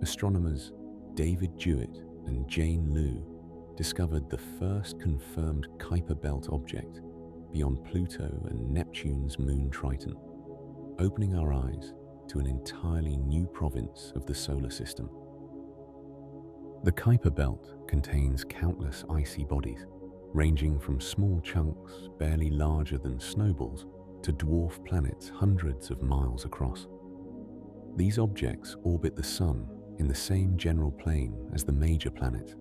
astronomers David Jewitt and Jane Liu discovered the first confirmed Kuiper Belt object beyond Pluto and Neptune's moon Triton, opening our eyes to an entirely new province of the solar system. The Kuiper Belt contains countless icy bodies, ranging from small chunks barely larger than snowballs to dwarf planets hundreds of miles across. These objects orbit the Sun in the same general plane as the major planets,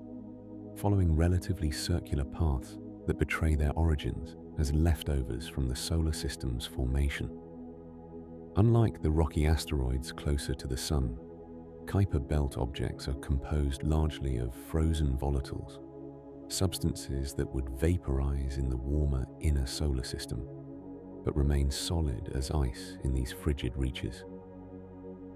following relatively circular paths that betray their origins as leftovers from the solar system's formation. Unlike the rocky asteroids closer to the Sun, Kuiper Belt objects are composed largely of frozen volatiles, substances that would vaporize in the warmer inner solar system, but remain solid as ice in these frigid reaches.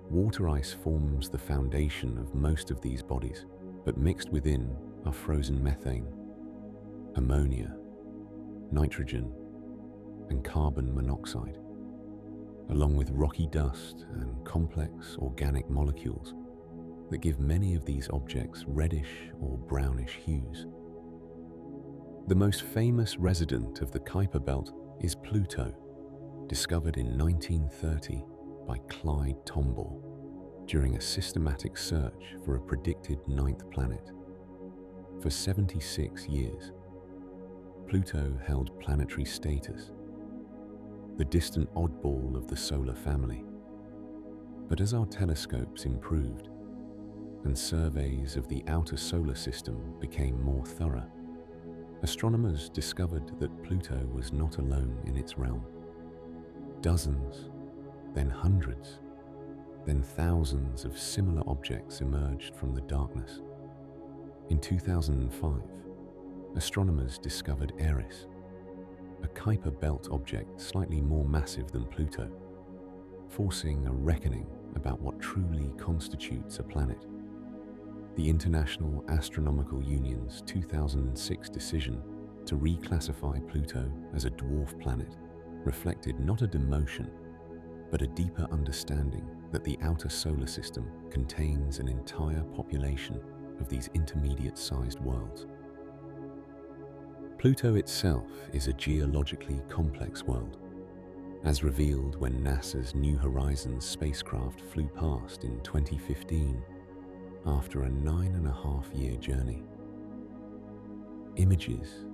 Water ice forms the foundation of most of these bodies, but mixed within are frozen methane, ammonia, nitrogen, and carbon monoxide, along with rocky dust and complex organic molecules that give many of these objects reddish or brownish hues. The most famous resident of the Kuiper Belt is Pluto, discovered in 1930 by Clyde Tombaugh during a systematic search for a predicted ninth planet. For 76 years, Pluto held planetary status, the distant oddball of the solar family. But as our telescopes improved and surveys of the outer solar system became more thorough, astronomers discovered that Pluto was not alone in its realm. Dozens, then hundreds, then thousands of similar objects emerged from the darkness. In 2005, astronomers discovered Eris, a Kuiper Belt object slightly more massive than Pluto, forcing a reckoning about what truly constitutes a planet. The International Astronomical Union's 2006 decision to reclassify Pluto as a dwarf planet reflected not a demotion, but a deeper understanding that the outer solar system contains an entire population of these intermediate-sized worlds. Pluto itself is a geologically complex world, as revealed when NASA's New Horizons spacecraft flew past in 2015 after a 9.5-year journey. Images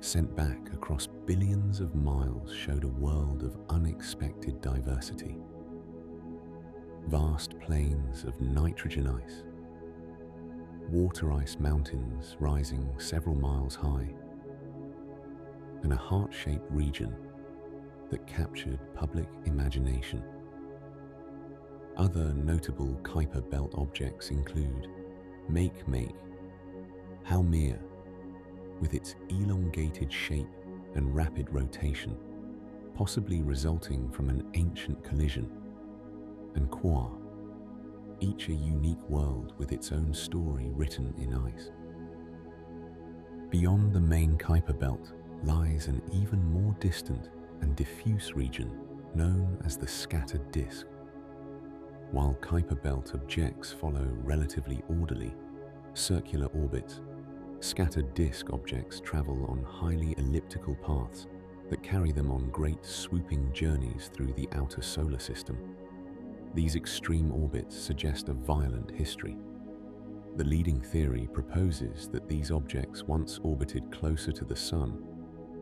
sent back across billions of miles showed a world of unexpected diversity. Vast plains of nitrogen ice, water ice mountains rising several miles high, and a heart-shaped region that captured public imagination. Other notable Kuiper Belt objects include Make, Haumea, with its elongated shape and rapid rotation, possibly resulting from an ancient collision, and Quar, each a unique world with its own story written in ice. Beyond the main Kuiper Belt lies an even more distant and diffuse region known as the scattered disk. While Kuiper Belt objects follow relatively orderly, circular orbits, scattered disk objects travel on highly elliptical paths that carry them on great swooping journeys through the outer solar system. These extreme orbits suggest a violent history. The leading theory proposes that these objects once orbited closer to the Sun,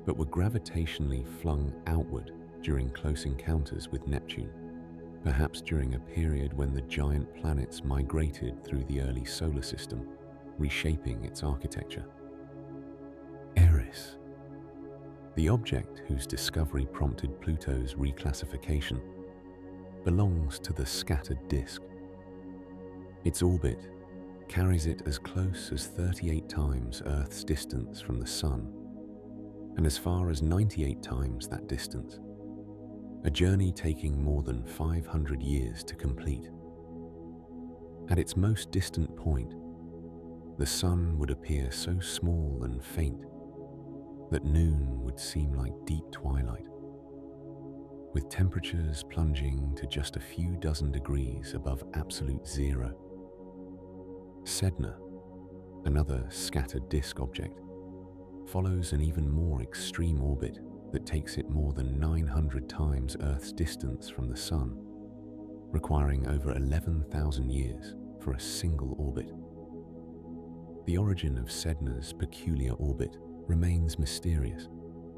but were gravitationally flung outward during close encounters with Neptune, perhaps during a period when the giant planets migrated through the early solar system, reshaping its architecture. Eris, the object whose discovery prompted Pluto's reclassification, belongs to the scattered disk. Its orbit carries it as close as 38 times Earth's distance from the Sun, and as far as 98 times that distance, a journey taking more than 500 years to complete. At its most distant point, the Sun would appear so small and faint that noon would seem like deep twilight, with temperatures plunging to just a few dozen degrees above absolute zero. Sedna, another scattered disk object, follows an even more extreme orbit that takes it more than 900 times Earth's distance from the Sun, requiring over 11,000 years for a single orbit. The origin of Sedna's peculiar orbit remains mysterious,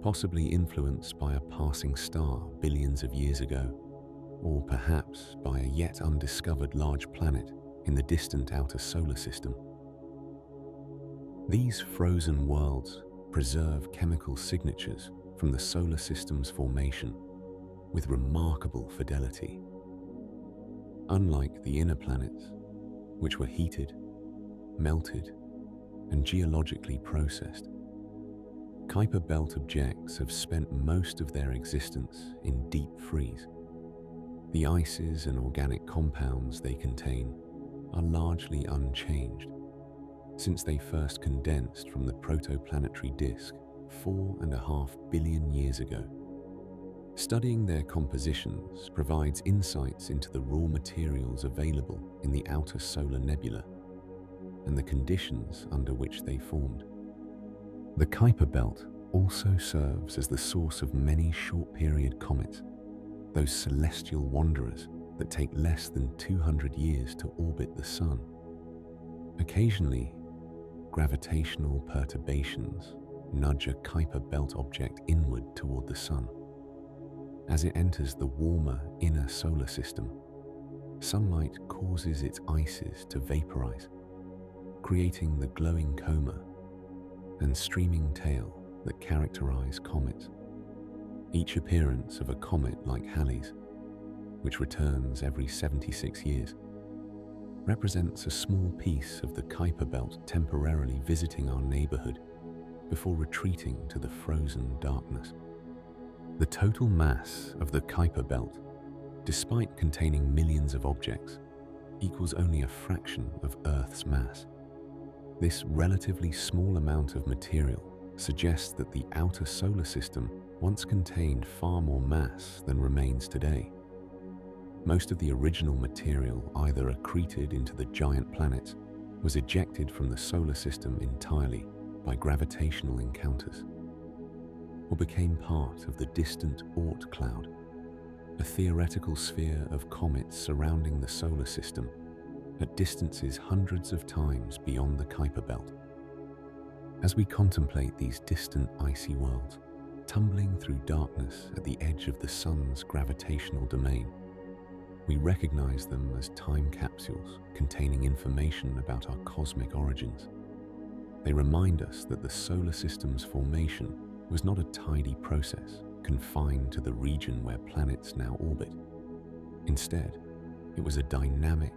possibly influenced by a passing star billions of years ago, or perhaps by a yet undiscovered large planet in the distant outer solar system. These frozen worlds preserve chemical signatures from the solar system's formation with remarkable fidelity. Unlike the inner planets, which were heated, melted, and geologically processed, Kuiper Belt objects have spent most of their existence in deep freeze. The ices and organic compounds they contain are largely unchanged since they first condensed from the Protoplanetary Disk 4.5 billion years ago. Studying their compositions provides insights into the raw materials available in the outer solar nebula and the conditions under which they formed. The Kuiper Belt also serves as the source of many short-period comets, those celestial wanderers that take less than 200 years to orbit the Sun. Occasionally, gravitational perturbations nudge a Kuiper Belt object inward toward the Sun. As it enters the warmer inner solar system, sunlight causes its ices to vaporize, creating the glowing coma and streaming tail that characterize comets. Each appearance of a comet like Halley's, which returns every 76 years, represents a small piece of the Kuiper Belt temporarily visiting our neighborhood before retreating to the frozen darkness. The total mass of the Kuiper Belt, despite containing millions of objects, equals only a fraction of Earth's mass. This relatively small amount of material suggests that the outer solar system once contained far more mass than remains today. Most of the original material either accreted into the giant planets, was ejected from the solar system entirely by gravitational encounters, or became part of the distant Oort cloud, a theoretical sphere of comets surrounding the solar system at distances hundreds of times beyond the Kuiper belt. As we contemplate these distant icy worlds, tumbling through darkness at the edge of the sun's gravitational domain, we recognize them as time capsules containing information about our cosmic origins. They remind us that the solar system's formation was not a tidy process confined to the region where planets now orbit. Instead, it was a dynamic,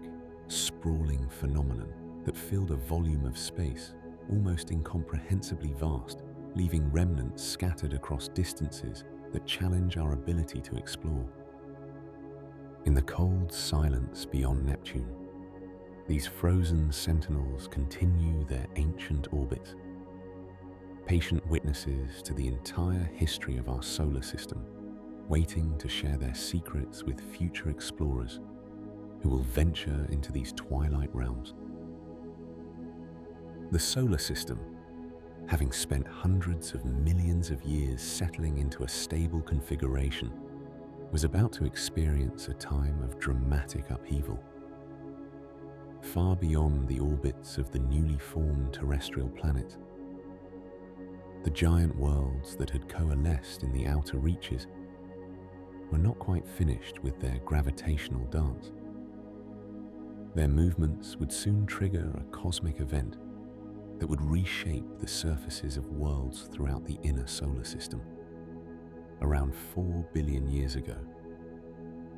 sprawling phenomenon that filled a volume of space almost incomprehensibly vast, leaving remnants scattered across distances that challenge our ability to explore. In the cold silence beyond Neptune, these frozen sentinels continue their ancient orbits, patient witnesses to the entire history of our solar system, waiting to share their secrets with future explorers who will venture into these twilight realms. The solar system, having spent hundreds of millions of years settling into a stable configuration, was about to experience a time of dramatic upheaval. Far beyond the orbits of the newly formed terrestrial planets, the giant worlds that had coalesced in the outer reaches were not quite finished with their gravitational dance. Their movements would soon trigger a cosmic event that would reshape the surfaces of worlds throughout the inner solar system. Around 4 billion years ago,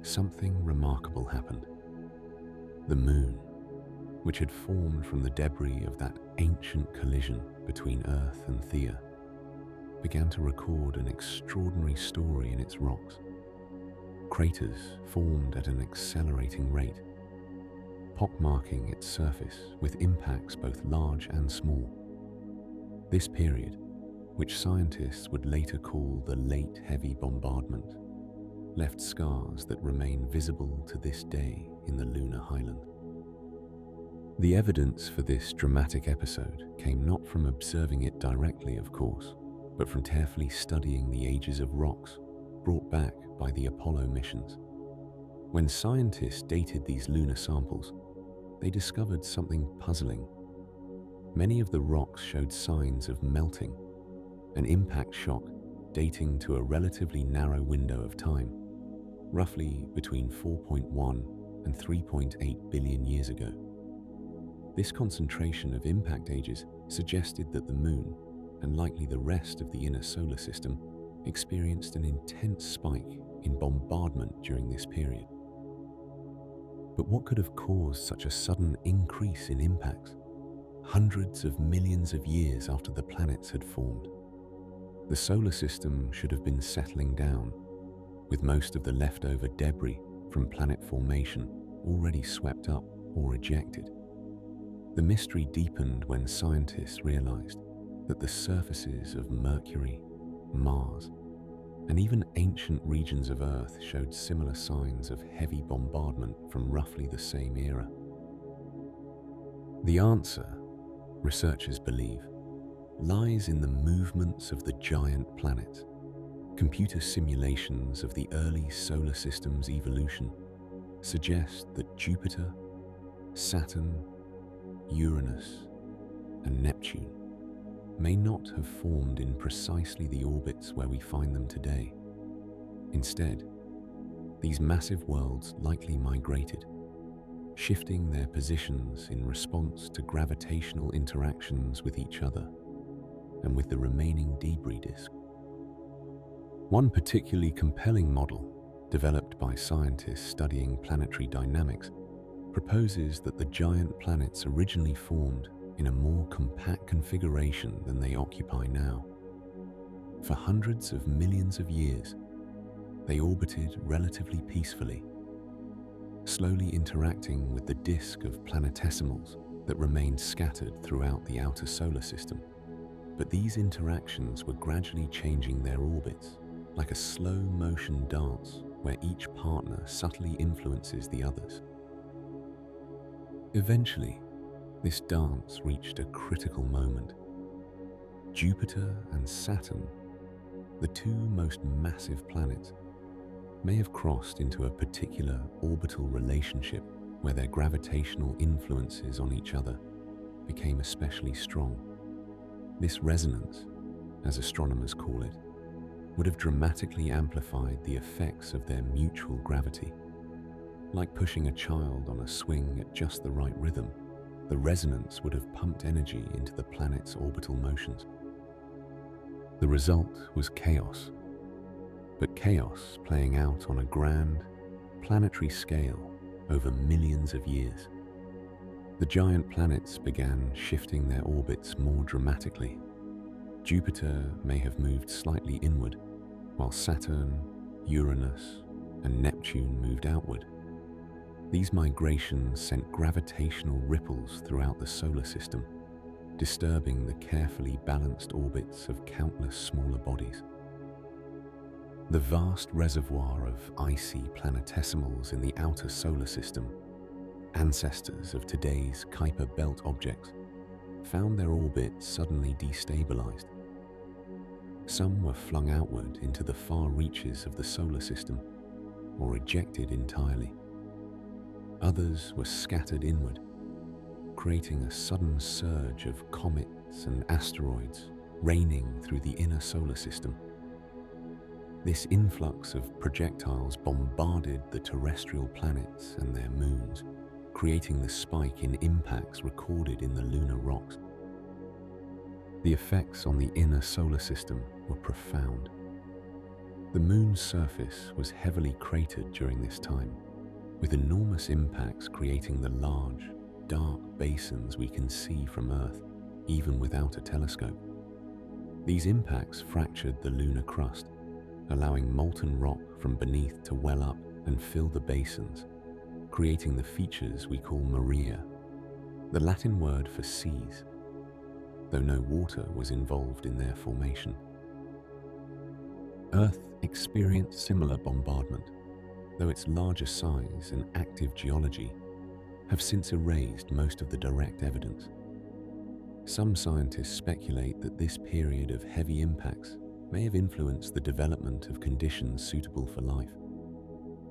something remarkable happened. The Moon, which had formed from the debris of that ancient collision between Earth and Theia, began to record an extraordinary story in its rocks. Craters formed at an accelerating rate, pockmarking its surface with impacts both large and small. This period, which scientists would later call the Late Heavy Bombardment, left scars that remain visible to this day in the lunar highland. The evidence for this dramatic episode came not from observing it directly, of course, but from carefully studying the ages of rocks brought back by the Apollo missions. When scientists dated these lunar samples, they discovered something puzzling. Many of the rocks showed signs of melting, an impact shock dating to a relatively narrow window of time, roughly between 4.1 and 3.8 billion years ago. This concentration of impact ages suggested that the Moon, and likely the rest of the inner solar system, experienced an intense spike in bombardment during this period. But what could have caused such a sudden increase in impacts, hundreds of millions of years after the planets had formed? The solar system should have been settling down, with most of the leftover debris from planet formation already swept up or ejected. The mystery deepened when scientists realized that the surfaces of Mercury, Mars, and even ancient regions of Earth showed similar signs of heavy bombardment from roughly the same era. The answer, researchers believe, lies in the movements of the giant planets. Computer simulations of the early solar system's evolution suggest that Jupiter, Saturn, Uranus, and Neptune may not have formed in precisely the orbits where we find them today. Instead, these massive worlds likely migrated, shifting their positions in response to gravitational interactions with each other and with the remaining debris disk. One particularly compelling model, developed by scientists studying planetary dynamics, proposes that the giant planets originally formed in a more compact configuration than they occupy now. For hundreds of millions of years, they orbited relatively peacefully, slowly interacting with the disk of planetesimals that remained scattered throughout the outer solar system. But these interactions were gradually changing their orbits, like a slow-motion dance where each partner subtly influences the others. Eventually, this dance reached a critical moment. Jupiter and Saturn, the two most massive planets, may have crossed into a particular orbital relationship where their gravitational influences on each other became especially strong. This resonance, as astronomers call it, would have dramatically amplified the effects of their mutual gravity. Like pushing a child on a swing at just the right rhythm, the resonance would have pumped energy into the planet's orbital motions. The result was chaos, but chaos playing out on a grand, planetary scale over millions of years. The giant planets began shifting their orbits more dramatically. Jupiter may have moved slightly inward, while Saturn, Uranus, and Neptune moved outward. These migrations sent gravitational ripples throughout the solar system, disturbing the carefully balanced orbits of countless smaller bodies. The vast reservoir of icy planetesimals in the outer solar system, ancestors of today's Kuiper belt objects, found their orbits suddenly destabilized. Some were flung outward into the far reaches of the solar system, or ejected entirely. Others were scattered inward, creating a sudden surge of comets and asteroids raining through the inner solar system. This influx of projectiles bombarded the terrestrial planets and their moons, creating the spike in impacts recorded in the lunar rocks. The effects on the inner solar system were profound. The moon's surface was heavily cratered during this time, with enormous impacts creating the large, dark basins we can see from Earth, even without a telescope. These impacts fractured the lunar crust, allowing molten rock from beneath to well up and fill the basins, creating the features we call maria, the Latin word for seas, though no water was involved in their formation. Earth experienced similar bombardment, though its larger size and active geology have since erased most of the direct evidence. Some scientists speculate that this period of heavy impacts may have influenced the development of conditions suitable for life.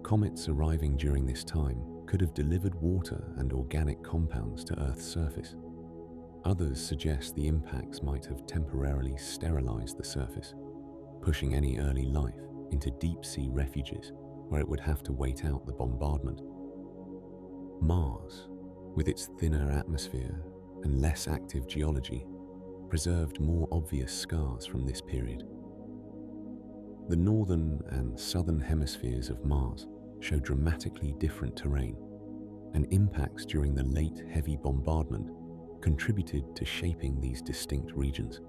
Comets arriving during this time could have delivered water and organic compounds to Earth's surface. Others suggest the impacts might have temporarily sterilized the surface, pushing any early life into deep-sea refuges where it would have to wait out the bombardment. Mars, with its thinner atmosphere and less active geology, preserved more obvious scars from this period. The northern and southern hemispheres of Mars show dramatically different terrain, and impacts during the late heavy bombardment contributed to shaping these distinct regions.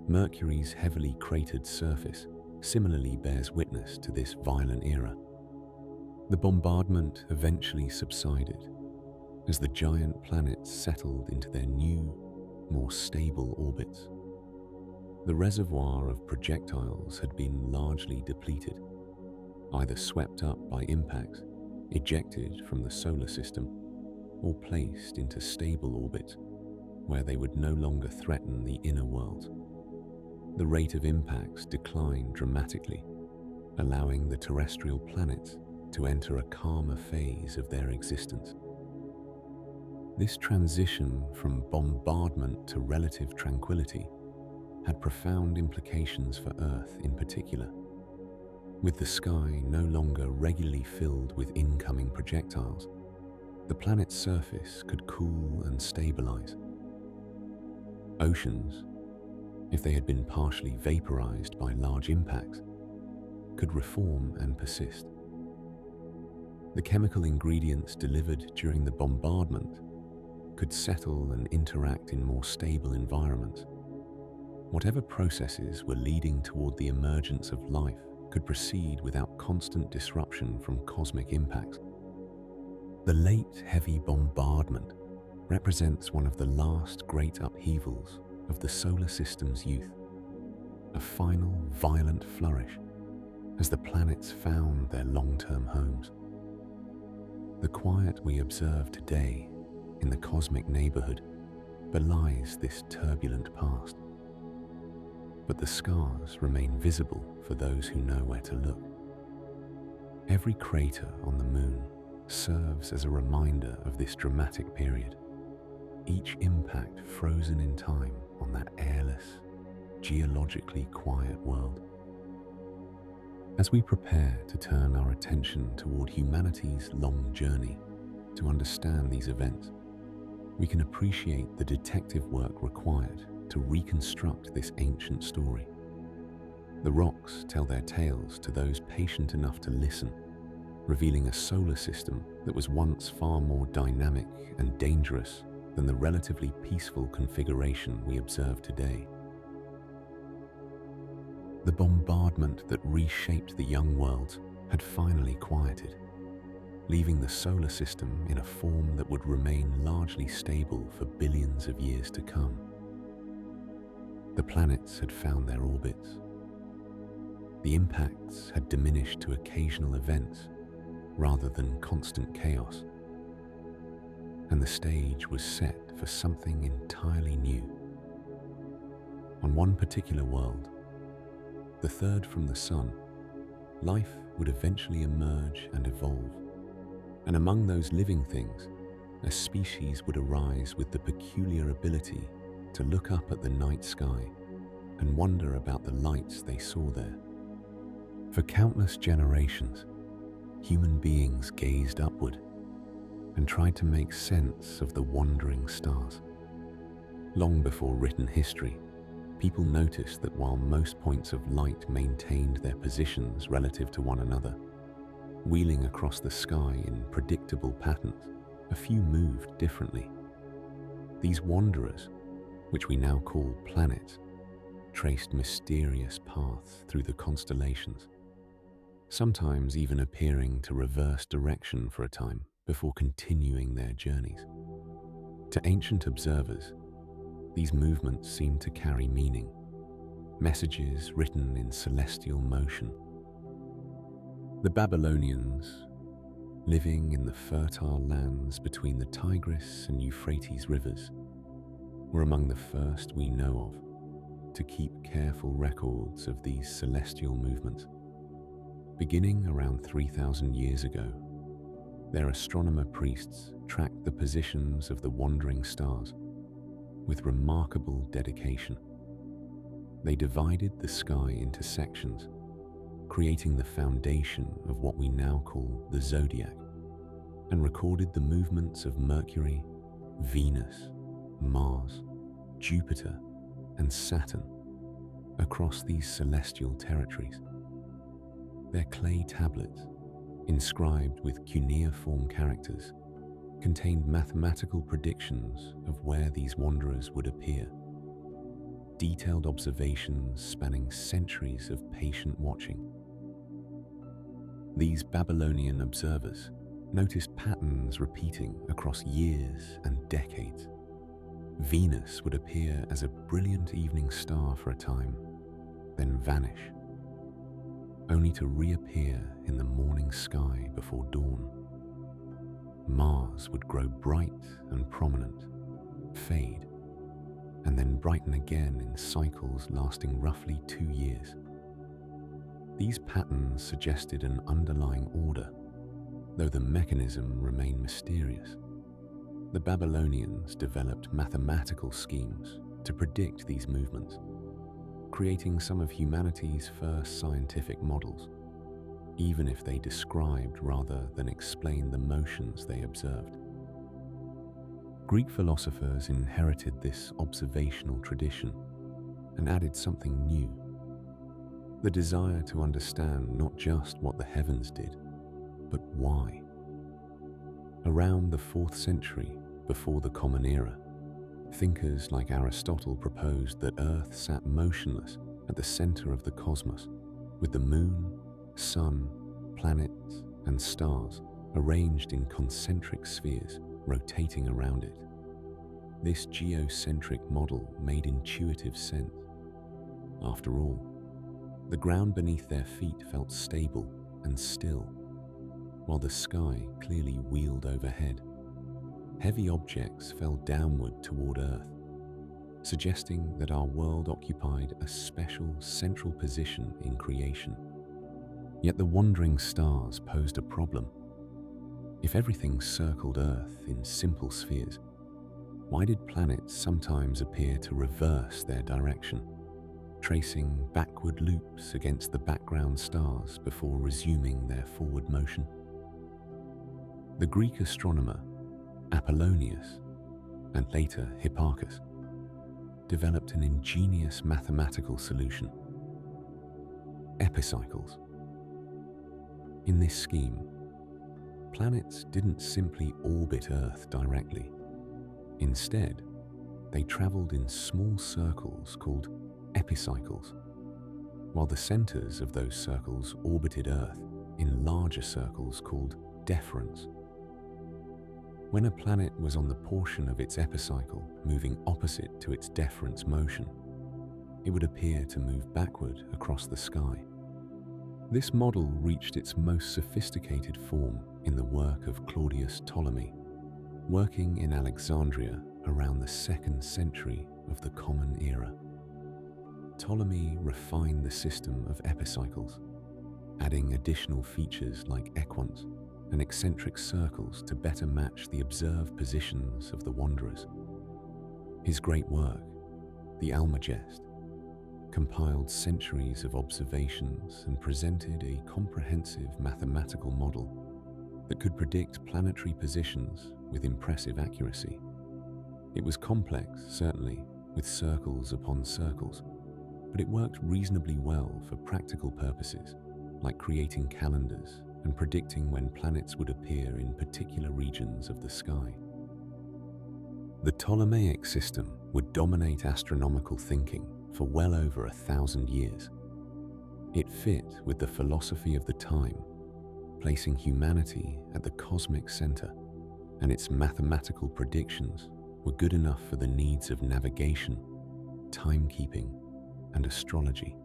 Mercury's heavily cratered surface similarly bears witness to this violent era. The bombardment eventually subsided as the giant planets settled into their new, more stable orbits. The reservoir of projectiles had been largely depleted, either swept up by impacts, ejected from the solar system, or placed into stable orbits where they would no longer threaten the inner world. The rate of impacts declined dramatically, allowing the terrestrial planets to enter a calmer phase of their existence. This transition from bombardment to relative tranquility had profound implications for Earth in particular. With the sky no longer regularly filled with incoming projectiles, the planet's surface could cool and stabilize. Oceans, if they had been partially vaporized by large impacts, could reform and persist. The chemical ingredients delivered during the bombardment could settle and interact in more stable environments. Whatever processes were leading toward the emergence of life could proceed without constant disruption from cosmic impacts. The late heavy bombardment represents one of the last great upheavals of the solar system's youth, a final violent flourish as the planets found their long-term homes. The quiet we observe today in the cosmic neighborhood belies this turbulent past, but the scars remain visible for those who know where to look. Every crater on the moon serves as a reminder of this dramatic period, each impact frozen in time on that airless, geologically quiet world. As we prepare to turn our attention toward humanity's long journey to understand these events, we can appreciate the detective work required to reconstruct this ancient story. The rocks tell their tales to those patient enough to listen, revealing a solar system that was once far more dynamic and dangerous than the relatively peaceful configuration we observe today. The bombardment that reshaped the young worlds had finally quieted, leaving the solar system in a form that would remain largely stable for billions of years to come. The planets had found their orbits. The impacts had diminished to occasional events rather than constant chaos, and the stage was set for something entirely new. On one particular world, the third from the Sun, life would eventually emerge and evolve, and among those living things, a species would arise with the peculiar ability to look up at the night sky and wonder about the lights they saw there. For countless generations, human beings gazed upward and tried to make sense of the wandering stars. Long before written history, people noticed that while most points of light maintained their positions relative to one another, wheeling across the sky in predictable patterns, a few moved differently. These wanderers, which we now call planets, traced mysterious paths through the constellations, sometimes even appearing to reverse direction for a time before continuing their journeys. To ancient observers, these movements seemed to carry meaning, messages written in celestial motion. The Babylonians, living in the fertile lands between the Tigris and Euphrates rivers, were among the first we know of to keep careful records of these celestial movements. Beginning around 3,000 years ago, their astronomer priests tracked the positions of the wandering stars with remarkable dedication. They divided the sky into sections, creating the foundation of what we now call the zodiac, and recorded the movements of Mercury, Venus, Mars, Jupiter, and Saturn across these celestial territories. Their clay tablets, inscribed with cuneiform characters, contained mathematical predictions of where these wanderers would appear. Detailed observations spanning centuries of patient watching. These Babylonian observers noticed patterns repeating across years and decades. Venus would appear as a brilliant evening star for a time, then vanish, only to reappear in the morning sky before dawn. Mars would grow bright and prominent, fade, and then brighten again in cycles lasting roughly 2 years. These patterns suggested an underlying order, though the mechanism remained mysterious. The Babylonians developed mathematical schemes to predict these movements, creating some of humanity's first scientific models, even if they described rather than explained the motions they observed. Greek philosophers inherited this observational tradition and added something new: the desire to understand not just what the heavens did, but why. Around the 4th century before the Common Era, thinkers like Aristotle proposed that Earth sat motionless at the center of the cosmos, with the moon, sun, planets, and stars arranged in concentric spheres rotating around it. This geocentric model made intuitive sense. After all, the ground beneath their feet felt stable and still, while the sky clearly wheeled overhead. Heavy objects fell downward toward Earth, suggesting that our world occupied a special central position in creation. Yet the wandering stars posed a problem. If everything circled Earth in simple spheres, why did planets sometimes appear to reverse their direction, tracing backward loops against the background stars before resuming their forward motion? The Greek astronomer Apollonius, and later Hipparchus, developed an ingenious mathematical solution: epicycles. In this scheme, planets didn't simply orbit Earth directly. Instead, they traveled in small circles called epicycles, while the centers of those circles orbited Earth in larger circles called deferents. When a planet was on the portion of its epicycle moving opposite to its deference motion, it would appear to move backward across the sky. This model reached its most sophisticated form in the work of Claudius Ptolemy, working in Alexandria around the 2nd century of the Common Era. Ptolemy refined the system of epicycles, adding additional features like equants and eccentric circles to better match the observed positions of the wanderers. His great work, the Almagest, compiled centuries of observations and presented a comprehensive mathematical model that could predict planetary positions with impressive accuracy. It was complex, certainly, with circles upon circles, but it worked reasonably well for practical purposes, like creating calendars and predicting when planets would appear in particular regions of the sky. The Ptolemaic system would dominate astronomical thinking for well over 1,000 years. It fit with the philosophy of the time, placing humanity at the cosmic center, and its mathematical predictions were good enough for the needs of navigation, timekeeping, and astrology.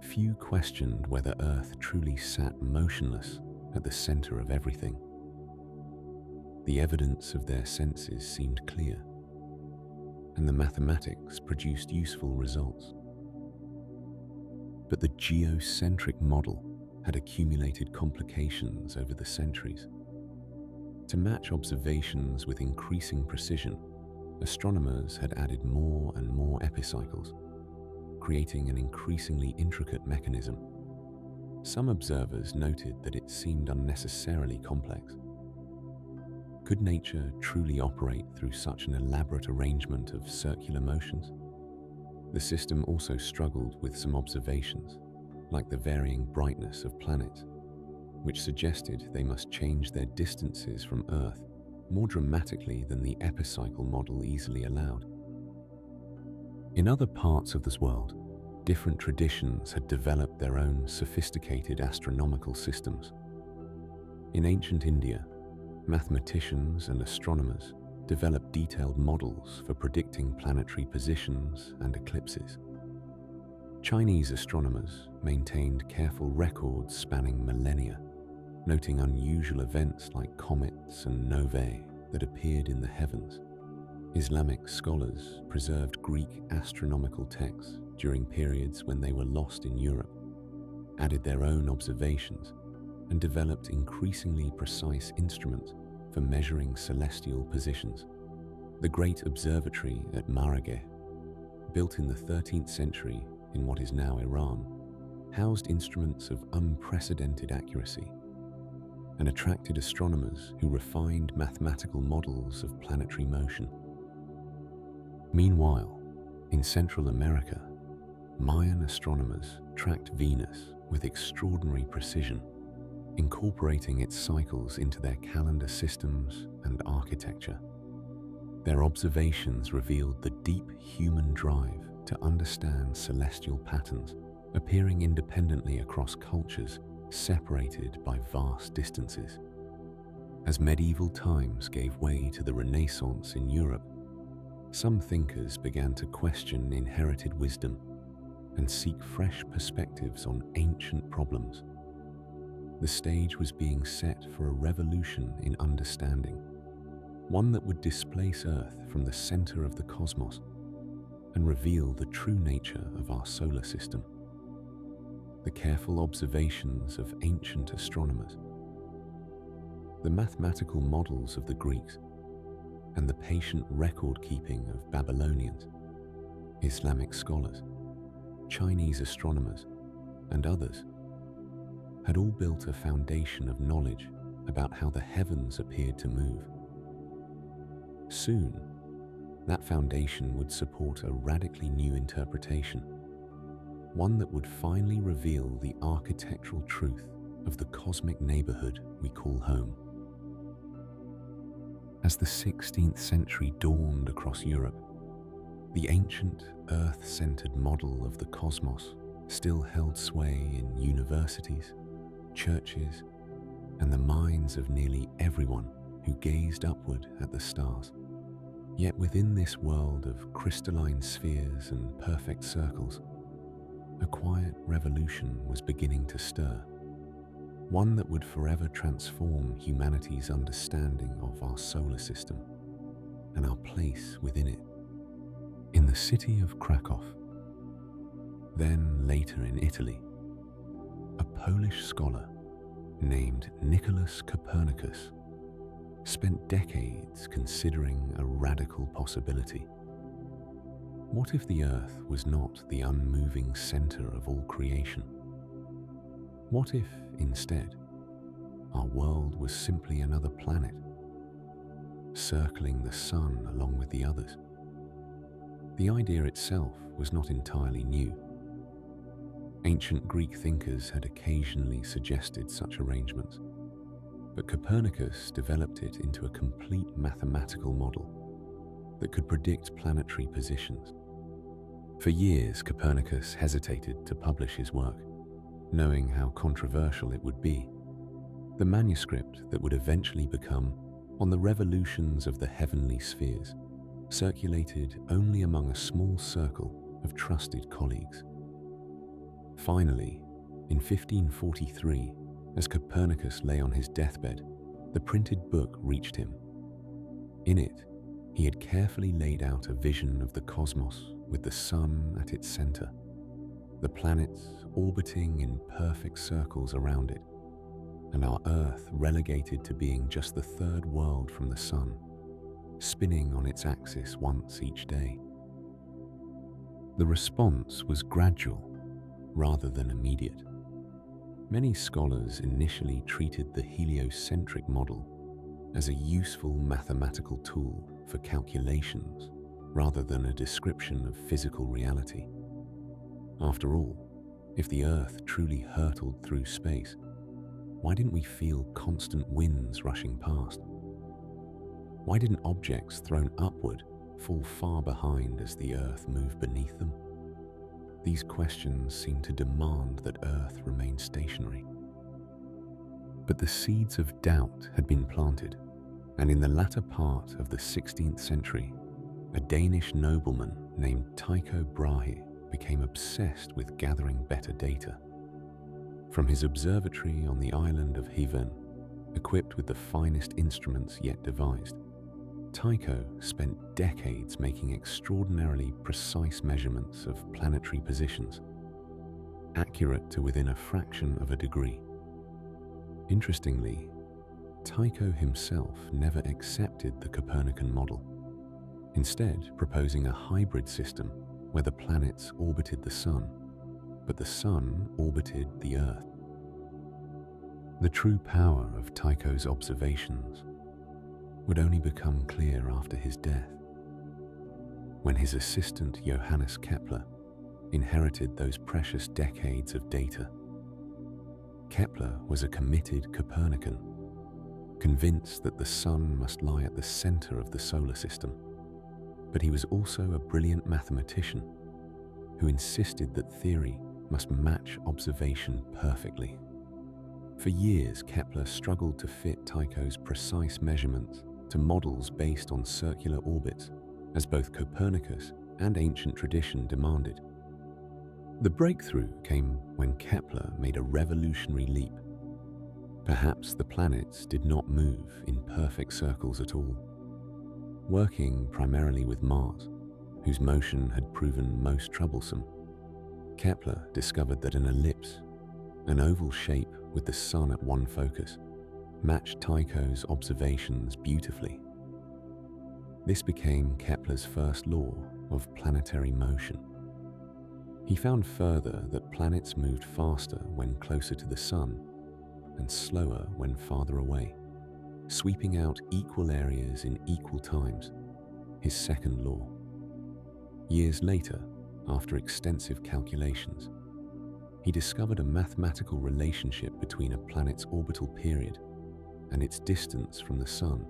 Few questioned whether Earth truly sat motionless at the center of everything. The evidence of their senses seemed clear, and the mathematics produced useful results. But the geocentric model had accumulated complications over the centuries. To match observations with increasing precision, astronomers had added more and more epicycles, creating an increasingly intricate mechanism. Some observers noted that it seemed unnecessarily complex. Could nature truly operate through such an elaborate arrangement of circular motions? The system also struggled with some observations, like the varying brightness of planets, which suggested they must change their distances from Earth more dramatically than the epicycle model easily allowed. In other parts of this world, different traditions had developed their own sophisticated astronomical systems. In ancient India, mathematicians and astronomers developed detailed models for predicting planetary positions and eclipses. Chinese astronomers maintained careful records spanning millennia, noting unusual events like comets and novae that appeared in the heavens. Islamic scholars preserved Greek astronomical texts during periods when they were lost in Europe, added their own observations, and developed increasingly precise instruments for measuring celestial positions. The Great Observatory at Marageh, built in the 13th century in what is now Iran, housed instruments of unprecedented accuracy and attracted astronomers who refined mathematical models of planetary motion. Meanwhile, in Central America, Mayan astronomers tracked Venus with extraordinary precision, incorporating its cycles into their calendar systems and architecture. Their observations revealed the deep human drive to understand celestial patterns appearing independently across cultures separated by vast distances. As medieval times gave way to the Renaissance in Europe, some thinkers began to question inherited wisdom and seek fresh perspectives on ancient problems. The stage was being set for a revolution in understanding, one that would displace Earth from the center of the cosmos and reveal the true nature of our solar system. The careful observations of ancient astronomers, the mathematical models of the Greeks, and the patient record-keeping of Babylonians, Islamic scholars, Chinese astronomers, and others had all built a foundation of knowledge about how the heavens appeared to move. Soon, that foundation would support a radically new interpretation, one that would finally reveal the architectural truth of the cosmic neighborhood we call home. As the 16th century dawned across Europe, the ancient Earth-centered model of the cosmos still held sway in universities, churches, and the minds of nearly everyone who gazed upward at the stars. Yet within this world of crystalline spheres and perfect circles, a quiet revolution was beginning to stir, one that would forever transform humanity's understanding of our solar system and our place within it. In the city of Krakow, then later in Italy, a Polish scholar named Nicholas Copernicus spent decades considering a radical possibility. What if the Earth was not the unmoving center of all creation? What if, instead, our world was simply another planet, circling the sun along with the others? The idea itself was not entirely new. Ancient Greek thinkers had occasionally suggested such arrangements, but Copernicus developed it into a complete mathematical model that could predict planetary positions. For years, Copernicus hesitated to publish his work, knowing how controversial it would be. The manuscript that would eventually become On the Revolutions of the Heavenly Spheres circulated only among a small circle of trusted colleagues. Finally, in 1543, as Copernicus lay on his deathbed, the printed book reached him. In it, he had carefully laid out a vision of the cosmos with the sun at its center, the planets orbiting in perfect circles around it, and our Earth relegated to being just the third world from the sun, spinning on its axis once each day. The response was gradual rather than immediate. Many scholars initially treated the heliocentric model as a useful mathematical tool for calculations rather than a description of physical reality. After all, if the Earth truly hurtled through space, why didn't we feel constant winds rushing past? Why didn't objects thrown upward fall far behind as the Earth moved beneath them? These questions seemed to demand that Earth remain stationary. But the seeds of doubt had been planted, and in the latter part of the 16th century, a Danish nobleman named Tycho Brahe became obsessed with gathering better data. From his observatory on the island of Hven, equipped with the finest instruments yet devised, Tycho spent decades making extraordinarily precise measurements of planetary positions, accurate to within a fraction of a degree. Interestingly, Tycho himself never accepted the Copernican model, instead proposing a hybrid system where the planets orbited the Sun, but the Sun orbited the Earth. The true power of Tycho's observations would only become clear after his death, when his assistant Johannes Kepler inherited those precious decades of data. Kepler was a committed Copernican, convinced that the Sun must lie at the center of the solar system, but he was also a brilliant mathematician who insisted that theory must match observation perfectly. For years, Kepler struggled to fit Tycho's precise measurements to models based on circular orbits, as both Copernicus and ancient tradition demanded. The breakthrough came when Kepler made a revolutionary leap. Perhaps the planets did not move in perfect circles at all. Working primarily with Mars, whose motion had proven most troublesome, Kepler discovered that an ellipse, an oval shape with the Sun at one focus, matched Tycho's observations beautifully. This became Kepler's first law of planetary motion. He found further that planets moved faster when closer to the Sun and slower when farther away, sweeping out equal areas in equal times, his second law. Years later, after extensive calculations, he discovered a mathematical relationship between a planet's orbital period and its distance from the Sun,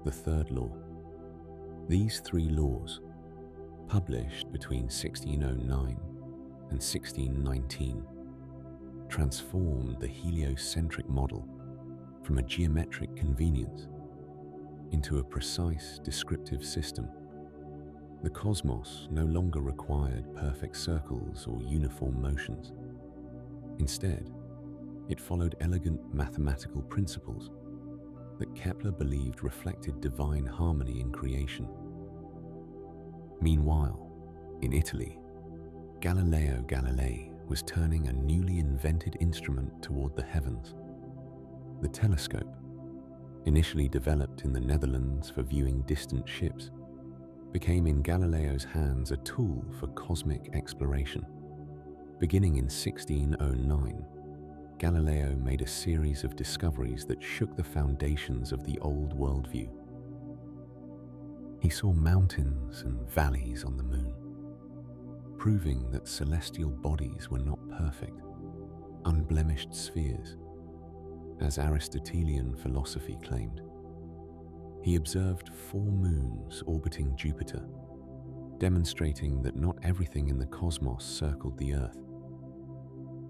the third law. These three laws, published between 1609 and 1619, transformed the heliocentric model from a geometric convenience into a precise descriptive system. The cosmos no longer required perfect circles or uniform motions. Instead, it followed elegant mathematical principles that Kepler believed reflected divine harmony in creation. Meanwhile, in Italy, Galileo Galilei was turning a newly invented instrument toward the heavens. The telescope, initially developed in the Netherlands for viewing distant ships, became in Galileo's hands a tool for cosmic exploration. Beginning in 1609, Galileo made a series of discoveries that shook the foundations of the old worldview. He saw mountains and valleys on the moon, proving that celestial bodies were not perfect, unblemished spheres, as Aristotelian philosophy claimed. He observed 4 moons orbiting Jupiter, demonstrating that not everything in the cosmos circled the Earth.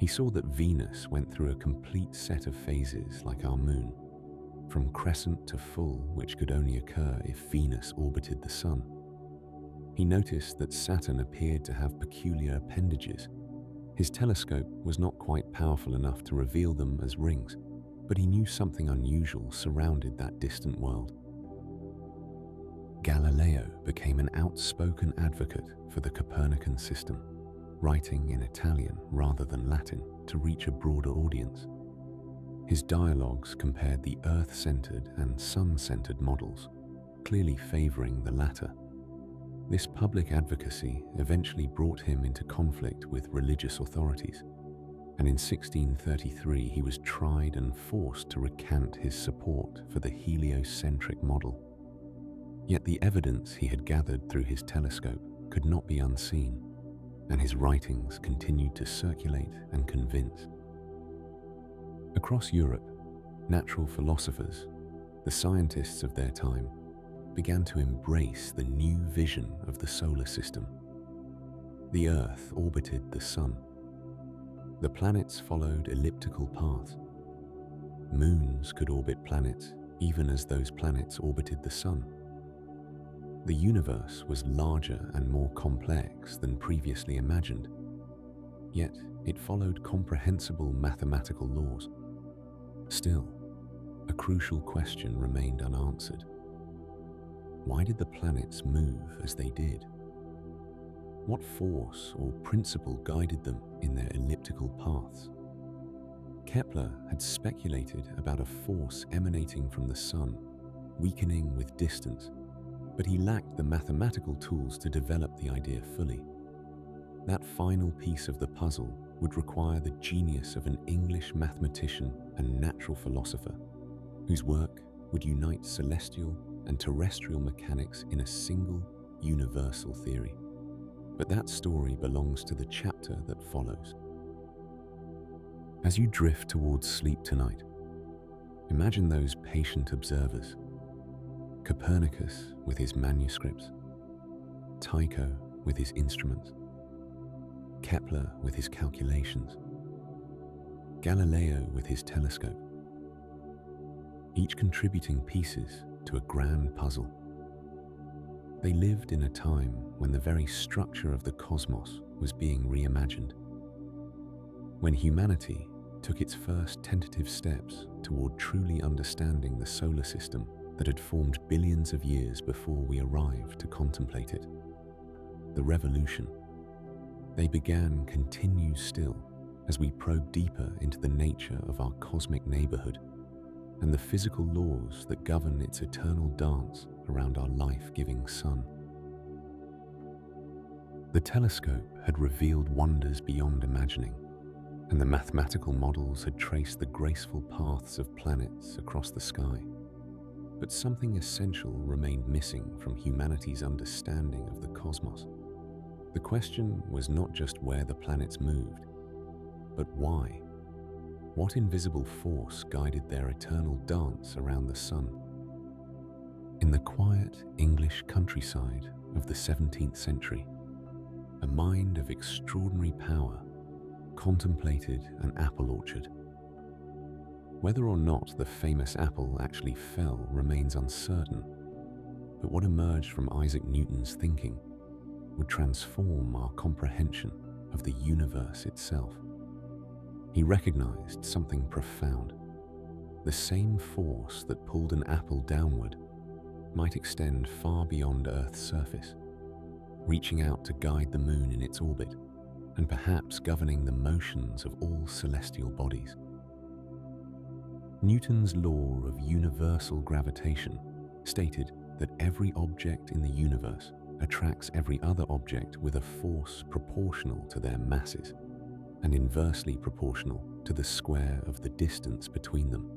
He saw that Venus went through a complete set of phases like our moon, from crescent to full, which could only occur if Venus orbited the Sun. He noticed that Saturn appeared to have peculiar appendages. His telescope was not quite powerful enough to reveal them as rings, but he knew something unusual surrounded that distant world. Galileo became an outspoken advocate for the Copernican system, writing in Italian rather than Latin to reach a broader audience. His dialogues compared the Earth-centered and Sun-centered models, clearly favoring the latter. This public advocacy eventually brought him into conflict with religious authorities, and in 1633 he was tried and forced to recant his support for the heliocentric model. Yet the evidence he had gathered through his telescope could not be unseen, and his writings continued to circulate and convince. Across Europe, natural philosophers, the scientists of their time, began to embrace the new vision of the solar system. The Earth orbited the Sun. The planets followed elliptical paths. Moons could orbit planets even as those planets orbited the Sun. The universe was larger and more complex than previously imagined, yet it followed comprehensible mathematical laws. Still, a crucial question remained unanswered. Why did the planets move as they did? What force or principle guided them in their elliptical paths? Kepler had speculated about a force emanating from the Sun, weakening with distance, but he lacked the mathematical tools to develop the idea fully. That final piece of the puzzle would require the genius of an English mathematician and natural philosopher, whose work would unite celestial and terrestrial mechanics in a single, universal theory. But that story belongs to the chapter that follows. As you drift towards sleep tonight, imagine those patient observers: Copernicus with his manuscripts, Tycho with his instruments, Kepler with his calculations, Galileo with his telescope, each contributing pieces to a grand puzzle. They lived in a time when the very structure of the cosmos was being reimagined, when humanity took its first tentative steps toward truly understanding the solar system that had formed billions of years before we arrived to contemplate it. The revolution they began continues still as we probe deeper into the nature of our cosmic neighborhood and the physical laws that govern its eternal dance around our life-giving sun. The telescope had revealed wonders beyond imagining, and the mathematical models had traced the graceful paths of planets across the sky. But something essential remained missing from humanity's understanding of the cosmos. The question was not just where the planets moved, but why? What invisible force guided their eternal dance around the sun? In the quiet English countryside of the 17th century, a mind of extraordinary power contemplated an apple orchard. Whether or not the famous apple actually fell remains uncertain, but what emerged from Isaac Newton's thinking would transform our comprehension of the universe itself. He recognized something profound. The same force that pulled an apple downward might extend far beyond Earth's surface, reaching out to guide the moon in its orbit and perhaps governing the motions of all celestial bodies. Newton's law of universal gravitation stated that every object in the universe attracts every other object with a force proportional to their masses and inversely proportional to the square of the distance between them.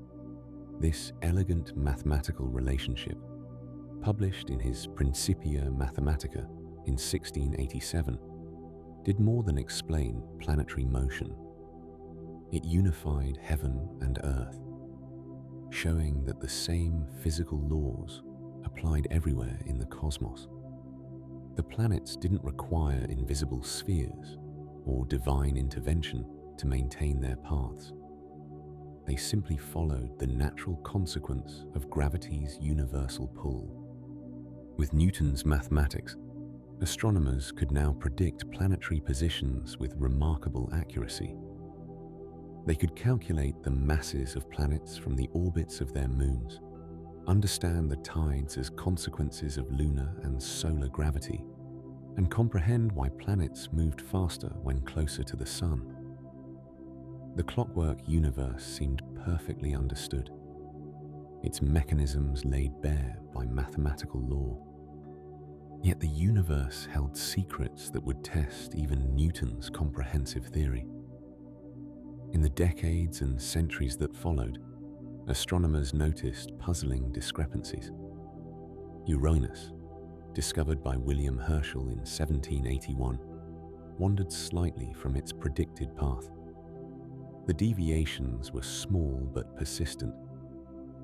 This elegant mathematical relationship, published in his Principia Mathematica in 1687, did more than explain planetary motion. It unified heaven and earth, showing that the same physical laws applied everywhere in the cosmos. The planets didn't require invisible spheres or divine intervention to maintain their paths. They simply followed the natural consequence of gravity's universal pull. With Newton's mathematics, astronomers could now predict planetary positions with remarkable accuracy. They could calculate the masses of planets from the orbits of their moons, understand the tides as consequences of lunar and solar gravity, and comprehend why planets moved faster when closer to the sun. The clockwork universe seemed perfectly understood, its mechanisms laid bare by mathematical law. Yet the universe held secrets that would test even Newton's comprehensive theory. In the decades and centuries that followed, astronomers noticed puzzling discrepancies. Uranus, discovered by William Herschel in 1781, wandered slightly from its predicted path. The deviations were small but persistent,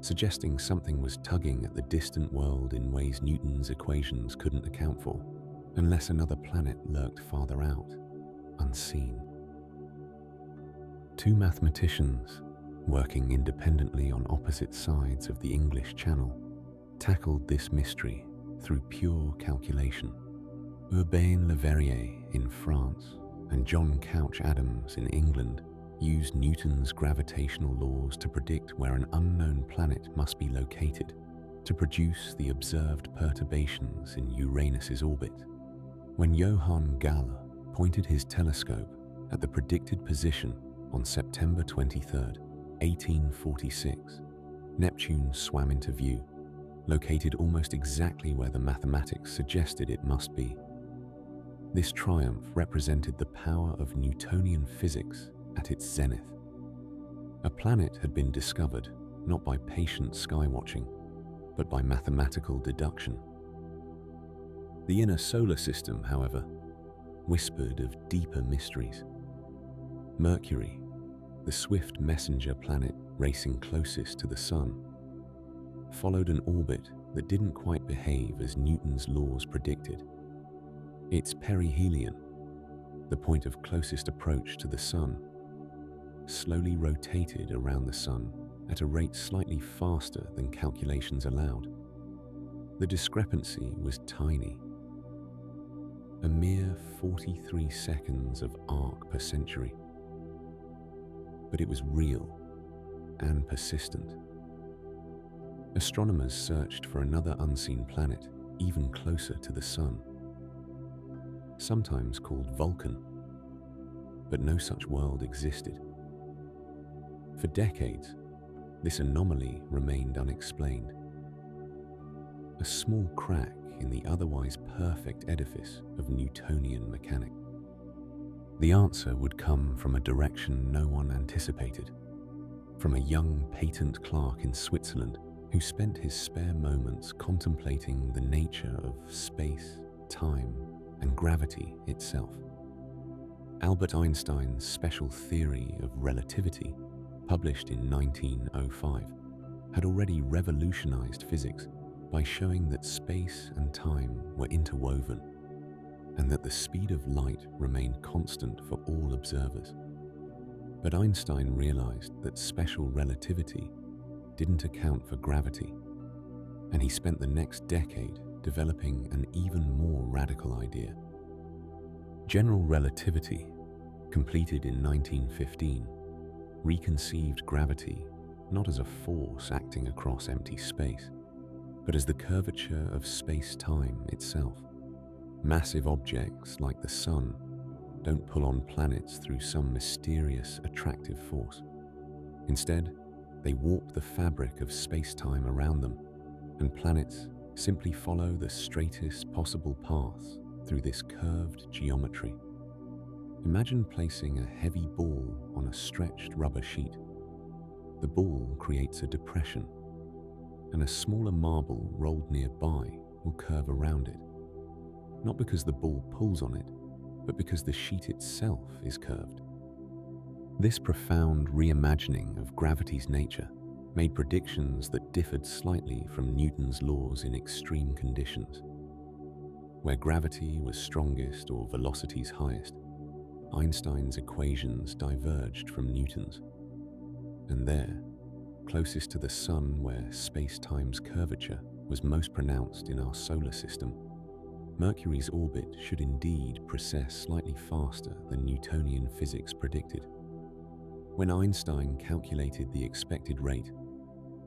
suggesting something was tugging at the distant world in ways Newton's equations couldn't account for, unless another planet lurked farther out, unseen. Two mathematicians, working independently on opposite sides of the English Channel, tackled this mystery through pure calculation. Urbain Le Verrier in France and John Couch Adams in England used Newton's gravitational laws to predict where an unknown planet must be located to produce the observed perturbations in Uranus's orbit. When Johann Galle pointed his telescope at the predicted position on September 23, 1846, Neptune swam into view, located almost exactly where the mathematics suggested it must be. This triumph represented the power of Newtonian physics at its zenith. A planet had been discovered not by patient skywatching, but by mathematical deduction. The inner solar system, however, whispered of deeper mysteries. Mercury, the swift messenger planet racing closest to the Sun, followed an orbit that didn't quite behave as Newton's laws predicted. Its perihelion, the point of closest approach to the Sun, slowly rotated around the Sun at a rate slightly faster than calculations allowed. The discrepancy was tiny, a mere 43 seconds of arc per century. But it was real and persistent. Astronomers searched for another unseen planet even closer to the Sun, sometimes called Vulcan, but no such world existed. For decades, this anomaly remained unexplained. A small crack in the otherwise perfect edifice of Newtonian mechanics. The answer would come from a direction no one anticipated, from a young patent clerk in Switzerland who spent his spare moments contemplating the nature of space, time, and gravity itself. Albert Einstein's special theory of relativity, published in 1905, had already revolutionized physics by showing that space and time were interwoven, and that the speed of light remained constant for all observers. But Einstein realized that special relativity didn't account for gravity, and he spent the next decade developing an even more radical idea. General relativity, completed in 1915, reconceived gravity not as a force acting across empty space, but as the curvature of space-time itself. Massive objects like the Sun don't pull on planets through some mysterious attractive force. Instead, they warp the fabric of space-time around them, and planets simply follow the straightest possible paths through this curved geometry. Imagine placing a heavy ball on a stretched rubber sheet. The ball creates a depression, and a smaller marble rolled nearby will curve around it. Not because the ball pulls on it, but because the sheet itself is curved. This profound reimagining of gravity's nature made predictions that differed slightly from Newton's laws in extreme conditions. Where gravity was strongest or velocities highest, Einstein's equations diverged from Newton's. And there, closest to the Sun where space-time's curvature was most pronounced in our solar system, Mercury's orbit should indeed precess slightly faster than Newtonian physics predicted. When Einstein calculated the expected rate,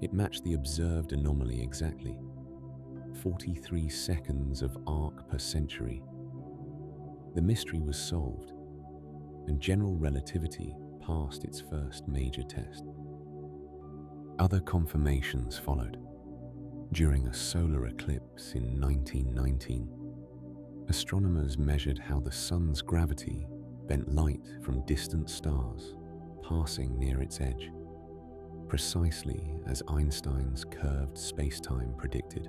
it matched the observed anomaly exactly: 43 seconds of arc per century. The mystery was solved, and general relativity passed its first major test. Other confirmations followed. During a solar eclipse in 1919, astronomers measured how the Sun's gravity bent light from distant stars passing near its edge, precisely as Einstein's curved space-time predicted.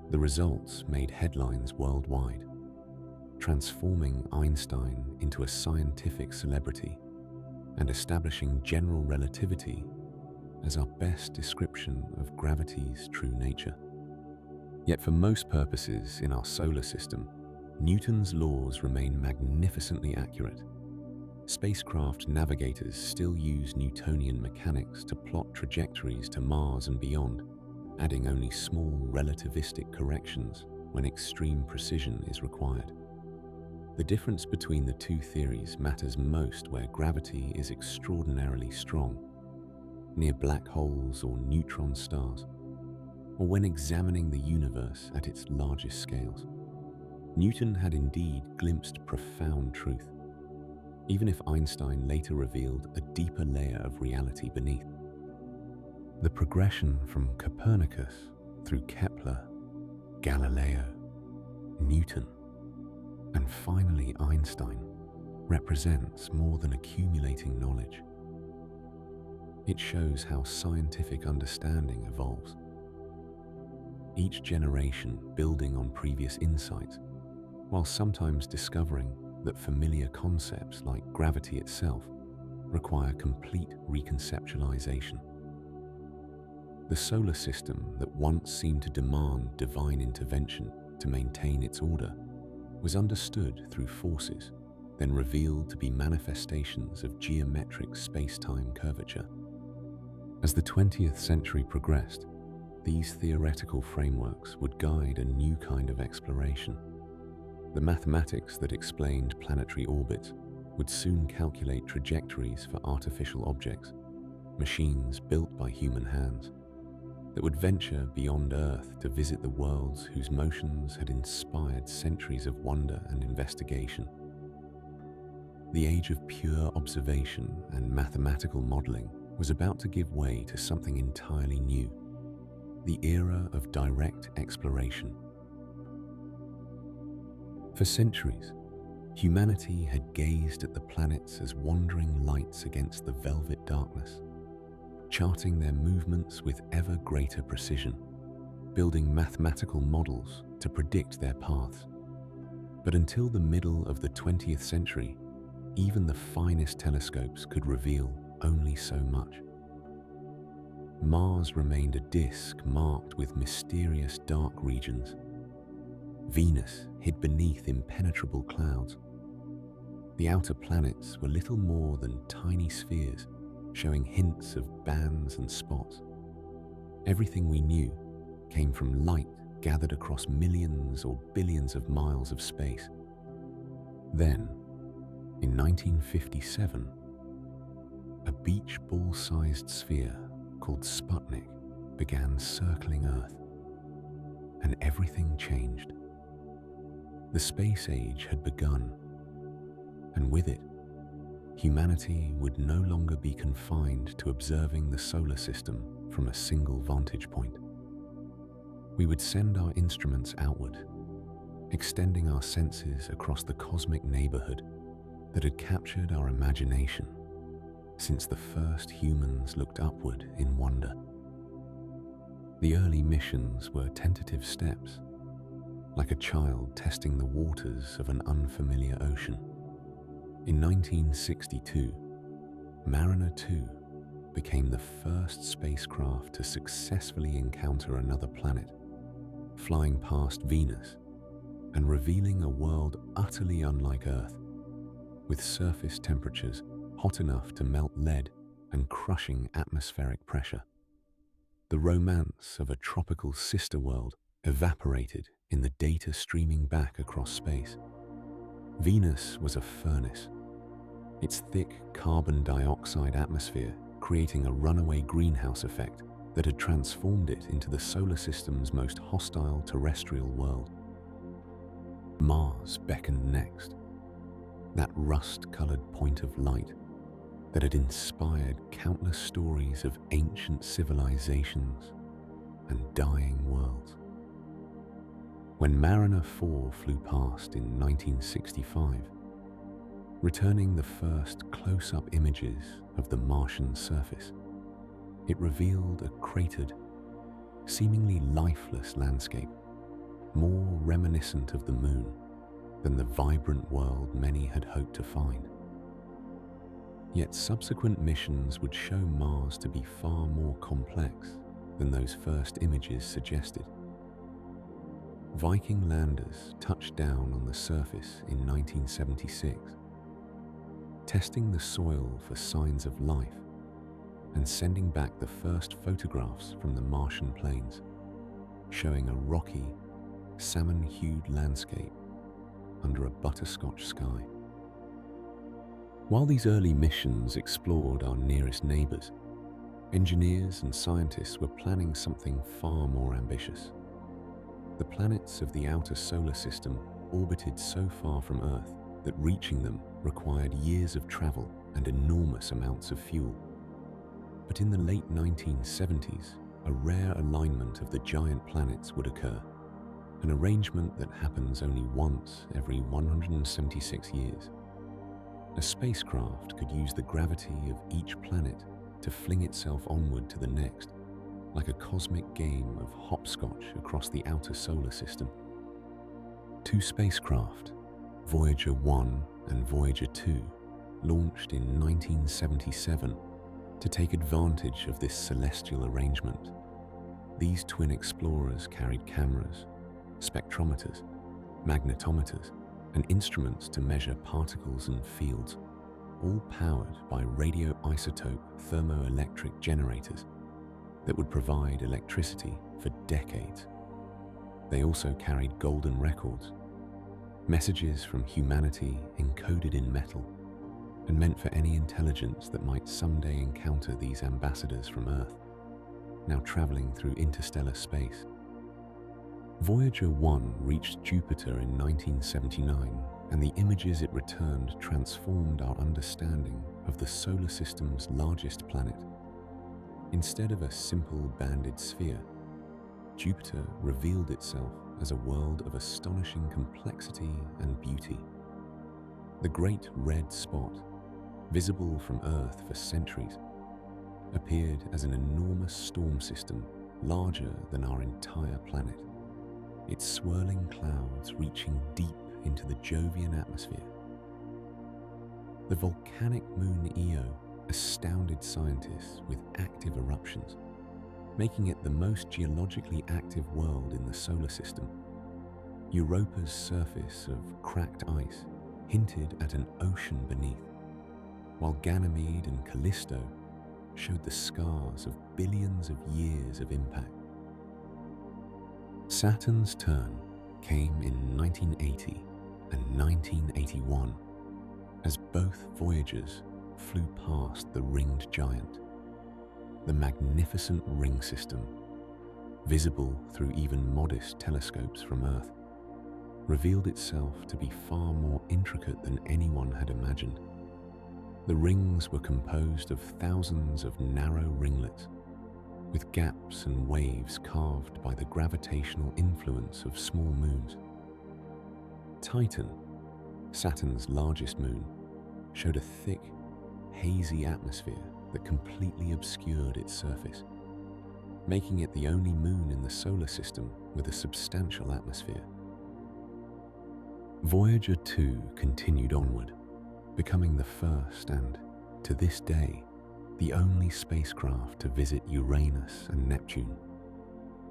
The results made headlines worldwide, transforming Einstein into a scientific celebrity and establishing general relativity as our best description of gravity's true nature. Yet for most purposes in our solar system, Newton's laws remain magnificently accurate. Spacecraft navigators still use Newtonian mechanics to plot trajectories to Mars and beyond, adding only small relativistic corrections when extreme precision is required. The difference between the two theories matters most where gravity is extraordinarily strong, near black holes or neutron stars, or when examining the universe at its largest scales. Newton had indeed glimpsed profound truth, even if Einstein later revealed a deeper layer of reality beneath. The progression from Copernicus through Kepler, Galileo, Newton, and finally Einstein represents more than accumulating knowledge. It shows how scientific understanding evolves, each generation building on previous insights, while sometimes discovering that familiar concepts like gravity itself require complete reconceptualization. The solar system that once seemed to demand divine intervention to maintain its order was understood through forces then revealed to be manifestations of geometric space-time curvature. As the 20th century progressed, these theoretical frameworks would guide a new kind of exploration. The mathematics that explained planetary orbits would soon calculate trajectories for artificial objects, machines built by human hands, that would venture beyond Earth to visit the worlds whose motions had inspired centuries of wonder and investigation. The age of pure observation and mathematical modeling was about to give way to something entirely new, the era of direct exploration. For centuries, humanity had gazed at the planets as wandering lights against the velvet darkness, charting their movements with ever greater precision, building mathematical models to predict their paths. But until the middle of the 20th century, even the finest telescopes could reveal only so much. Mars remained a disk marked with mysterious dark regions. Venus hid beneath impenetrable clouds. The outer planets were little more than tiny spheres, showing hints of bands and spots. Everything we knew came from light gathered across millions or billions of miles of space. Then, in 1957, a beach ball-sized sphere called Sputnik began circling Earth, and everything changed. The space age had begun, and with it, humanity would no longer be confined to observing the solar system from a single vantage point. We would send our instruments outward, extending our senses across the cosmic neighborhood that had captured our imagination since the first humans looked upward in wonder. The early missions were tentative steps, like a child testing the waters of an unfamiliar ocean. In 1962, Mariner 2 became the first spacecraft to successfully encounter another planet, flying past Venus and revealing a world utterly unlike Earth, with surface temperatures hot enough to melt lead and crushing atmospheric pressure. The romance of a tropical sister world evaporated in the data streaming back across space. Venus was a furnace, its thick carbon dioxide atmosphere creating a runaway greenhouse effect that had transformed it into the solar system's most hostile terrestrial world. Mars beckoned next, that rust-colored point of light that had inspired countless stories of ancient civilizations and dying worlds. When Mariner 4 flew past in 1965, returning the first close-up images of the Martian surface, it revealed a cratered, seemingly lifeless landscape, more reminiscent of the Moon than the vibrant world many had hoped to find. Yet subsequent missions would show Mars to be far more complex than those first images suggested. Viking landers touched down on the surface in 1976, testing the soil for signs of life and sending back the first photographs from the Martian plains, showing a rocky, salmon-hued landscape under a butterscotch sky. While these early missions explored our nearest neighbors, engineers and scientists were planning something far more ambitious. The planets of the outer solar system orbited so far from Earth that reaching them required years of travel and enormous amounts of fuel. But in the late 1970s, a rare alignment of the giant planets would occur, an arrangement that happens only once every 176 years. A spacecraft could use the gravity of each planet to fling itself onward to the next, like a cosmic game of hopscotch across the outer solar system. Two spacecraft, Voyager 1 and Voyager 2, launched in 1977 to take advantage of this celestial arrangement. These twin explorers carried cameras, spectrometers, magnetometers, and instruments to measure particles and fields, all powered by radioisotope thermoelectric generators that would provide electricity for decades. They also carried golden records, messages from humanity encoded in metal, and meant for any intelligence that might someday encounter these ambassadors from Earth, now traveling through interstellar space. Voyager 1 reached Jupiter in 1979, and the images it returned transformed our understanding of the solar system's largest planet. Instead of a simple banded sphere, Jupiter revealed itself as a world of astonishing complexity and beauty. The Great Red Spot, visible from Earth for centuries, appeared as an enormous storm system larger than our entire planet, its swirling clouds reaching deep into the Jovian atmosphere. The volcanic moon Io astounded scientists with active eruptions, making it the most geologically active world in the solar system. Europa's surface of cracked ice hinted at an ocean beneath, while Ganymede and Callisto showed the scars of billions of years of impact. Saturn's turn came in 1980 and 1981 as both Voyagers flew past the ringed giant. The magnificent ring system, visible through even modest telescopes from Earth, revealed itself to be far more intricate than anyone had imagined. The rings were composed of thousands of narrow ringlets, with gaps and waves carved by the gravitational influence of small moons. Titan, Saturn's largest moon, showed a thick, hazy atmosphere that completely obscured its surface, making it the only moon in the solar system with a substantial atmosphere. Voyager 2 continued onward, becoming the first and, to this day, the only spacecraft to visit Uranus and Neptune.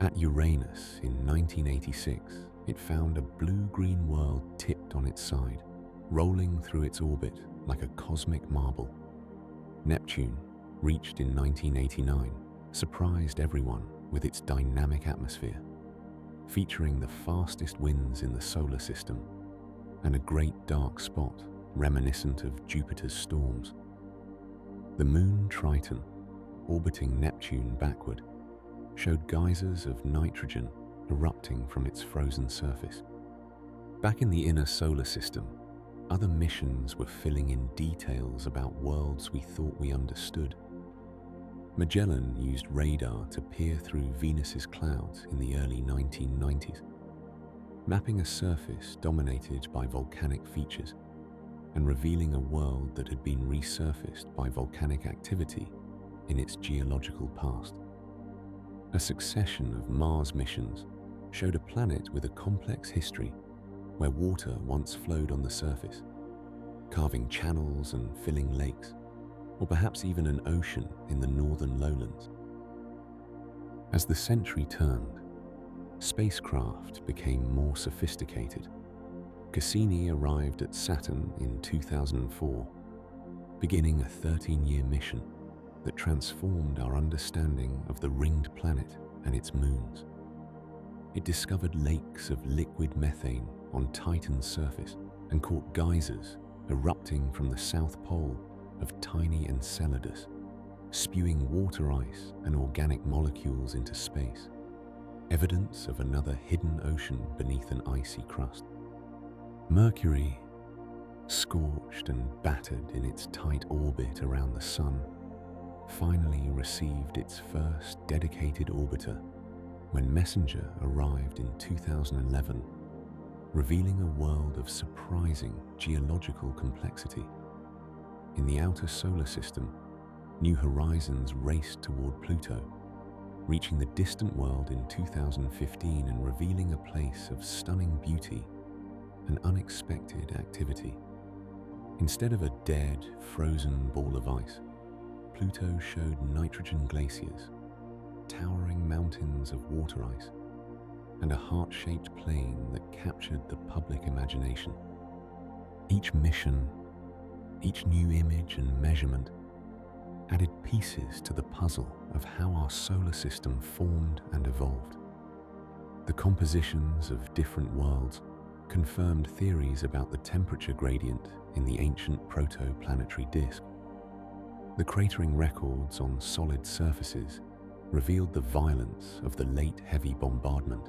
At Uranus in 1986, it found a blue-green world tipped on its side, rolling through its orbit like a cosmic marble. Neptune, reached in 1989, surprised everyone with its dynamic atmosphere, featuring the fastest winds in the solar system and a great dark spot reminiscent of Jupiter's storms. The moon Triton, orbiting Neptune backward, showed geysers of nitrogen erupting from its frozen surface. Back in the inner solar system, other missions were filling in details about worlds we thought we understood. Magellan used radar to peer through Venus's clouds in the early 1990s, mapping a surface dominated by volcanic features and revealing a world that had been resurfaced by volcanic activity in its geological past. A succession of Mars missions showed a planet with a complex history where water once flowed on the surface, carving channels and filling lakes, or perhaps even an ocean in the northern lowlands. As the century turned, spacecraft became more sophisticated. Cassini arrived at Saturn in 2004, beginning a 13-year mission that transformed our understanding of the ringed planet and its moons. It discovered lakes of liquid methane on Titan's surface and caught geysers erupting from the south pole of tiny Enceladus, spewing water ice and organic molecules into space, evidence of another hidden ocean beneath an icy crust. Mercury, scorched and battered in its tight orbit around the Sun, finally received its first dedicated orbiter when Messenger arrived in 2011, revealing a world of surprising geological complexity. In the outer solar system, New Horizons raced toward Pluto, reaching the distant world in 2015 and revealing a place of stunning beauty and unexpected activity. Instead of a dead, frozen ball of ice, Pluto showed nitrogen glaciers, towering mountains of water ice, and a heart-shaped plain that captured the public imagination. Each mission, each new image and measurement added pieces to the puzzle of how our solar system formed and evolved. The compositions of different worlds confirmed theories about the temperature gradient in the ancient Protoplanetary Disk. The cratering records on solid surfaces revealed the violence of the late heavy bombardment.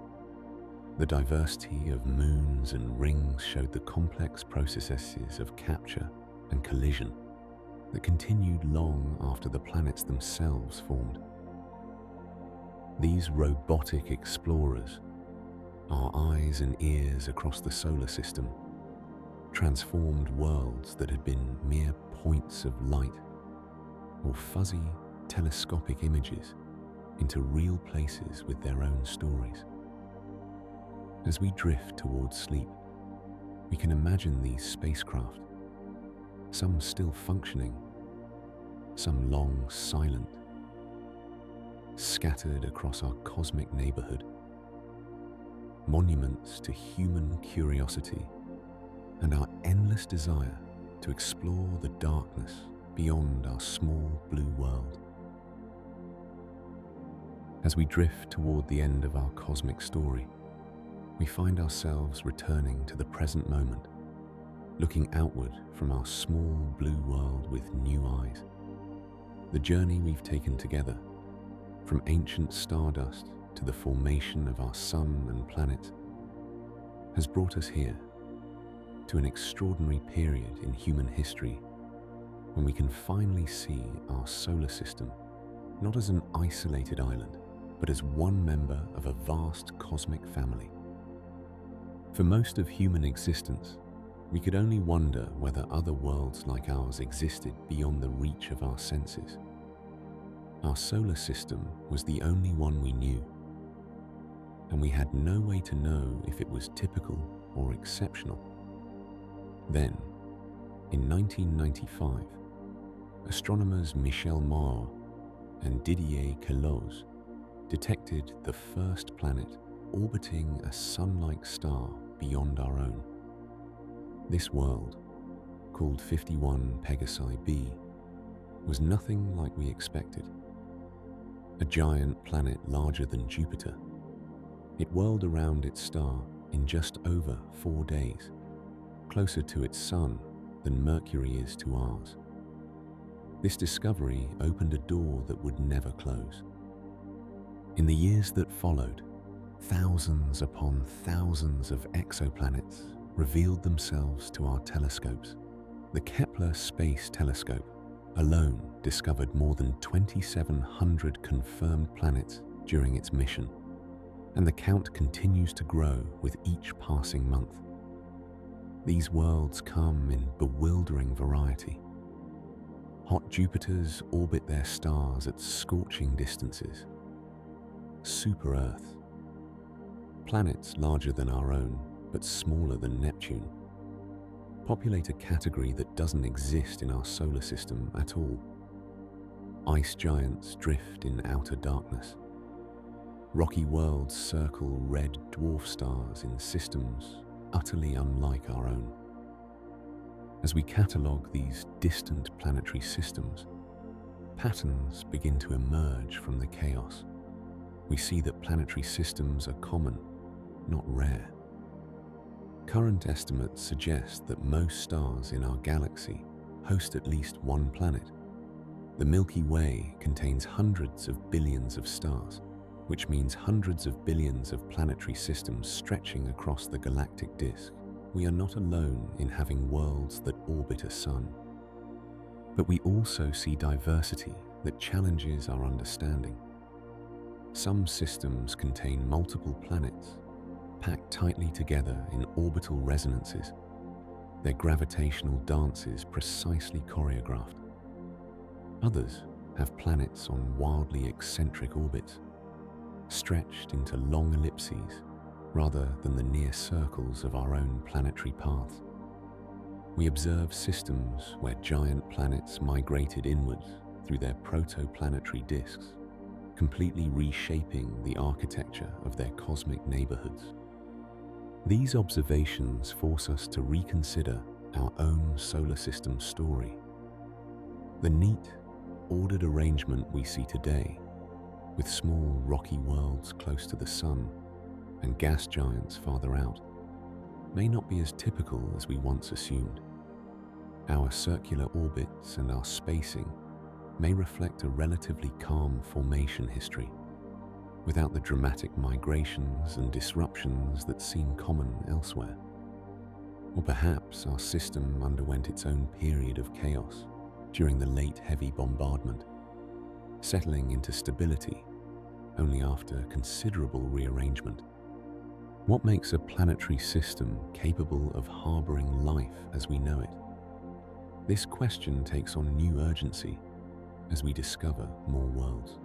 The diversity of moons and rings showed the complex processes of capture and collision that continued long after the planets themselves formed. These robotic explorers, our eyes and ears across the solar system, transformed worlds that had been mere points of light or fuzzy telescopic images into real places with their own stories. As we drift towards sleep, we can imagine these spacecraft, some still functioning, some long silent, scattered across our cosmic neighborhood, monuments to human curiosity and our endless desire to explore the darkness beyond our small blue world. As we drift toward the end of our cosmic story, we find ourselves returning to the present moment, looking outward from our small blue world with new eyes. The journey we've taken together, from ancient stardust to the formation of our sun and planets, has brought us here, to an extraordinary period in human history when we can finally see our solar system not as an isolated island, but as one member of a vast cosmic family. For most of human existence, we could only wonder whether other worlds like ours existed beyond the reach of our senses. Our solar system was the only one we knew, and we had no way to know if it was typical or exceptional. Then, in 1995, astronomers Michel Maur and Didier Queloz detected the first planet orbiting a sun-like star beyond our own. This world, called 51 Pegasi b, was nothing like we expected. A giant planet larger than Jupiter, it whirled around its star in just over 4 days, closer to its sun than Mercury is to ours. This discovery opened a door that would never close. In the years that followed, thousands upon thousands of exoplanets revealed themselves to our telescopes. The Kepler Space Telescope alone discovered more than 2,700 confirmed planets during its mission, and the count continues to grow with each passing month. These worlds come in bewildering variety. Hot Jupiters orbit their stars at scorching distances. Super-Earth. Planets larger than our own, but smaller than Neptune, populate a category that doesn't exist in our solar system at all. Ice giants drift in outer darkness. Rocky worlds circle red dwarf stars in systems utterly unlike our own. As we catalogue these distant planetary systems, patterns begin to emerge from the chaos. We see that planetary systems are common, not rare. Current estimates suggest that most stars in our galaxy host at least one planet. The Milky Way contains hundreds of billions of stars, which means hundreds of billions of planetary systems stretching across the galactic disk. We are not alone in having worlds that orbit a sun. But we also see diversity that challenges our understanding. Some systems contain multiple planets, packed tightly together in orbital resonances, their gravitational dances precisely choreographed. Others have planets on wildly eccentric orbits, stretched into long ellipses rather than the near circles of our own planetary paths. We observe systems where giant planets migrated inwards through their protoplanetary disks, completely reshaping the architecture of their cosmic neighborhoods. These observations force us to reconsider our own solar system story. The neat, ordered arrangement we see today, with small rocky worlds close to the sun and gas giants farther out, may not be as typical as we once assumed. Our circular orbits and our spacing may reflect a relatively calm formation history, without the dramatic migrations and disruptions that seem common elsewhere. Or perhaps our system underwent its own period of chaos during the late heavy bombardment, settling into stability only after considerable rearrangement. What makes a planetary system capable of harboring life as we know it? This question takes on new urgency as we discover more worlds.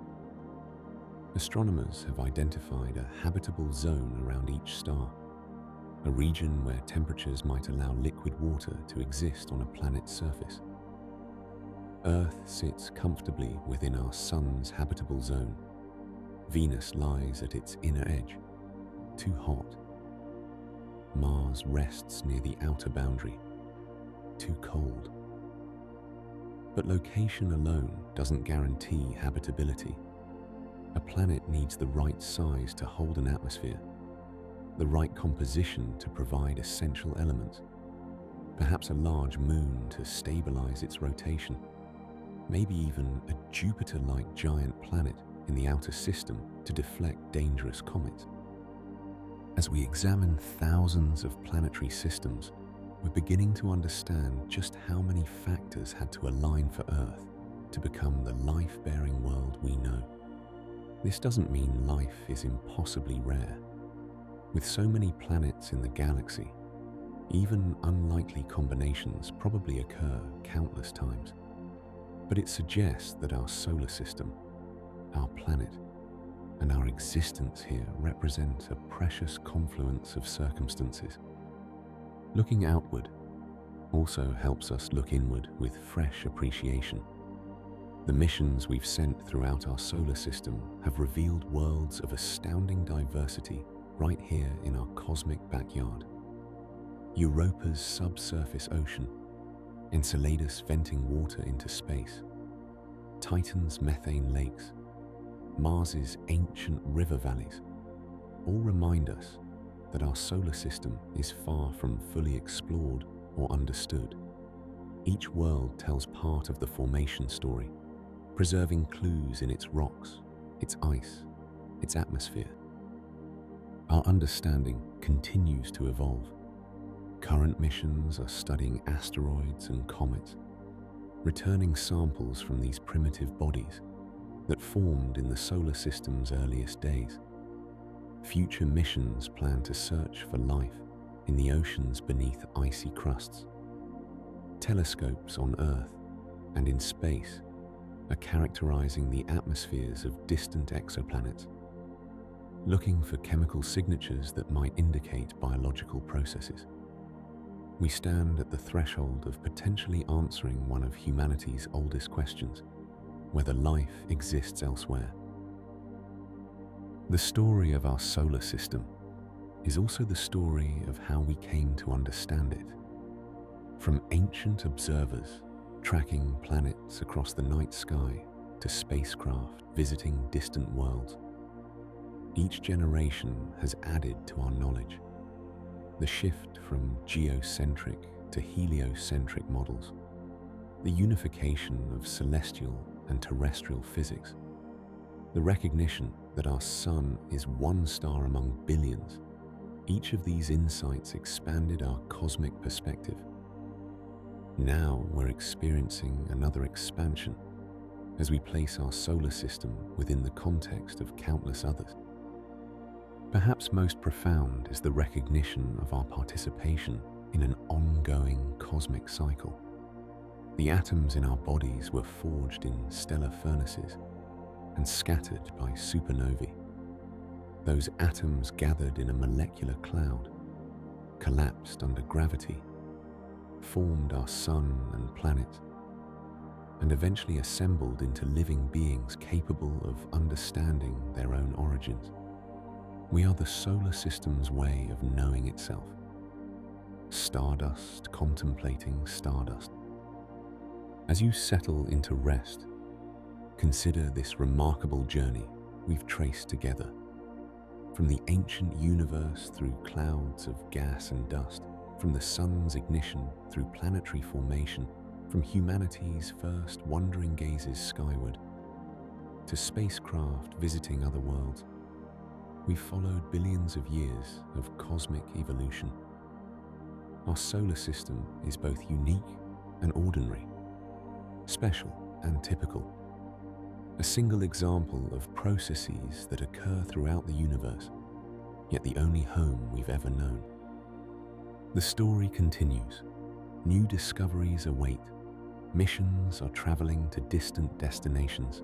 Astronomers have identified a habitable zone around each star, a region where temperatures might allow liquid water to exist on a planet's surface. Earth sits comfortably within our Sun's habitable zone. Venus lies at its inner edge, too hot. Mars rests near the outer boundary, too cold. But location alone doesn't guarantee habitability. A planet needs the right size to hold an atmosphere, the right composition to provide essential elements, perhaps a large moon to stabilize its rotation, maybe even a Jupiter-like giant planet in the outer system to deflect dangerous comets. As we examine thousands of planetary systems, we're beginning to understand just how many factors had to align for Earth to become the life-bearing world we know. This doesn't mean life is impossibly rare. With so many planets in the galaxy, even unlikely combinations probably occur countless times. But it suggests that our solar system, our planet, and our existence here represent a precious confluence of circumstances. Looking outward also helps us look inward with fresh appreciation. The missions we've sent throughout our solar system have revealed worlds of astounding diversity right here in our cosmic backyard. Europa's subsurface ocean, Enceladus venting water into space, Titan's methane lakes, Mars's ancient river valleys, all remind us that our solar system is far from fully explored or understood. Each world tells part of the formation story, preserving clues in its rocks, its ice, its atmosphere. Our understanding continues to evolve. Current missions are studying asteroids and comets, returning samples from these primitive bodies that formed in the solar system's earliest days. Future missions plan to search for life in the oceans beneath icy crusts. Telescopes on Earth and in space are characterizing the atmospheres of distant exoplanets, looking for chemical signatures that might indicate biological processes. We stand at the threshold of potentially answering one of humanity's oldest questions, whether life exists elsewhere. The story of our solar system is also the story of how we came to understand it. From ancient observers tracking planets across the night sky to spacecraft visiting distant worlds, each generation has added to our knowledge. The shift from geocentric to heliocentric models, the unification of celestial and terrestrial physics, the recognition that our sun is one star among billions. Each of these insights expanded our cosmic perspective. Now we're experiencing another expansion as we place our solar system within the context of countless others. Perhaps most profound is the recognition of our participation in an ongoing cosmic cycle. The atoms in our bodies were forged in stellar furnaces and scattered by supernovae. Those atoms gathered in a molecular cloud, collapsed under gravity, formed our sun and planet, and eventually assembled into living beings capable of understanding their own origins. We are the solar system's way of knowing itself. stardust contemplating stardust. As you settle into rest, consider this remarkable journey we've traced together, from the ancient universe through clouds of gas and dust, from the sun's ignition through planetary formation, from humanity's first wondering gazes skyward to spacecraft visiting other worlds. We've followed billions of years of cosmic evolution. Our solar system is both unique and ordinary, special and typical, a single example of processes that occur throughout the universe, yet the only home we've ever known. The story continues. New discoveries await. Missions are traveling to distant destinations.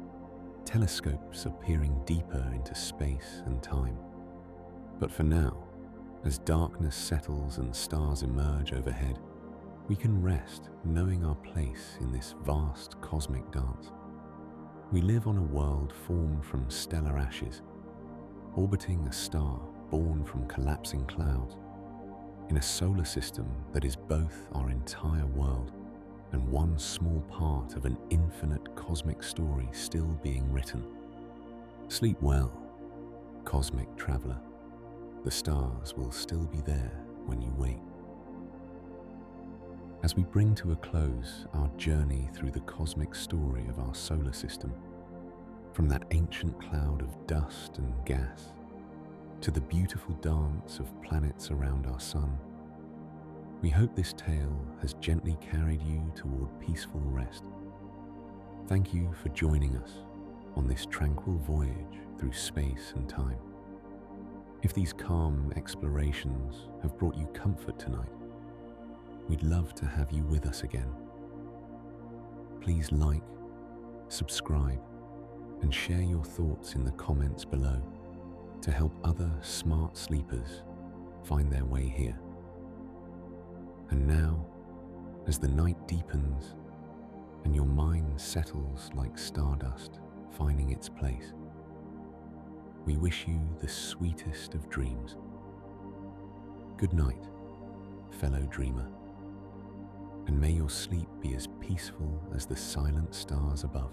Telescopes are peering deeper into space and time. But for now, as darkness settles and stars emerge overhead, we can rest knowing our place in this vast cosmic dance. We live on a world formed from stellar ashes, orbiting a star born from collapsing clouds, in a solar system that is both our entire world and one small part of an infinite cosmic story still being written. Sleep well, cosmic traveler. The stars will still be there when you wake. As we bring to a close our journey through the cosmic story of our solar system, from that ancient cloud of dust and gas to the beautiful dance of planets around our sun, we hope this tale has gently carried you toward peaceful rest. Thank you for joining us on this tranquil voyage through space and time. If these calm explorations have brought you comfort tonight, we'd love to have you with us again. Please like, subscribe, and share your thoughts in the comments below to help other smart sleepers find their way here. And now, as the night deepens and your mind settles like stardust finding its place, we wish you the sweetest of dreams. Good night, fellow dreamer, and may your sleep be as peaceful as the silent stars above.